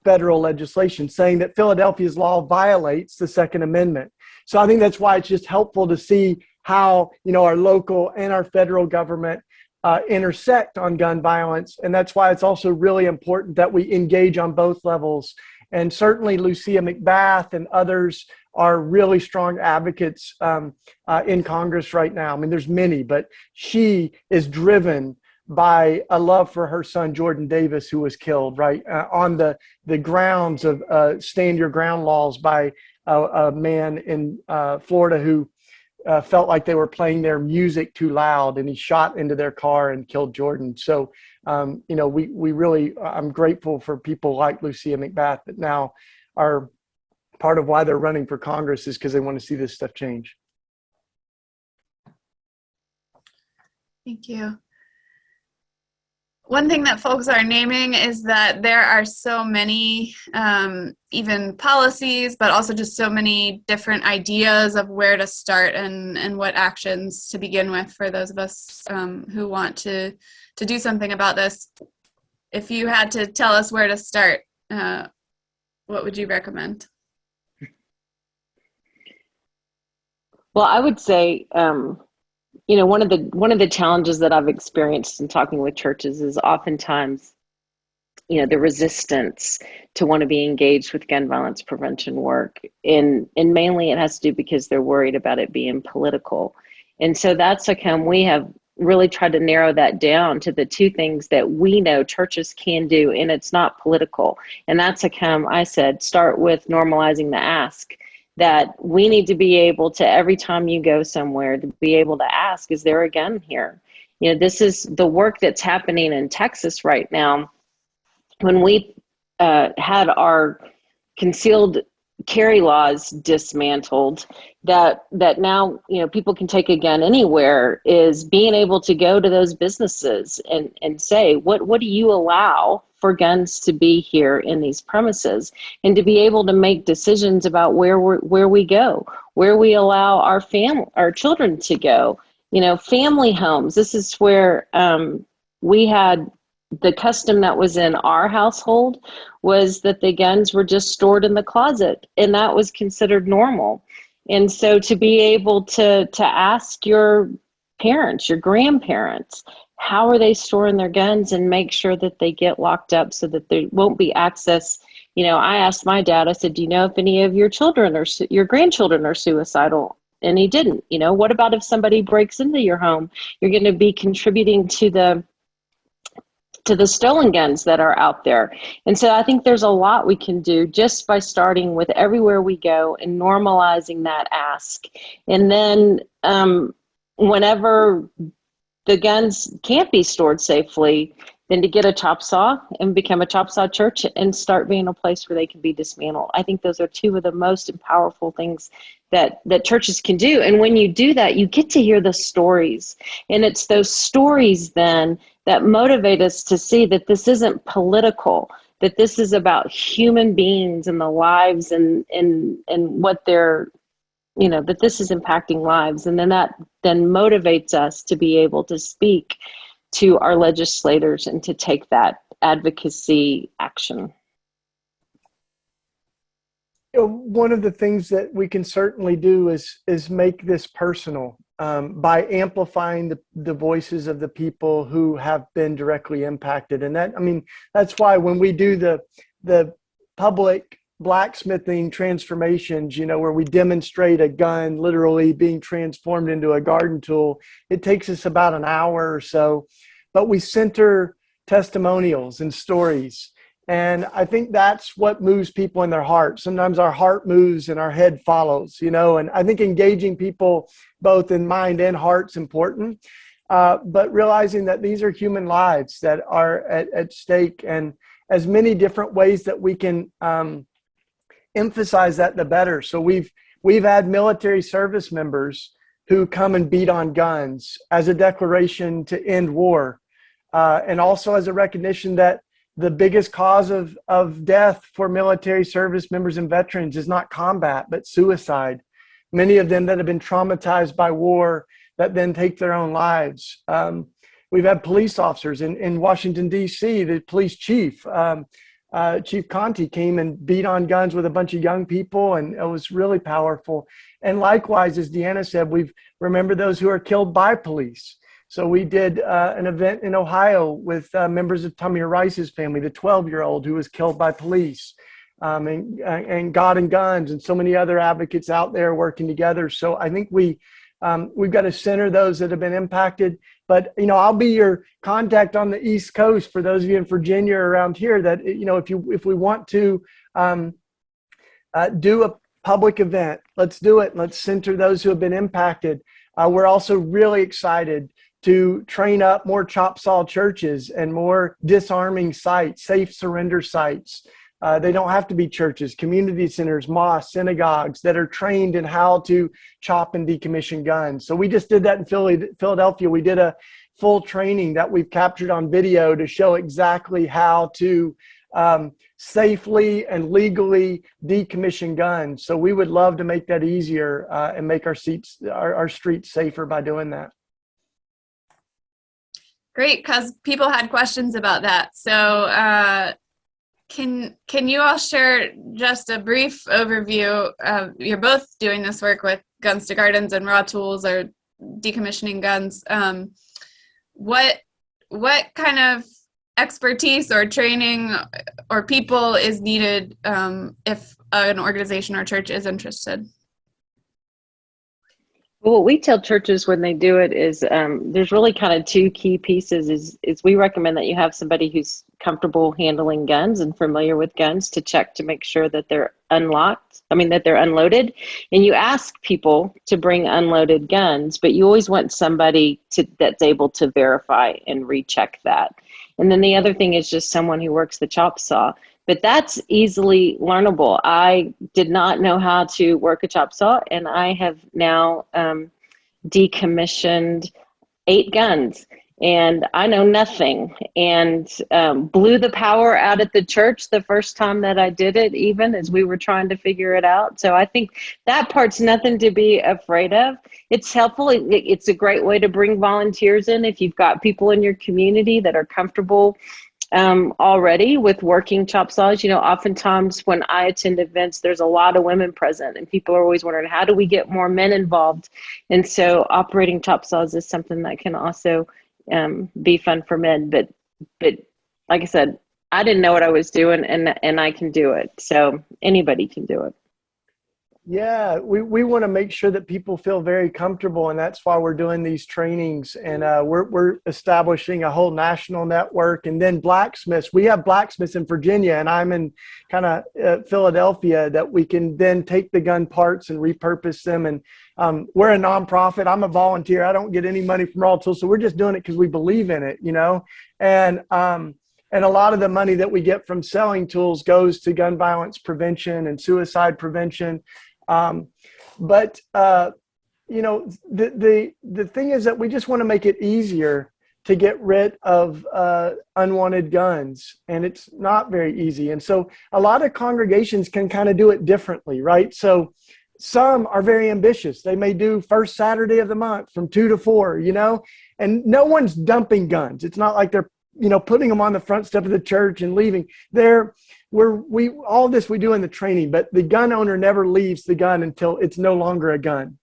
federal legislation, saying that Philadelphia's law violates the Second Amendment. So I think that's why it's just helpful to see how, our local and our federal government intersect on gun violence. And that's why it's also really important that we engage on both levels. And certainly Lucia McBath and others are really strong advocates in Congress right now. I mean, there's many, but she is driven by a love for her son, Jordan Davis, who was killed, right, on the grounds of stand your ground laws by a man in Florida who felt like they were playing their music too loud, and he shot into their car and killed Jordan. So, we really, I'm grateful for people like Lucia McBath that now are part of why they're running for Congress, is because they want to see this stuff change. Thank you. One thing that folks are naming is that there are so many, even policies, but also just so many different ideas of where to start and what actions to begin with for those of us who want to do something about this. If you had to tell us where to start, what would you recommend? Well, I would say, one of the challenges that I've experienced in talking with churches is oftentimes, the resistance to want to be engaged with gun violence prevention work. And mainly it has to do because they're worried about it being political. And so that's how we have really tried to narrow that down to the 2 things that we know churches can do, and it's not political. And that's I said, start with normalizing the ask. That we need to be able to, every time you go somewhere, to be able to ask, is there a gun here? This is the work that's happening in Texas right now. When we had our concealed carry laws dismantled, that now, people can take a gun anywhere, is being able to go to those businesses and say, what do you allow for guns to be here in these premises, and to be able to make decisions about where we go, where we allow our children to go. Family homes. This is where we had the custom that was in our household, was that the guns were just stored in the closet, and that was considered normal. And so to be able to ask your parents, your grandparents, how are they storing their guns, and make sure that they get locked up so that there won't be access. I asked my dad, I said, do you know if any of your children or your grandchildren are suicidal? And he didn't. What about if somebody breaks into your home? You're going to be contributing to the stolen guns that are out there. And so I think there's a lot we can do just by starting with everywhere we go and normalizing that ask. And then whenever the guns can't be stored safely, than to get a chop saw and become a chop saw church and start being a place where they can be dismantled. I think those are two of the most powerful things that churches can do. And when you do that, you get to hear the stories. And it's those stories then that motivate us to see that this isn't political, that this is about human beings and the lives and what they're, that this is impacting lives. And then that then motivates us to be able to speak to our legislators and to take that advocacy action. One of the things that we can certainly do is make this personal by amplifying the voices of the people who have been directly impacted. And that's why when we do the public blacksmithing transformations, where we demonstrate a gun literally being transformed into a garden tool, it takes us about an hour or so, but we center testimonials and stories. And I think that's what moves people in their heart. Sometimes our heart moves and our head follows, and I think engaging people both in mind and heart is important, but realizing that these are human lives that are at stake, and as many different ways that we can emphasize that, the better. So we've had military service members who come and beat on guns as a declaration to end war, and also as a recognition that the biggest cause of death for military service members and veterans is not combat, but suicide. Many of them that have been traumatized by war that then take their own lives. We've had police officers in Washington, D.C., the police chief, Chief Conti, came and beat on guns with a bunch of young people, and it was really powerful. And likewise, as Deanna said, we've remembered those who are killed by police. So we did an event in Ohio with members of Tamir Rice's family, the 12-year-old who was killed by police, and God and Guns, and so many other advocates out there working together. So I think we've got to center those that have been impacted. But I'll be your contact on the East Coast for those of you in Virginia or around here. That if we want to do a public event, let's do it. Let's center those who have been impacted. We're also really excited to train up more chop saw churches and more disarming sites, safe surrender sites. They don't have to be churches, community centers, mosques, synagogues that are trained in how to chop and decommission guns. So we just did that in Philadelphia. We did a full training that we've captured on video to show exactly how to safely and legally decommission guns. So we would love to make that easier and make our streets safer by doing that. Great, because people had questions about that. So can you all share just a brief overview? You're both doing this work with Guns to Gardens and Raw Tools or decommissioning guns. What kind of expertise or training or people is needed if an organization or church is interested? Well, what we tell churches when they do it is there's really kind of two key pieces. Is we recommend that you have somebody who's comfortable handling guns and familiar with guns to check to make sure that they're that they're unloaded. And you ask people to bring unloaded guns, but you always want somebody that's able to verify and recheck that. And then the other thing is just someone who works the chop saw. But that's easily learnable. I did not know how to work a chop saw, and I have now decommissioned 8 guns, and I know nothing, and blew the power out at the church the first time that I did it, even as we were trying to figure it out. So I think that part's nothing to be afraid of. It's helpful. It's a great way to bring volunteers in if you've got people in your community that are comfortable already with working chop saws. Oftentimes when I attend events, there's a lot of women present, and people are always wondering, how do we get more men involved? And so operating chop saws is something that can also be fun for men. But like I said, I didn't know what I was doing, and I can do it. So anybody can do it. Yeah, we want to make sure that people feel very comfortable, and that's why we're doing these trainings. And we're establishing a whole national network. And then blacksmiths, we have blacksmiths in Virginia, and I'm in kind of Philadelphia, that we can then take the gun parts and repurpose them. And we're a nonprofit. I'm a volunteer. I don't get any money from Raw Tools, so we're just doing it because we believe in it, you know. And a lot of the money that we get from selling tools goes to gun violence prevention and suicide prevention. But you know, the thing is that we just want to make it easier to get rid of unwanted guns, and it's not very easy. And so a lot of congregations can kind of do it differently, right? So some are very ambitious. They may do first Saturday of the month from 2 to 4, you know, and no one's dumping guns. It's not like they're, you know, putting them on the front step of the church and leaving. All this we do in the training, but the gun owner never leaves the gun until it's no longer a gun.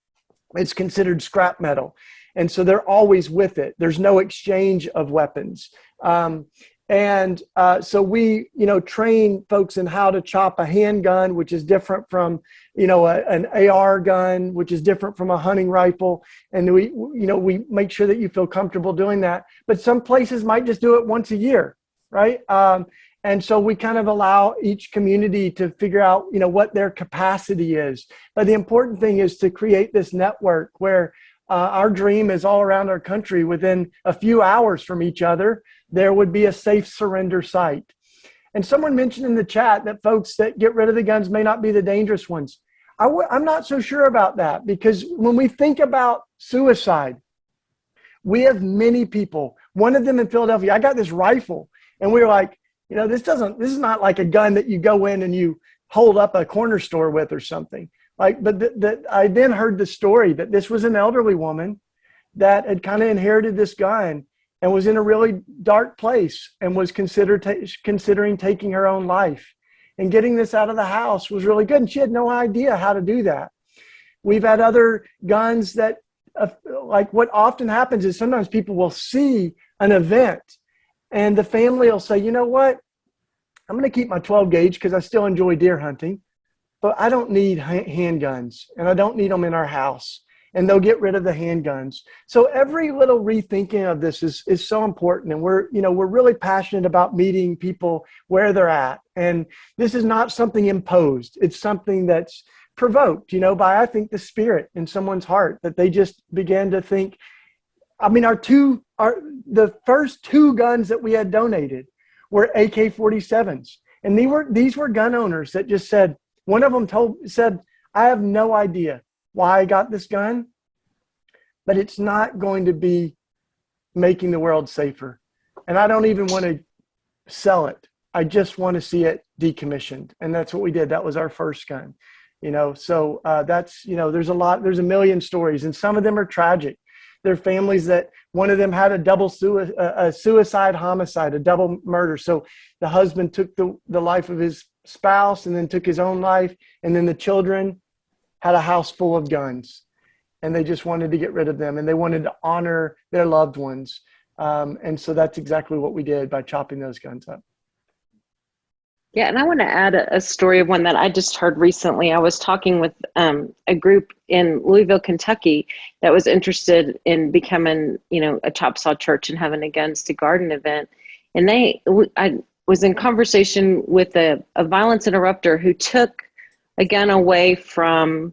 It's considered scrap metal. And so they're always with it. There's no exchange of weapons. So we, you know, train folks in how to chop a handgun, which is different from, you know, an AR gun, which is different from a hunting rifle. And we make sure that you feel comfortable doing that. But some places might just do it once a year, right? And so we kind of allow each community to figure out, you know, what their capacity is. But the important thing is to create this network where our dream is all around our country. Within a few hours from each other, there would be a safe surrender site. And someone mentioned in the chat that folks that get rid of the guns may not be the dangerous ones. I'm not so sure about that, because when we think about suicide, we have many people. One of them in Philadelphia, I got this rifle, and we were like, you know, this is not like a gun that you go in and you hold up a corner store with or something. Like, but I then heard the story that this was an elderly woman that had kind of inherited this gun and was in a really dark place and was considering taking her own life. And getting this out of the house was really good. And she had no idea how to do that. We've had other guns that, like what often happens is sometimes people will see an event and the family will say, you know what, I'm going to keep my 12 gauge because I still enjoy deer hunting, but I don't need handguns and I don't need them in our house. And they'll get rid of the handguns. So every little rethinking of this is so important. And we're really passionate about meeting people where they're at. And this is not something imposed. It's something that's provoked, you know, by, I think, the spirit in someone's heart, that they just began to think. I mean, the first 2 guns that we had donated were AK-47s. And these were gun owners that just said, one of them said, I have no idea why I got this gun, but it's not going to be making the world safer. And I don't even want to sell it. I just want to see it decommissioned. And that's what we did. That was our first gun, you know? So that's, you know, there's a million stories, and some of them are tragic. There are families that one of them had a suicide homicide, a double murder. So the husband took the life of his spouse and then took his own life. And then the children had a house full of guns, and they just wanted to get rid of them, and they wanted to honor their loved ones. And so that's exactly what we did by chopping those guns up. Yeah, and I want to add a story of one that I just heard recently. I was talking with a group in Louisville, Kentucky, that was interested in becoming, you know, a chop saw church and having a Guns to Garden event. And I was in conversation with a violence interrupter who took a gun away from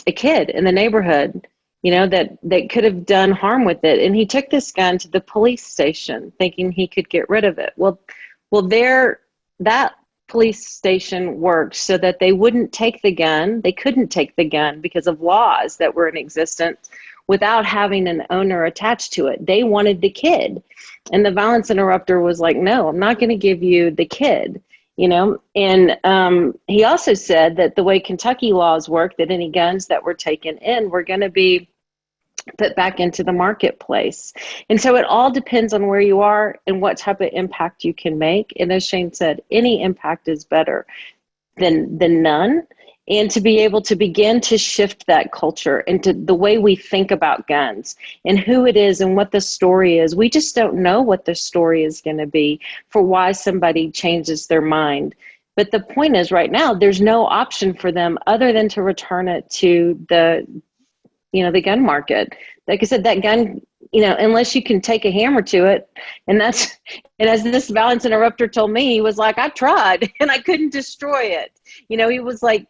a kid in the neighborhood, you know, that could have done harm with it. And he took this gun to the police station thinking he could get rid of it. Well, that police station worked so that they wouldn't take the gun. They couldn't take the gun because of laws that were in existence without having an owner attached to it. They wanted the kid. And the violence interrupter was like, no, I'm not going to give you the kid. You know, and he also said that the way Kentucky laws work, that any guns that were taken in were going to be put back into the marketplace. And so it all depends on where you are and what type of impact you can make. And as Shane said, any impact is better than none. And to be able to begin to shift that culture into the way we think about guns and who it is and what the story is. We just don't know what the story is going to be for why somebody changes their mind But the point is, right now, there's no option for them other than to return it to the gun market. Like I said, that gun, unless you can take a hammer to it, and as this violence interrupter told me, he was like, I tried and I couldn't destroy it.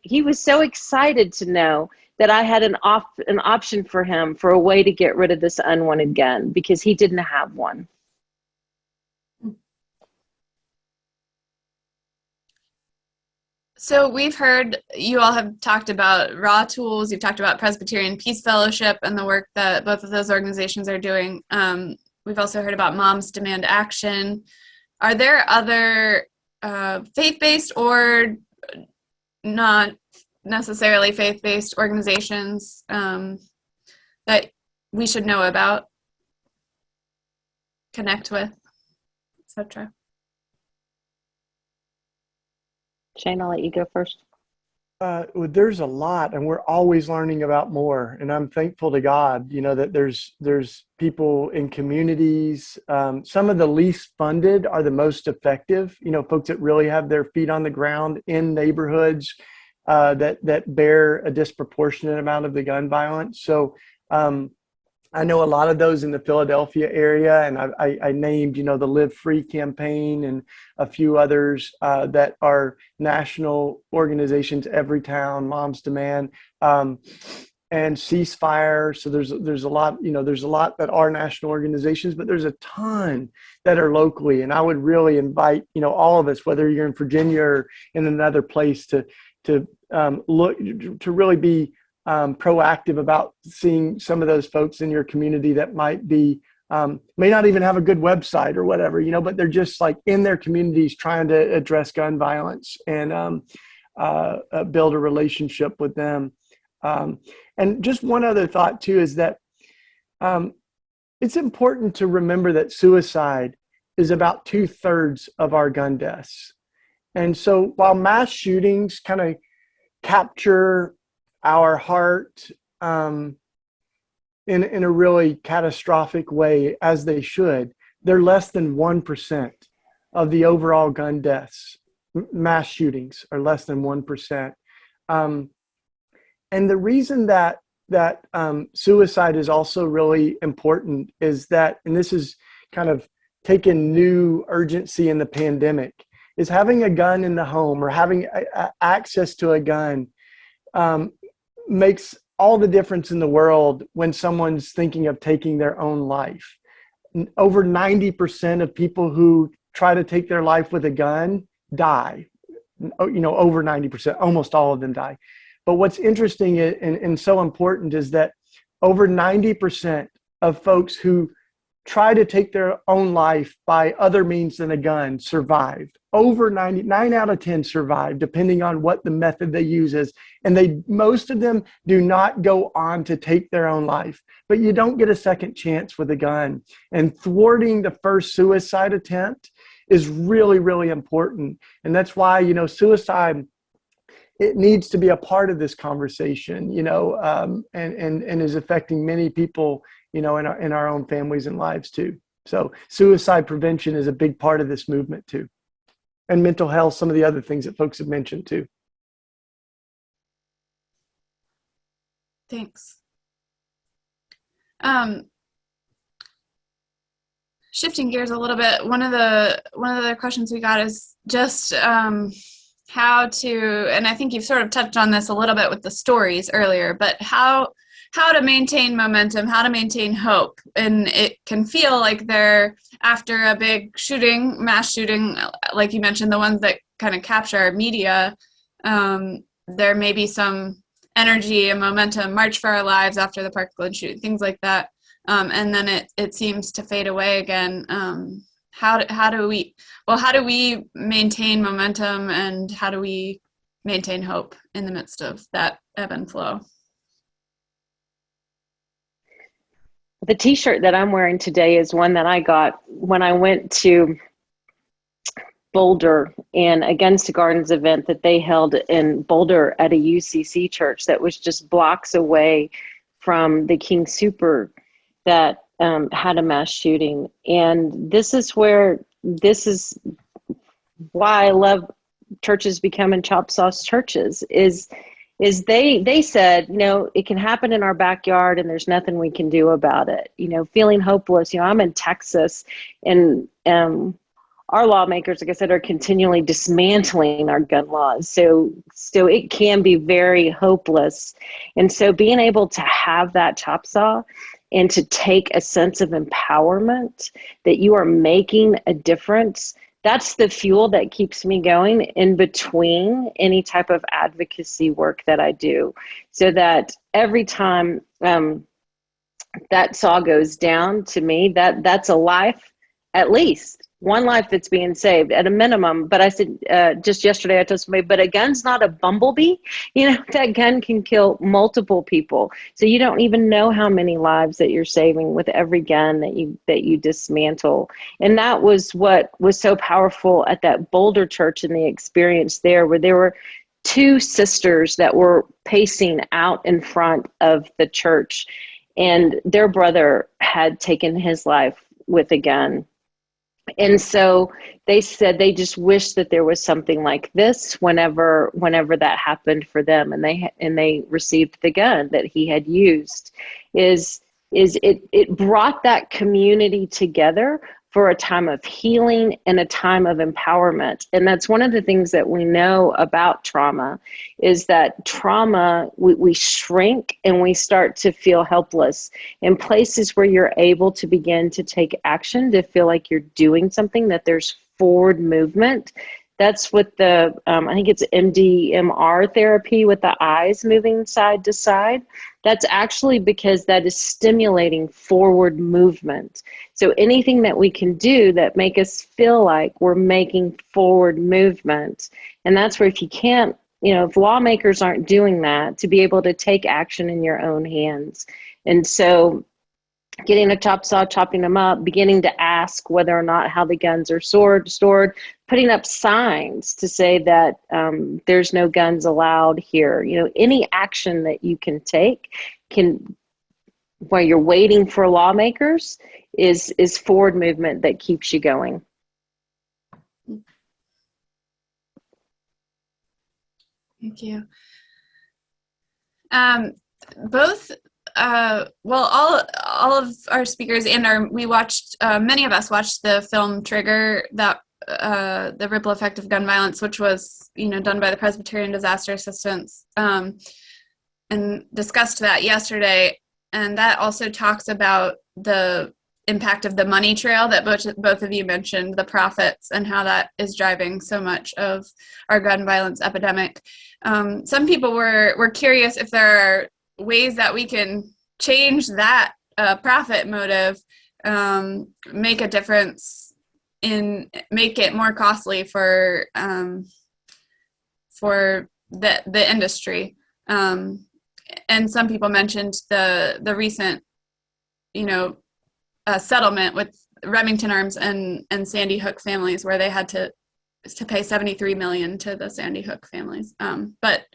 He was so excited to know that I had an option for him for a way to get rid of this unwanted gun because he didn't have one. So we've heard you all have talked about Raw Tools, you've talked about Presbyterian Peace Fellowship and the work that both of those organizations are doing. We've also heard about Moms Demand Action. Are there other faith-based or not necessarily faith-based organizations that we should know about, connect with, etc.? Shane, I'll let you go first. Well, there's a lot, and we're always learning about more. And I'm thankful to God, that there's people in communities. Some of the least funded are the most effective. Folks that really have their feet on the ground in neighborhoods that bear a disproportionate amount of the gun violence. So I know a lot of those in the Philadelphia area, and I named, the Live Free campaign and a few others that are national organizations, Everytown, Moms Demand, and Ceasefire. So there's a lot, there's a lot that are national organizations, but there's a ton that are locally. And I would really invite, all of us, whether you're in Virginia or in another place, to look, to really be proactive about seeing some of those folks in your community that might be may not even have a good website or whatever, but they're just like in their communities trying to address gun violence and build a relationship with them. And just one other thought too is that it's important to remember that suicide is about 2/3 of our gun deaths. And so while mass shootings kind of capture our heart in a really catastrophic way, as they should, they're less than 1% of the overall gun deaths. Mass shootings are less than 1%. And the reason that suicide is also really important is that, and this is kind of taken new urgency in the pandemic, is having a gun in the home or having access to a gun makes all the difference in the world when someone's thinking of taking their own life. Over 90% of people who try to take their life with a gun die. Over 90%, almost all of them die. But what's interesting and so important is that over 90% of folks who try to take their own life by other means than a gun survived. Over 9 out of 10 survive, depending on what the method they use is. And most of them do not go on to take their own life. But you don't get a second chance with a gun. And thwarting the first suicide attempt is really, really important. And that's why, suicide, it needs to be a part of this conversation, and is affecting many people, in our own families and lives too. So suicide prevention is a big part of this movement too. And mental health, some of the other things that folks have mentioned too. Thanks. Shifting gears a little bit, one of the other questions we got is just how to, and I think you've sort of touched on this a little bit with the stories earlier, but how to maintain momentum, how to maintain hope. And it can feel like they're after a big shooting, mass shooting, like you mentioned, the ones that kind of capture our media, there may be some energy and momentum, March for Our Lives after the Parkland shooting, things like that. And then it seems to fade away again. How do we maintain momentum, and how do we maintain hope in the midst of that ebb and flow? The t-shirt that I'm wearing today is one that I got when I went to Boulder in Against the Gardens event that they held in Boulder at a UCC church that was just blocks away from the King Super that had a mass shooting. And this is why I love churches becoming chop sauce churches is they said, it can happen in our backyard and there's nothing we can do about it. Feeling hopeless. I'm in Texas, and our lawmakers, like I said, are continually dismantling our gun laws. So it can be very hopeless. And so being able to have that chop saw and to take a sense of empowerment that you are making a difference, that's the fuel that keeps me going in between any type of advocacy work that I do. So that every time that saw goes down, to me, that's a life, at least one life that's being saved at a minimum. But I said, just yesterday I told somebody, but a gun's not a bumblebee. That gun can kill multiple people. So you don't even know how many lives that you're saving with every gun that you dismantle. And that was what was so powerful at that Boulder church and the experience there, where there were two sisters that were pacing out in front of the church, and their brother had taken his life with a gun. And so they said they just wish that there was something like this whenever that happened for them, and they received the gun that he had used. It brought that community together for a time of healing and a time of empowerment. And that's one of the things that we know about trauma, is that trauma, we shrink and we start to feel helpless. In places where you're able to begin to take action, to feel like you're doing something, that there's forward movement. That's what I think it's MDMR therapy, with the eyes moving side to side. That's actually because that is stimulating forward movement. So anything that we can do that make us feel like we're making forward movement. And that's where, if you can't, if lawmakers aren't doing that, to be able to take action in your own hands. And so getting a chop saw, chopping them up, beginning to ask whether or not how the guns are stored, putting up signs to say that there's no guns allowed here. Any action that you can take while you're waiting for lawmakers is forward movement that keeps you going. Thank you. All of our speakers and we watched, many of us watched the film Trigger, that the ripple effect of gun violence, which was, done by the Presbyterian Disaster Assistance, and discussed that yesterday. And that also talks about the impact of the money trail that both of you mentioned, the profits, and how that is driving so much of our gun violence epidemic. Some people were curious if there are ways that we can change that profit motive, make a difference make it more costly for the industry. And some people mentioned the recent, settlement with Remington Arms and Sandy Hook families, where they had to pay $73 million to the Sandy Hook families. But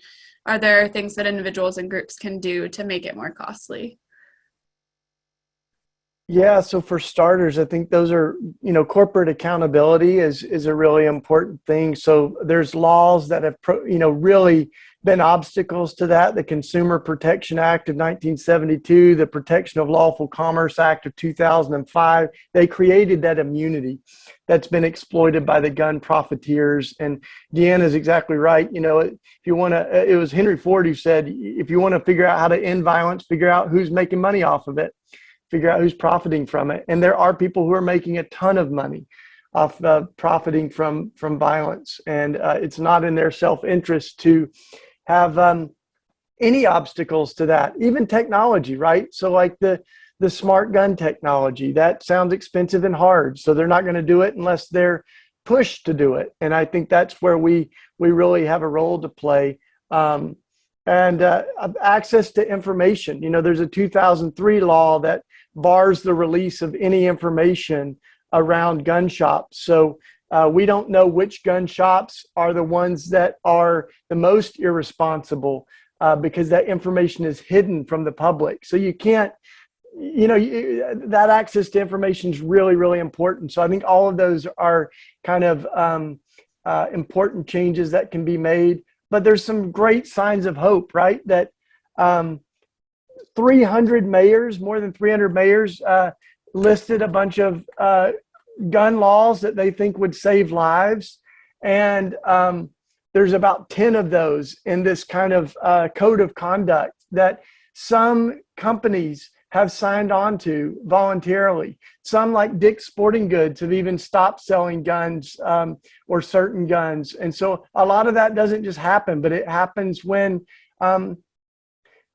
are there things that individuals and groups can do to make it more costly? Yeah, so for starters, I think those are, corporate accountability is a really important thing. So there's laws that have, really been obstacles to that. The Consumer Protection Act of 1972, the Protection of Lawful Commerce Act of 2005, they created that immunity that's been exploited by the gun profiteers. And Deanna is exactly right. If you want to, it was Henry Ford who said, if you want to figure out how to end violence, figure out who's making money off of it. Figure out who's profiting from it. And there are people who are making a ton of money off profiting from violence. And it's not in their self-interest to have any obstacles to that, even technology, right? So like the smart gun technology, that sounds expensive and hard. So they're not going to do it unless they're pushed to do it. And I think that's where we really have a role to play. And access to information. There's a 2003 law that bars the release of any information around gun shops. So we don't know which gun shops are the ones that are the most irresponsible because that information is hidden from the public. So you can't, that access to information is really, really important. So I think all of those are kind of important changes that can be made. But there's some great signs of hope, right? That 300 mayors, more than 300 mayors, listed a bunch of gun laws that they think would save lives. And there's about 10 of those in this kind of code of conduct that some companies have signed on to voluntarily. Some, like Dick's Sporting Goods, have even stopped selling guns or certain guns. And so a lot of that doesn't just happen, but it happens when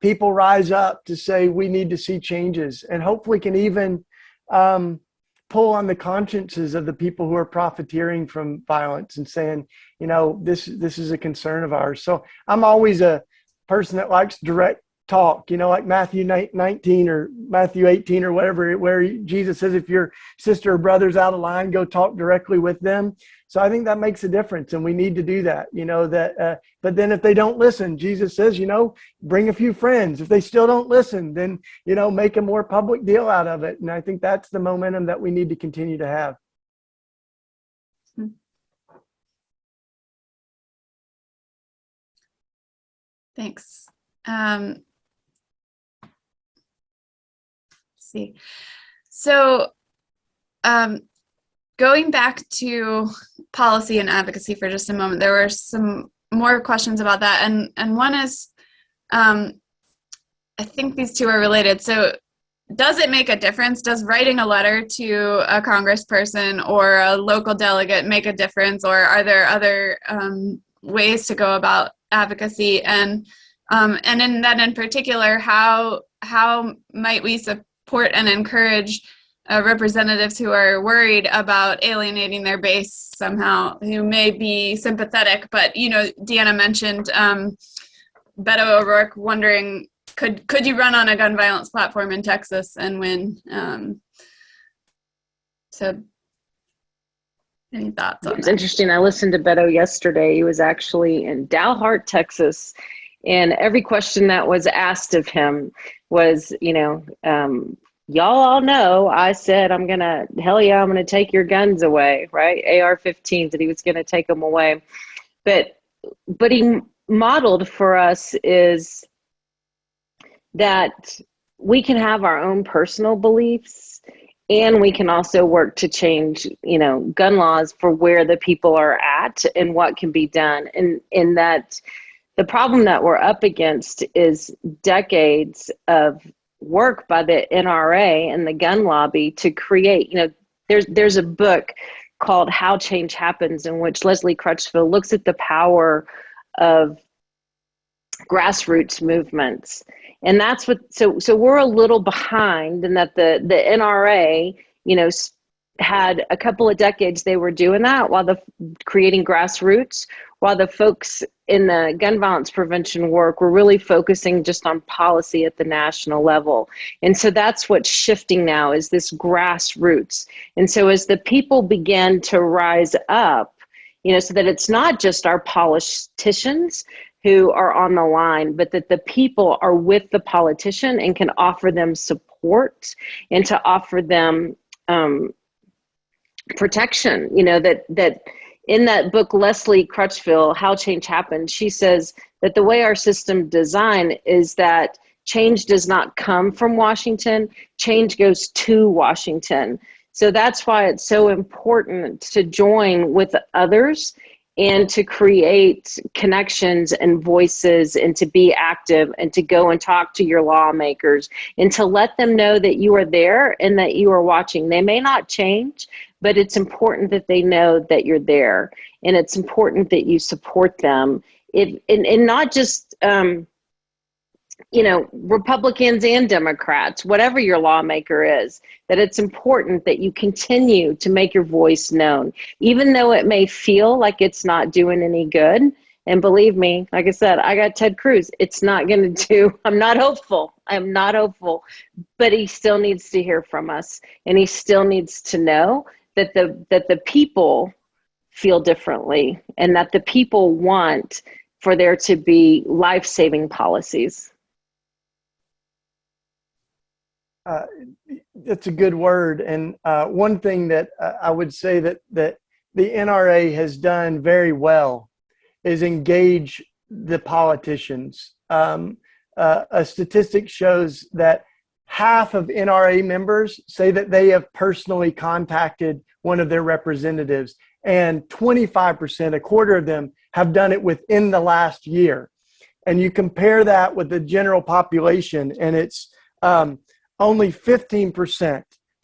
people rise up to say we need to see changes, and hopefully can even pull on the consciences of the people who are profiteering from violence and saying, you know, this is a concern of ours. So I'm always a person that likes direct talk, you know, like Matthew 19 or Matthew 18 or whatever, where Jesus says, if your sister or brother's out of line, go talk directly with them. So I think that makes a difference, and we need to do that, you know, that, but then if they don't listen, Jesus says, you know, bring a few friends. If they still don't listen, then, you know, make a more public deal out of it. And I think that's the momentum that we need to continue to have. Thanks. Let's see. So, going back to policy and advocacy for just a moment, there were some more questions about that. And one is, I think these two are related. So does it make a difference? Does writing a letter to a congressperson or a local delegate make a difference? Or are there other ways to go about advocacy? And in particular, how might we support and encourage representatives who are worried about alienating their base somehow, who may be sympathetic, but, you know, Deanna mentioned Beto O'Rourke wondering, could you run on a gun violence platform in Texas and win? So any thoughts on It's that? interesting. I listened to Beto yesterday. He was actually in Dalhart, Texas, and every question that was asked of him was, you know, y'all all know I said I'm going to take your guns away, right? AR-15s, that he was going to take them away. But he modeled for us is that we can have our own personal beliefs, and we can also work to change, you know, gun laws for where the people are at and what can be done. And in that, the problem that we're up against is decades of work by the NRA and the gun lobby to create, you know, there's a book called How Change Happens, in which Leslie Crutchfield looks at the power of grassroots movements. And that's what, so we're a little behind in that the NRA, you know, had a couple of decades they were doing that while creating grassroots, while the folks in the gun violence prevention work were really focusing just on policy at the national level. And so that's what's shifting now, is this grassroots. And so as the people begin to rise up, you know, so that it's not just our politicians who are on the line, but that the people are with the politician and can offer them support and to offer them protection. You know, that in that book, Leslie Crutchfield, How Change Happens, she says that the way our system design is that change does not come from Washington, change goes to Washington. So that's why it's so important to join with others and to create connections and voices and to be active and to go and talk to your lawmakers and to let them know that you are there and that you are watching. They may not change, but it's important that they know that you're there, and it's important that you support them. And not just, you know, Republicans and Democrats, whatever your lawmaker is, that it's important that you continue to make your voice known, even though it may feel like it's not doing any good. And believe me, like I said, I got Ted Cruz. It's not going to do, I'm not hopeful, but he still needs to hear from us. And he still needs to know that the people feel differently and that the people want for there to be life-saving policies. That's a good word. And one thing that I would say that the NRA has done very well is engage the politicians. A statistic shows that half of NRA members say that they have personally contacted one of their representatives, and 25%, a quarter of them, have done it within the last year. And you compare that with the general population, and it's only 15%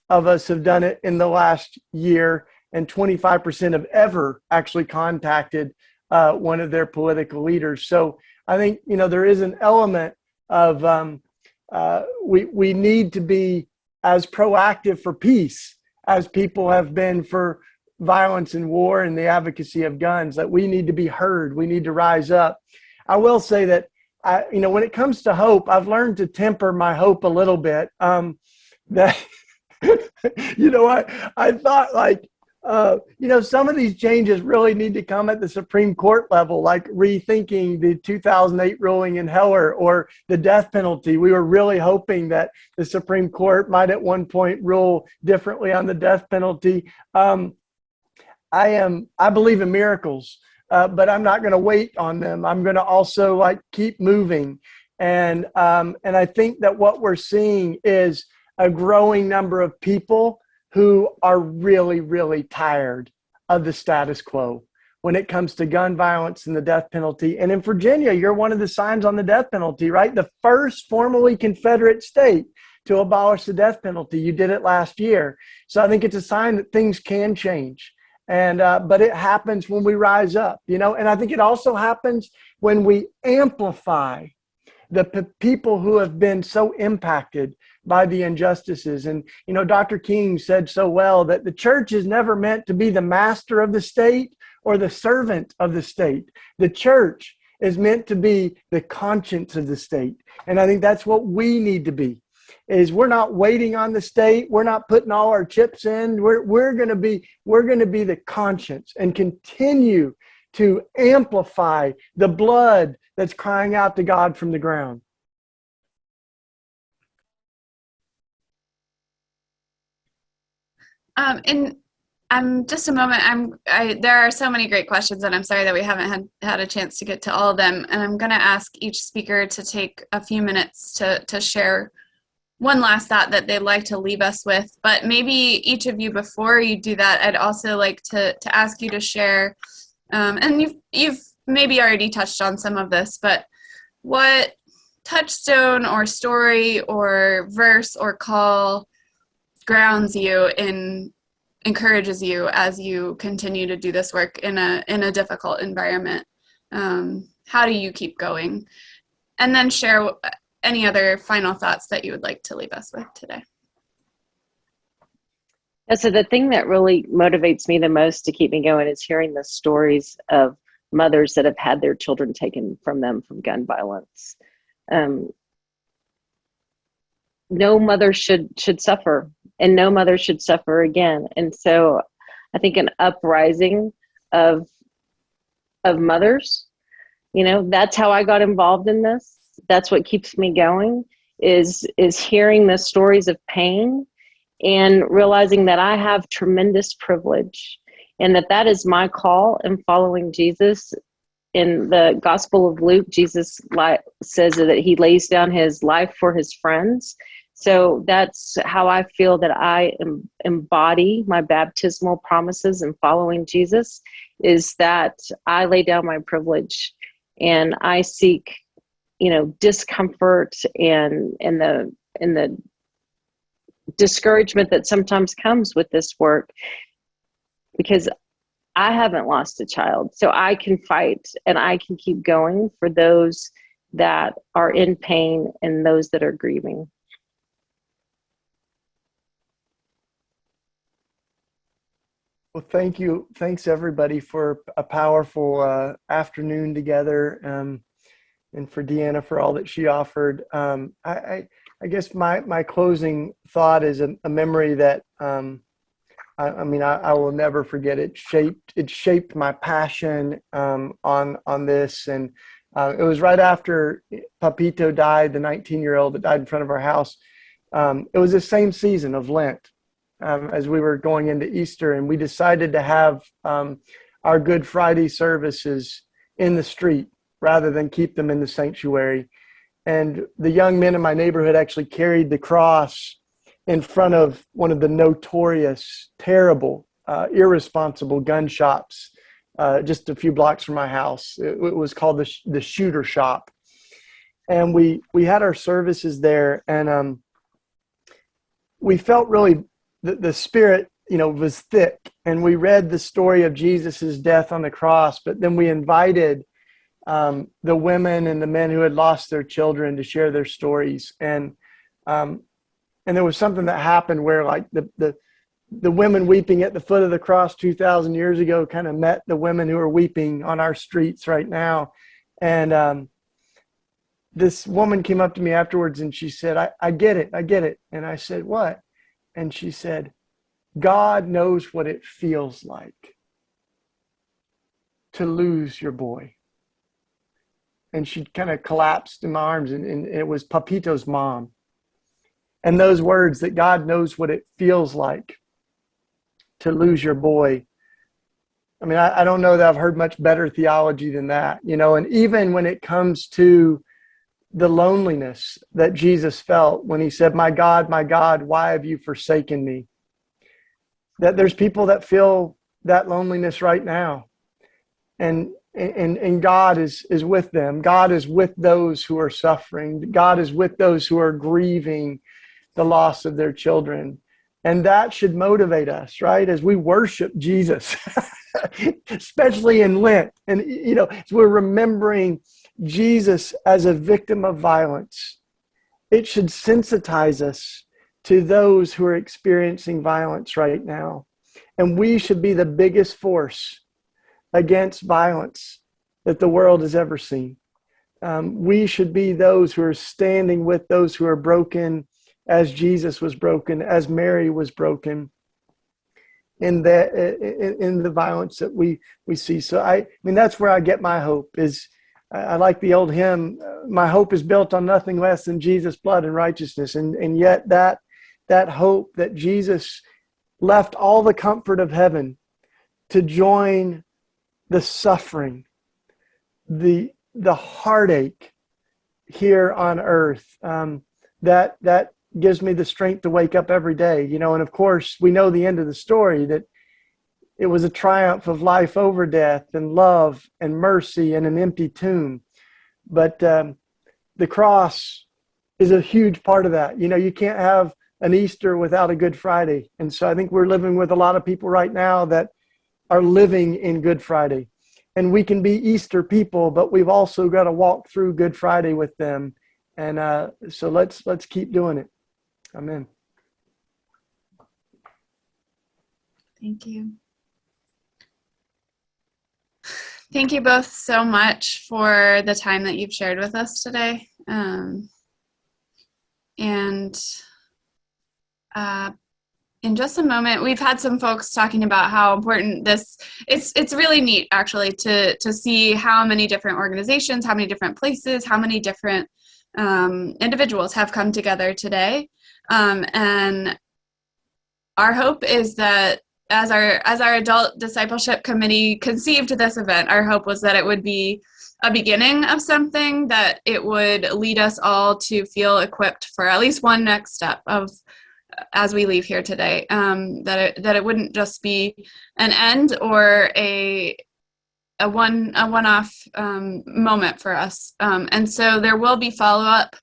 of us have done it in the last year, and 25% have ever actually contacted one of their political leaders. So I think, there is an element of we need to be as proactive for peace as people have been for violence and war and the advocacy of guns, that we need to be heard. We need to rise up. I will say that, when it comes to hope, I've learned to temper my hope a little bit. That, I thought some of these changes really need to come at the Supreme Court level, like rethinking the 2008 ruling in Heller or the death penalty. We were really hoping that the Supreme Court might at one point rule differently on the death penalty. I believe in miracles, but I'm not going to wait on them. I'm going to also keep moving. And I think that what we're seeing is a growing number of people who are really, really tired of the status quo when it comes to gun violence and the death penalty. And in Virginia, you're one of the signs on the death penalty, right? The first formally Confederate state to abolish the death penalty. You did it last year. So I think it's a sign that things can change. And but it happens when we rise up, and I think it also happens when we amplify the people who have been so impacted by the injustices. And, Dr. King said so well that the church is never meant to be the master of the state or the servant of the state. The church is meant to be the conscience of the state. And I think that's what we need to be, is we're not waiting on the state. We're not putting all our chips in. We're going to be the conscience and continue to amplify the blood that's crying out to God from the ground. In just a moment, there are so many great questions, and I'm sorry that we haven't had a chance to get to all of them. And I'm going to ask each speaker to take a few minutes to share one last thought that they'd like to leave us with. But maybe each of you, before you do that, I'd also like to ask you to share, and you've maybe already touched on some of this, but what touchstone or story or verse or call grounds you and encourages you as you continue to do this work in a difficult environment? How do you keep going? And then share any other final thoughts that you would like to leave us with today. Yeah, so the thing that really motivates me the most to keep me going is hearing the stories of mothers that have had their children taken from them from gun violence. No mother should suffer, and no mother should suffer again. And so I think an uprising of mothers, that's how I got involved in this. That's what keeps me going, is hearing the stories of pain and realizing that I have tremendous privilege and that is my call in following Jesus. In the Gospel of Luke, Jesus says that he lays down his life for his friends. So that's how I feel that I embody my baptismal promises in following Jesus, is that I lay down my privilege and I seek, discomfort and the discouragement that sometimes comes with this work, because I haven't lost a child. So I can fight and I can keep going for those that are in pain and those that are grieving. Well, thank you. Thanks, everybody, for a powerful afternoon together, and for Deanna for all that she offered. I guess my closing thought is a memory that I will never forget. It shaped my passion on this, and it was right after Papito died, the 19-year-old that died in front of our house. It was the same season of Lent. as we were going into Easter, and we decided to have our Good Friday services in the street rather than keep them in the sanctuary. And the young men in my neighborhood actually carried the cross in front of one of the notorious, terrible, irresponsible gun shops just a few blocks from my house. It was called the Shooter Shop. And we had our services there, and we felt really the Spirit, was thick. And we read the story of Jesus's death on the cross, but then we invited the women and the men who had lost their children to share their stories. And there was something that happened where, like, the women weeping at the foot of the cross 2,000 years ago kind of met the women who are weeping on our streets right now. And this woman came up to me afterwards and she said, I get it. And I said, what? And she said, God knows what it feels like to lose your boy. And she kind of collapsed in my arms, and it was Papito's mom. And those words, that God knows what it feels like to lose your boy. I mean, I don't know that I've heard much better theology than that, and even when it comes to the loneliness that Jesus felt when he said, my God, why have you forsaken me? That there's people that feel that loneliness right now. And God is with them. God is with those who are suffering. God is with those who are grieving the loss of their children. And that should motivate us, right? As we worship Jesus, especially in Lent. And, as we're remembering Jesus as a victim of violence, it should sensitize us to those who are experiencing violence right now. And we should be the biggest force against violence that the world has ever seen. We should be those who are standing with those who are broken, as Jesus was broken, as Mary was broken, in the violence that we see. So I mean, that's where I get my hope. Is I like the old hymn, my hope is built on nothing less than Jesus' blood and righteousness. And yet that hope that Jesus left all the comfort of heaven to join the suffering, the heartache here on earth, that gives me the strength to wake up every day, and of course we know the end of the story, that it was a triumph of life over death and love and mercy and an empty tomb. But the cross is a huge part of that. You can't have an Easter without a Good Friday. And so I think we're living with a lot of people right now that are living in Good Friday. And we can be Easter people, but we've also got to walk through Good Friday with them. And so let's keep doing it. Amen. Thank you. Thank you both so much for the time that you've shared with us today. In just a moment, we've had some folks talking about how important it's really neat actually to see how many different organizations, how many different places, how many different individuals have come together today. And our hope is that as our adult discipleship committee conceived this event, our hope was that it would be a beginning of something, that it would lead us all to feel equipped for at least one next step of as we leave here today, that it wouldn't just be an end or a one-off moment for us. And so there will be follow-up.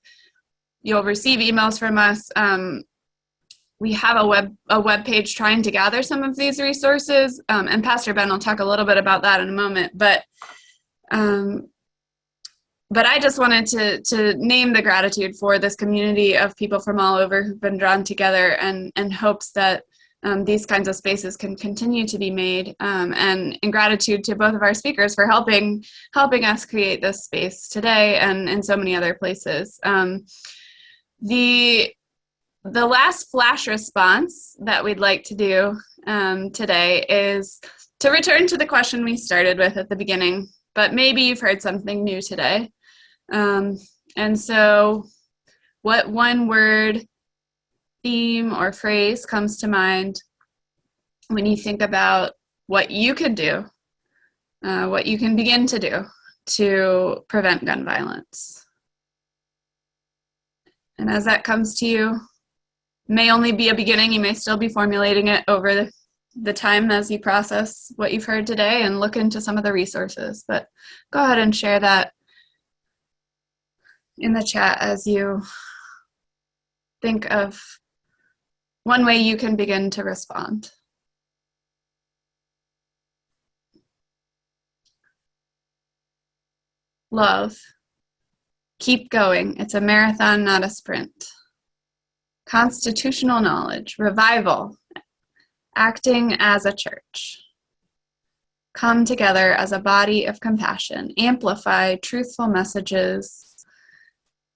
You'll receive emails from us. We have a web page trying to gather some of these resources, and Pastor Ben will talk a little bit about that in a moment. But I just wanted to name the gratitude for this community of people from all over who've been drawn together, and hopes that these kinds of spaces can continue to be made. And in gratitude to both of our speakers for helping us create this space today and in so many other places. The last flash response that we'd like to do today is to return to the question we started with at the beginning, but maybe you've heard something new today. And so what one word theme or phrase comes to mind when you think about what you could do, what you can begin to do to prevent gun violence. And as that comes to you, may only be a beginning. You may still be formulating it over the time as you process what you've heard today and look into some of the resources. But go ahead and share that in the chat as you think of one way you can begin to respond. Love. Keep going. It's a marathon, not a sprint. Constitutional knowledge. Revival. Acting as a church. Come together as a body of compassion. Amplify truthful messages.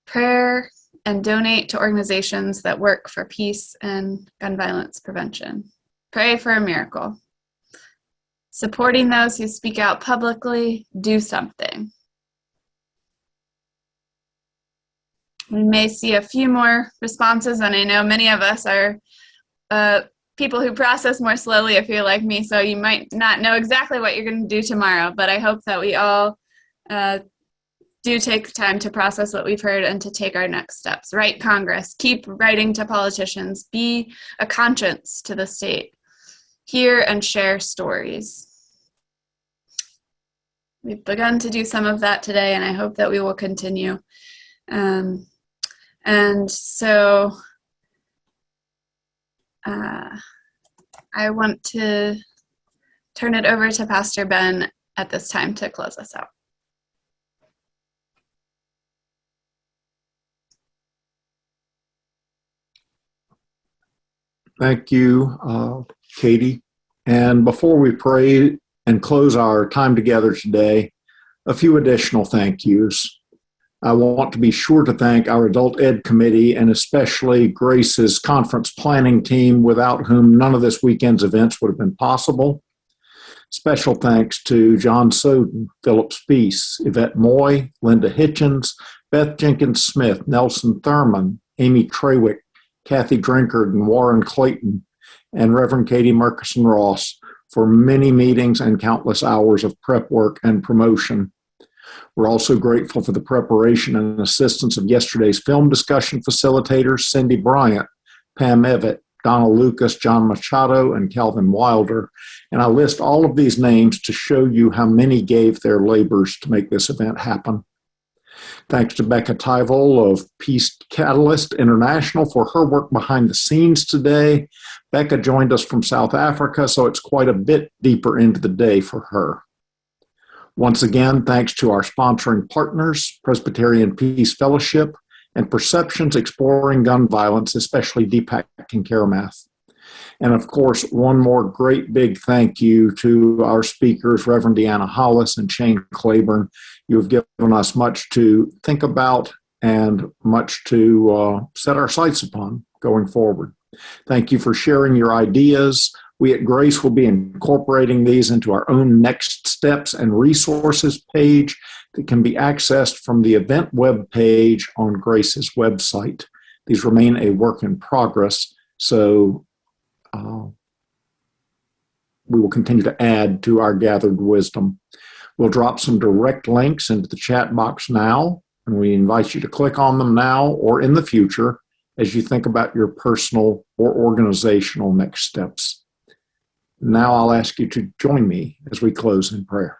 Prayer and donate to organizations that work for peace and gun violence prevention. Pray for a miracle. Supporting those who speak out publicly. Do something. We may see a few more responses, and I know many of us are people who process more slowly if you're like me, so you might not know exactly what you're going to do tomorrow, but I hope that we all do take time to process what we've heard and to take our next steps. Write Congress, keep writing to politicians, be a conscience to the state, hear and share stories. We've begun to do some of that today, and I hope that we will continue. And so I want to turn it over to Pastor Ben at this time to close us out. Thank you, Katie. And before we pray and close our time together today, a few additional thank yous. I want to be sure to thank our Adult Ed Committee and especially Grace's conference planning team, without whom none of this weekend's events would have been possible. Special thanks to John Soden, Philip Speece, Yvette Moy, Linda Hitchens, Beth Jenkins Smith, Nelson Thurman, Amy Trawick, Kathy Drinkard, and Warren Clayton, and Reverend Katie Murchison Ross for many meetings and countless hours of prep work and promotion. We're also grateful for the preparation and assistance of yesterday's film discussion facilitators, Cindy Bryant, Pam Evett, Donna Lucas, John Machado, and Calvin Wilder. And I list all of these names to show you how many gave their labors to make this event happen. Thanks to Becca Tyvel of Peace Catalyst International for her work behind the scenes today. Becca joined us from South Africa, so it's quite a bit deeper into the day for her. Once again, thanks to our sponsoring partners, Presbyterian Peace Fellowship and Perceptions Exploring Gun Violence, especially Deepak and Karamath. And of course, one more great big thank you to our speakers, Reverend Deanna Hollas and Shane Claiborne. You have given us much to think about and much to set our sights upon going forward. Thank you for sharing your ideas. We at Grace will be incorporating these into our own next steps and resources page that can be accessed from the event web page on Grace's website. These remain a work in progress, so we will continue to add to our gathered wisdom. We'll drop some direct links into the chat box now, and we invite you to click on them now or in the future as you think about your personal or organizational next steps. Now I'll ask you to join me as we close in prayer.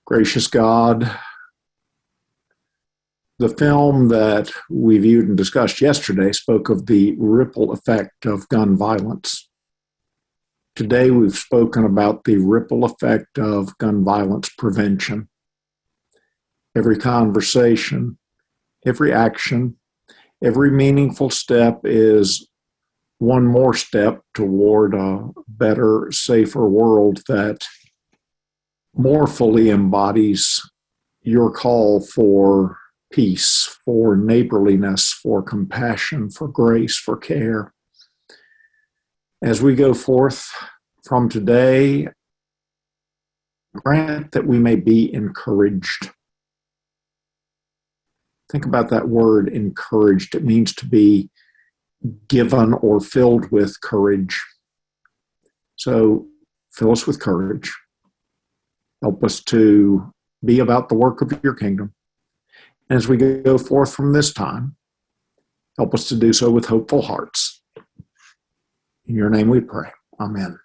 Gracious God, the film that we viewed and discussed yesterday spoke of the ripple effect of gun violence. Today we've spoken about the ripple effect of gun violence prevention. Every conversation, every action, every meaningful step is one more step toward a better, safer world that more fully embodies your call for peace, for neighborliness, for compassion, for grace, for care. As we go forth from today Grant that we may be encouraged. Think about that word, encouraged. It means to be given or filled with courage. So fill us with courage. Help us to be about the work of your kingdom. And as we go forth from this time, help us to do so with hopeful hearts. In your name we pray. Amen.